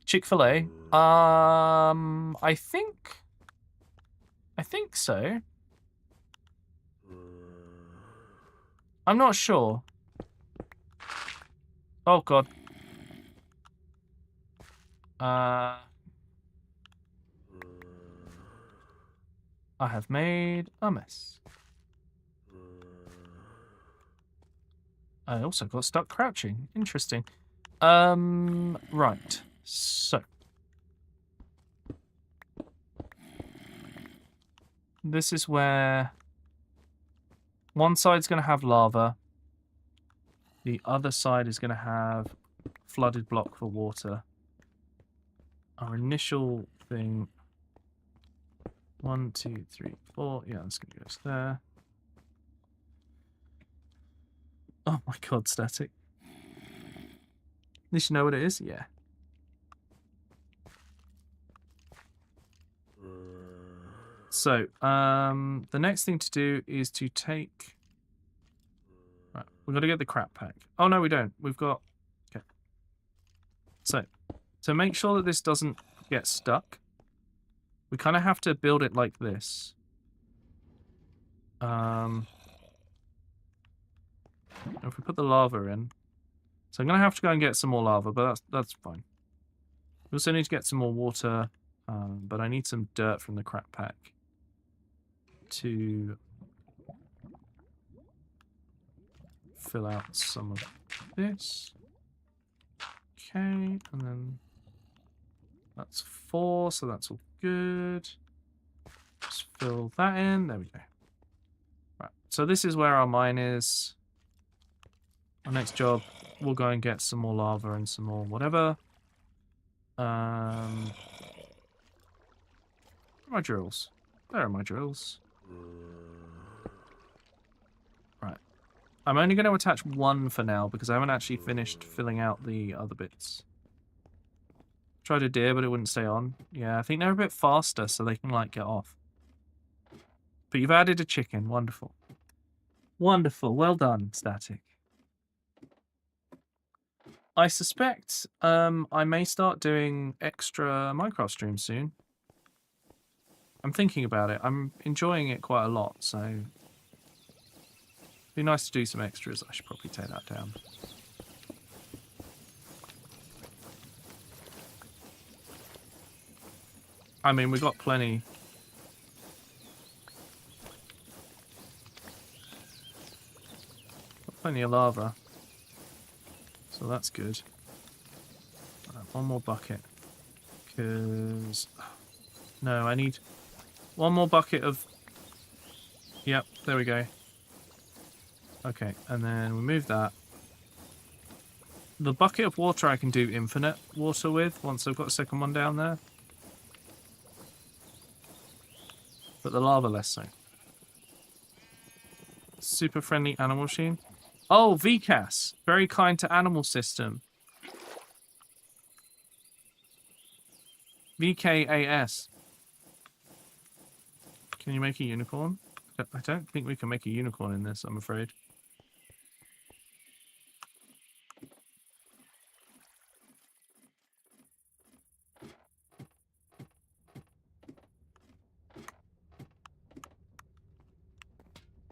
Chick-fil-A. I think so. I'm not sure. Oh god. I have made a mess. I also got stuck crouching. Interesting. Right. So. This is where one side's going to have lava. The other side is going to have flooded block for water. Our initial thing. 1, 2, 3, 4. Yeah, that's going to go there. Oh my god, static. At least you know what it is? Yeah. So, the next thing to do is to take... Right, we've got to get the crap pack. Oh, no, we don't. We've got... Okay. So, to make sure that this doesn't get stuck, we kind of have to build it like this. If we put the lava in... So I'm going to have to go and get some more lava, but that's fine. We also need to get some more water, but I need some dirt from the crap pack to fill out some of this. Okay, and then that's 4, so that's all good. Just fill that in. There we go. Right, so this is where our mine is. Our next job, we'll go and get some more lava and some more whatever. Where are my drills? There are my drills. Right. I'm only going to attach one for now because I haven't actually finished filling out the other bits. Tried a deer, but it wouldn't stay on. Yeah, I think they're a bit faster so they can, like, get off. But you've added a chicken. Wonderful. Wonderful. Well done, Static. I suspect I may start doing extra Minecraft streams soon. I'm thinking about it. I'm enjoying it quite a lot, so... It'd be nice to do some extras. I should probably take that down. I mean, we've got plenty... Plenty of lava. So that's good. One more bucket. Because... No, I need one more bucket of... Yep, there we go. Okay, and then we move that. The bucket of water I can do infinite water with once I've got a second one down there. But the lava less so. Super friendly animal machine. Oh, VCAS. Very kind to animal system. VKAS. Can you make a unicorn? I don't think we can make a unicorn in this, I'm afraid.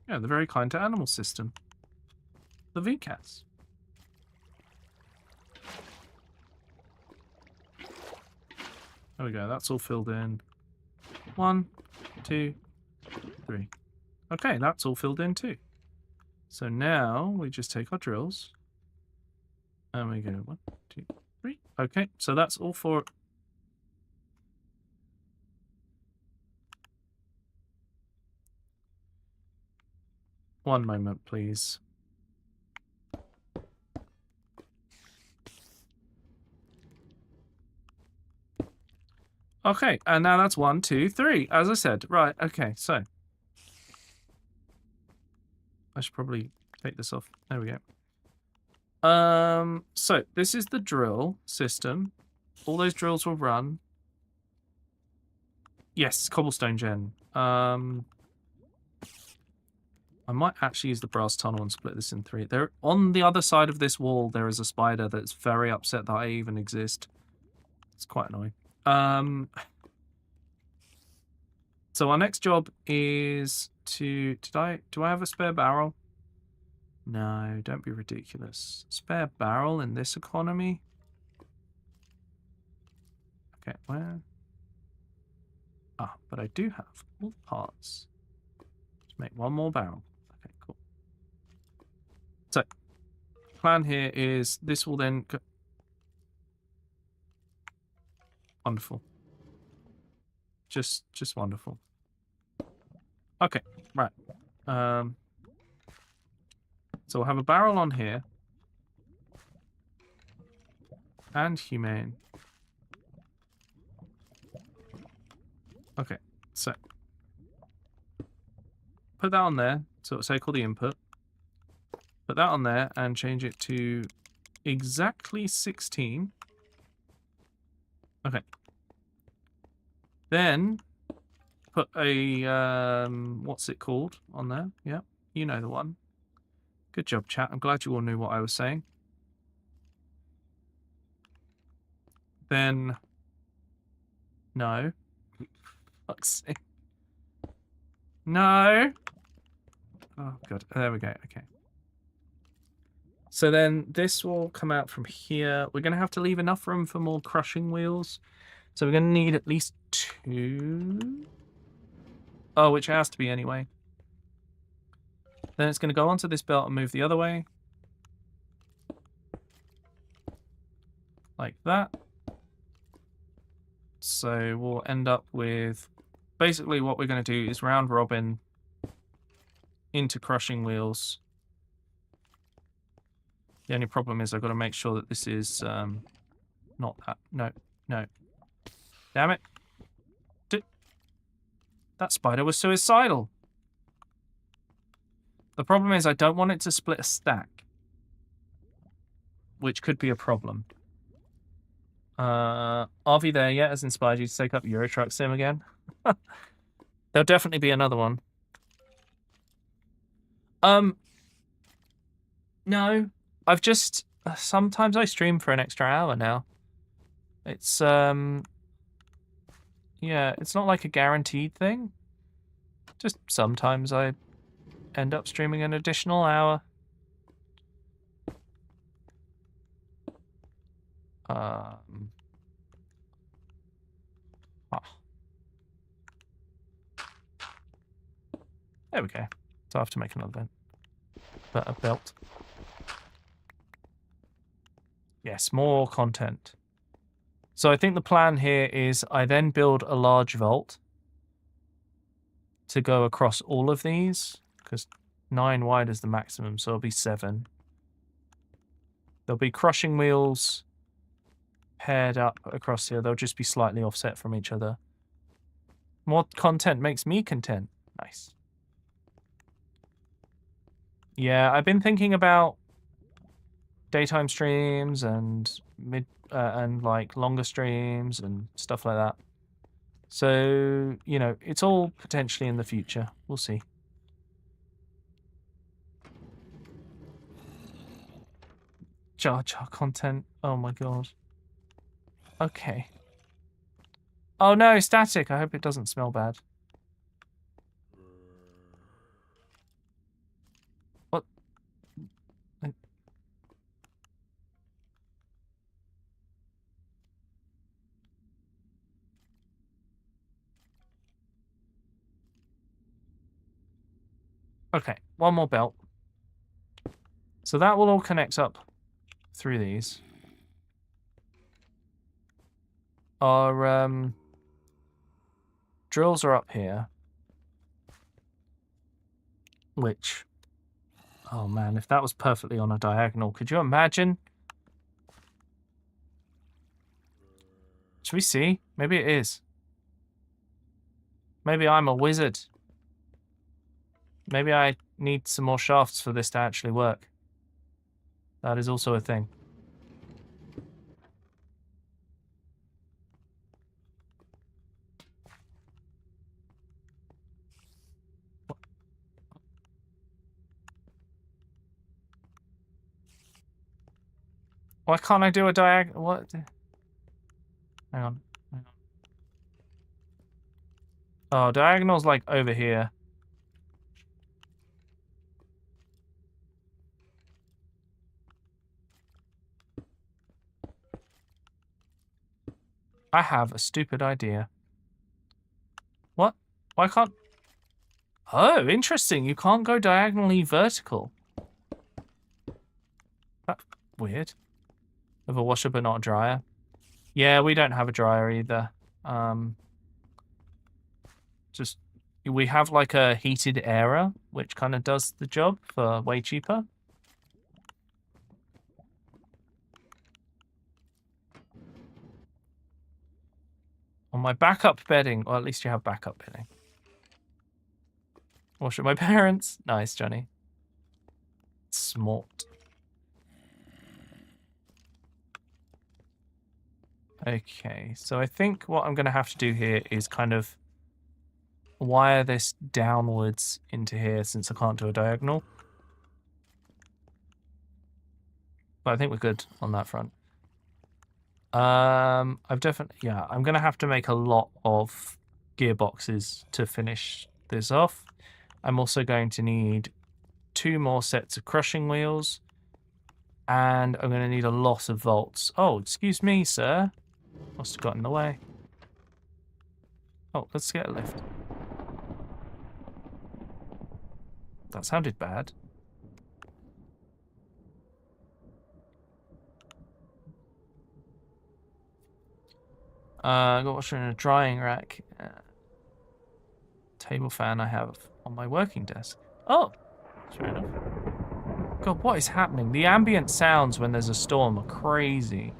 Yeah, the very kind to animal system. The VCAS. There we go. That's all filled in. 1, 2, 3. Okay, that's all filled in too. So now we just take our drills and we go 1, 2, 3. Okay, so that's all for. One moment, please. Okay, and now that's 1, 2, 3, as I said. Right, okay, so. I should probably take this off. There we go. So this is the drill system. All those drills will run. Yes, cobblestone gen. I might actually use the brass tunnel and split this in 3. There, on the other side of this wall, there is a spider that's very upset that I even exist. It's quite annoying. So our next job is to... Do I have a spare barrel? No, don't be ridiculous. Spare barrel in this economy? Okay, where? Ah, but I do have all the parts. Let's make one more barrel. Okay, cool. So, plan here is this will then go... Wonderful. Just wonderful. Okay, right. So we'll have a barrel on here. And humane. Okay, so put that on there. So it'll take all the input. Put that on there and change it to exactly 16. Okay. Then put a what's it called on there? Yeah, you know the one. Good job, chat. I'm glad you all knew what I was saying. Then no. Fuck's sake. No. Oh god. There we go. Okay. So then this will come out from here. We're going to have to leave enough room for more crushing wheels. So we're going to need at least 2. Oh, which it has to be anyway. Then it's going to go onto this belt and move the other way. Like that. So we'll end up with... Basically what we're going to do is round robin into crushing wheels. The only problem is I've got to make sure that this is not that. No, no. Damn it. That spider was suicidal. The problem is I don't want it to split a stack. Which could be a problem. RV there yet has inspired you to take up Euro Truck Sim again? There'll definitely be another one. No. I've just... sometimes I stream for an extra hour now. It's, yeah, it's not like a guaranteed thing. Just sometimes I end up streaming an additional hour. Oh. There we go. So I have to make another belt. Yes, more content. So I think the plan here is I then build a large vault to go across all of these, because 9 wide is the maximum, so it'll be 7. There'll be crushing wheels paired up across here. They'll just be slightly offset from each other. More content makes me content. Nice. Yeah, I've been thinking about daytime streams and and like longer streams and stuff like that. So, you know, it's all potentially in the future. We'll see. Jar Jar content. Oh my god. Okay. Oh no, static. I hope it doesn't smell bad. What? Okay, one more belt. So that will all connect up through these. Our drills are up here. Which, oh man, if that was perfectly on a diagonal, could you imagine? Should we see? Maybe it is. Maybe I'm a wizard. Maybe I need some more shafts for this to actually work. That is also a thing. Why can't I do a diagonal? What? Hang on. Hang on. Oh, diagonal's like over here. I have a stupid idea. What? Why can't... Oh, interesting. You can't go diagonally vertical. That's weird. With a washer but not a dryer. Yeah, we don't have a dryer either. Just... We have like a heated airer, which kind of does the job for way cheaper. On my backup bedding, or at least you have backup bedding. Wash at my parents. Nice, Johnny. Smart. Okay, so I think what I'm going to have to do here is kind of wire this downwards into here since I can't do a diagonal. But I think we're good on that front. I've definitely, yeah, I'm going to have to make a lot of gearboxes to finish this off. I'm also going to need 2 more sets of crushing wheels, and I'm going to need a lot of bolts. Oh, excuse me, sir. Must have got in the way. Oh, let's get a lift. That sounded bad. I got washer in a drying rack. Table fan I have on my working desk. Oh, fair enough. God, what is happening? The ambient sounds when there's a storm are crazy.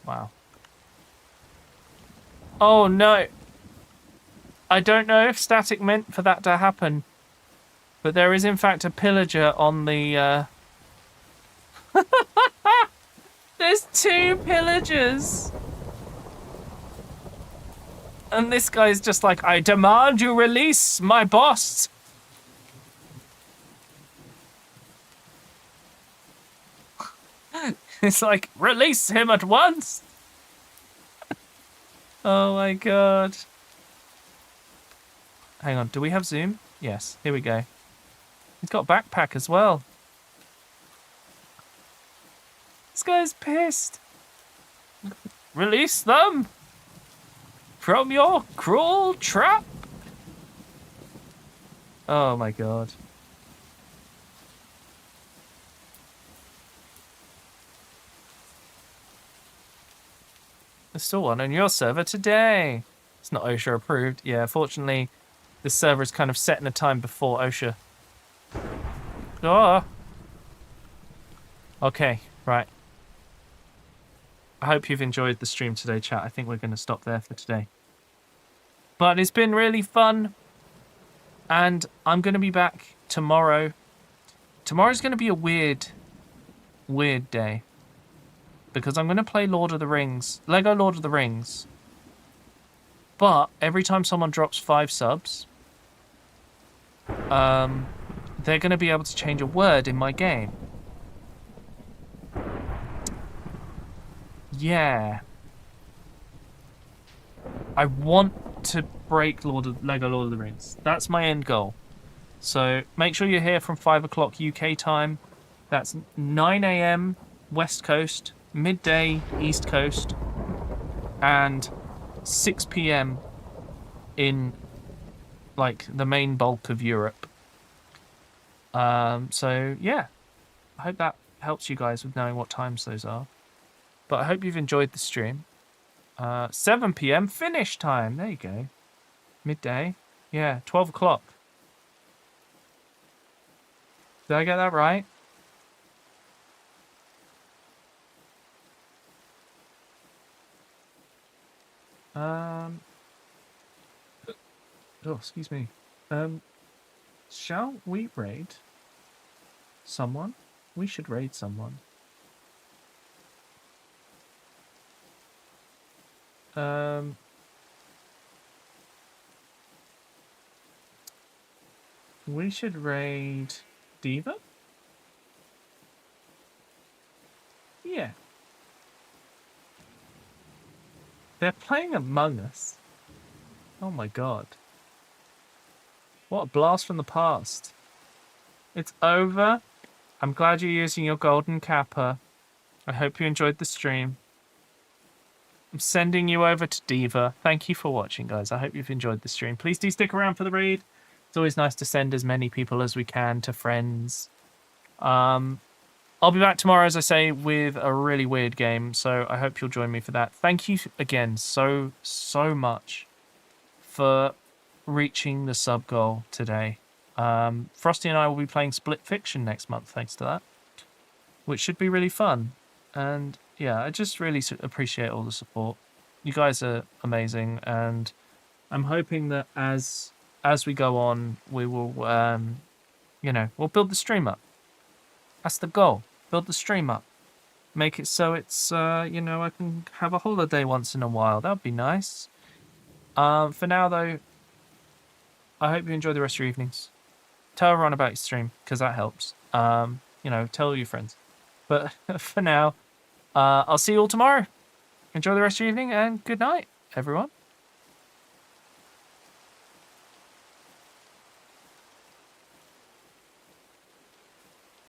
Wow. Oh no. I don't know if static meant for that to happen. But there is, in fact, a pillager on the, There's 2 pillagers! And this guy's just like, I demand you release my boss! It's like, release him at once! Oh my god. Hang on, do we have Zoom? Yes, here we go. He's got a backpack as well. This guy's pissed. Release them from your cruel trap. Oh my god. There's still one on your server today. It's not OSHA approved. Yeah, fortunately, this server is kind of set in a time before OSHA. Oh. Okay, right. I hope you've enjoyed the stream today, chat. I think we're going to stop there for today. But it's been really fun. And I'm going to be back tomorrow. Tomorrow's going to be a weird day. Because I'm going to play Lord of the Rings. Lego Lord of the Rings. But every time someone drops 5 subs, they're going to be able to change a word in my game. Yeah. I want to break Lego Lord of the Rings. That's my end goal. So make sure you're here from 5 o'clock UK time. That's 9 AM West Coast, midday East Coast, and 6 p.m. in like the main bulk of Europe. So yeah, I hope that helps you guys with knowing what times those are. But I hope you've enjoyed the stream. 7 p.m. finish time. There you go. Midday. Yeah, 12 o'clock. Did I get that right? Oh, excuse me. Shall we raid someone? We should raid someone. We should raid Diva? Yeah. They're playing Among Us. Oh my god. What a blast from the past. It's over. I'm glad you're using your golden kappa. I hope you enjoyed the stream. I'm sending you over to Diva. Thank you for watching, guys. I hope you've enjoyed the stream. Please do stick around for the raid. It's always nice to send as many people as we can to friends. I'll be back tomorrow, as I say, with a really weird game, so I hope you'll join me for that. Thank you again so much for reaching the sub goal today. Frosty and I will be playing Split Fiction next month, thanks to that, which should be really fun. And yeah, I just really appreciate all the support. You guys are amazing, and I'm hoping that as we go on, we will, we'll build the stream up. That's the goal. Build the stream up. Make it so it's, I can have a holiday once in a while. That would be nice. For now, though, I hope you enjoy the rest of your evenings. Tell everyone about your stream, because that helps. Tell all your friends. But for now, I'll see you all tomorrow. Enjoy the rest of your evening, and good night, everyone.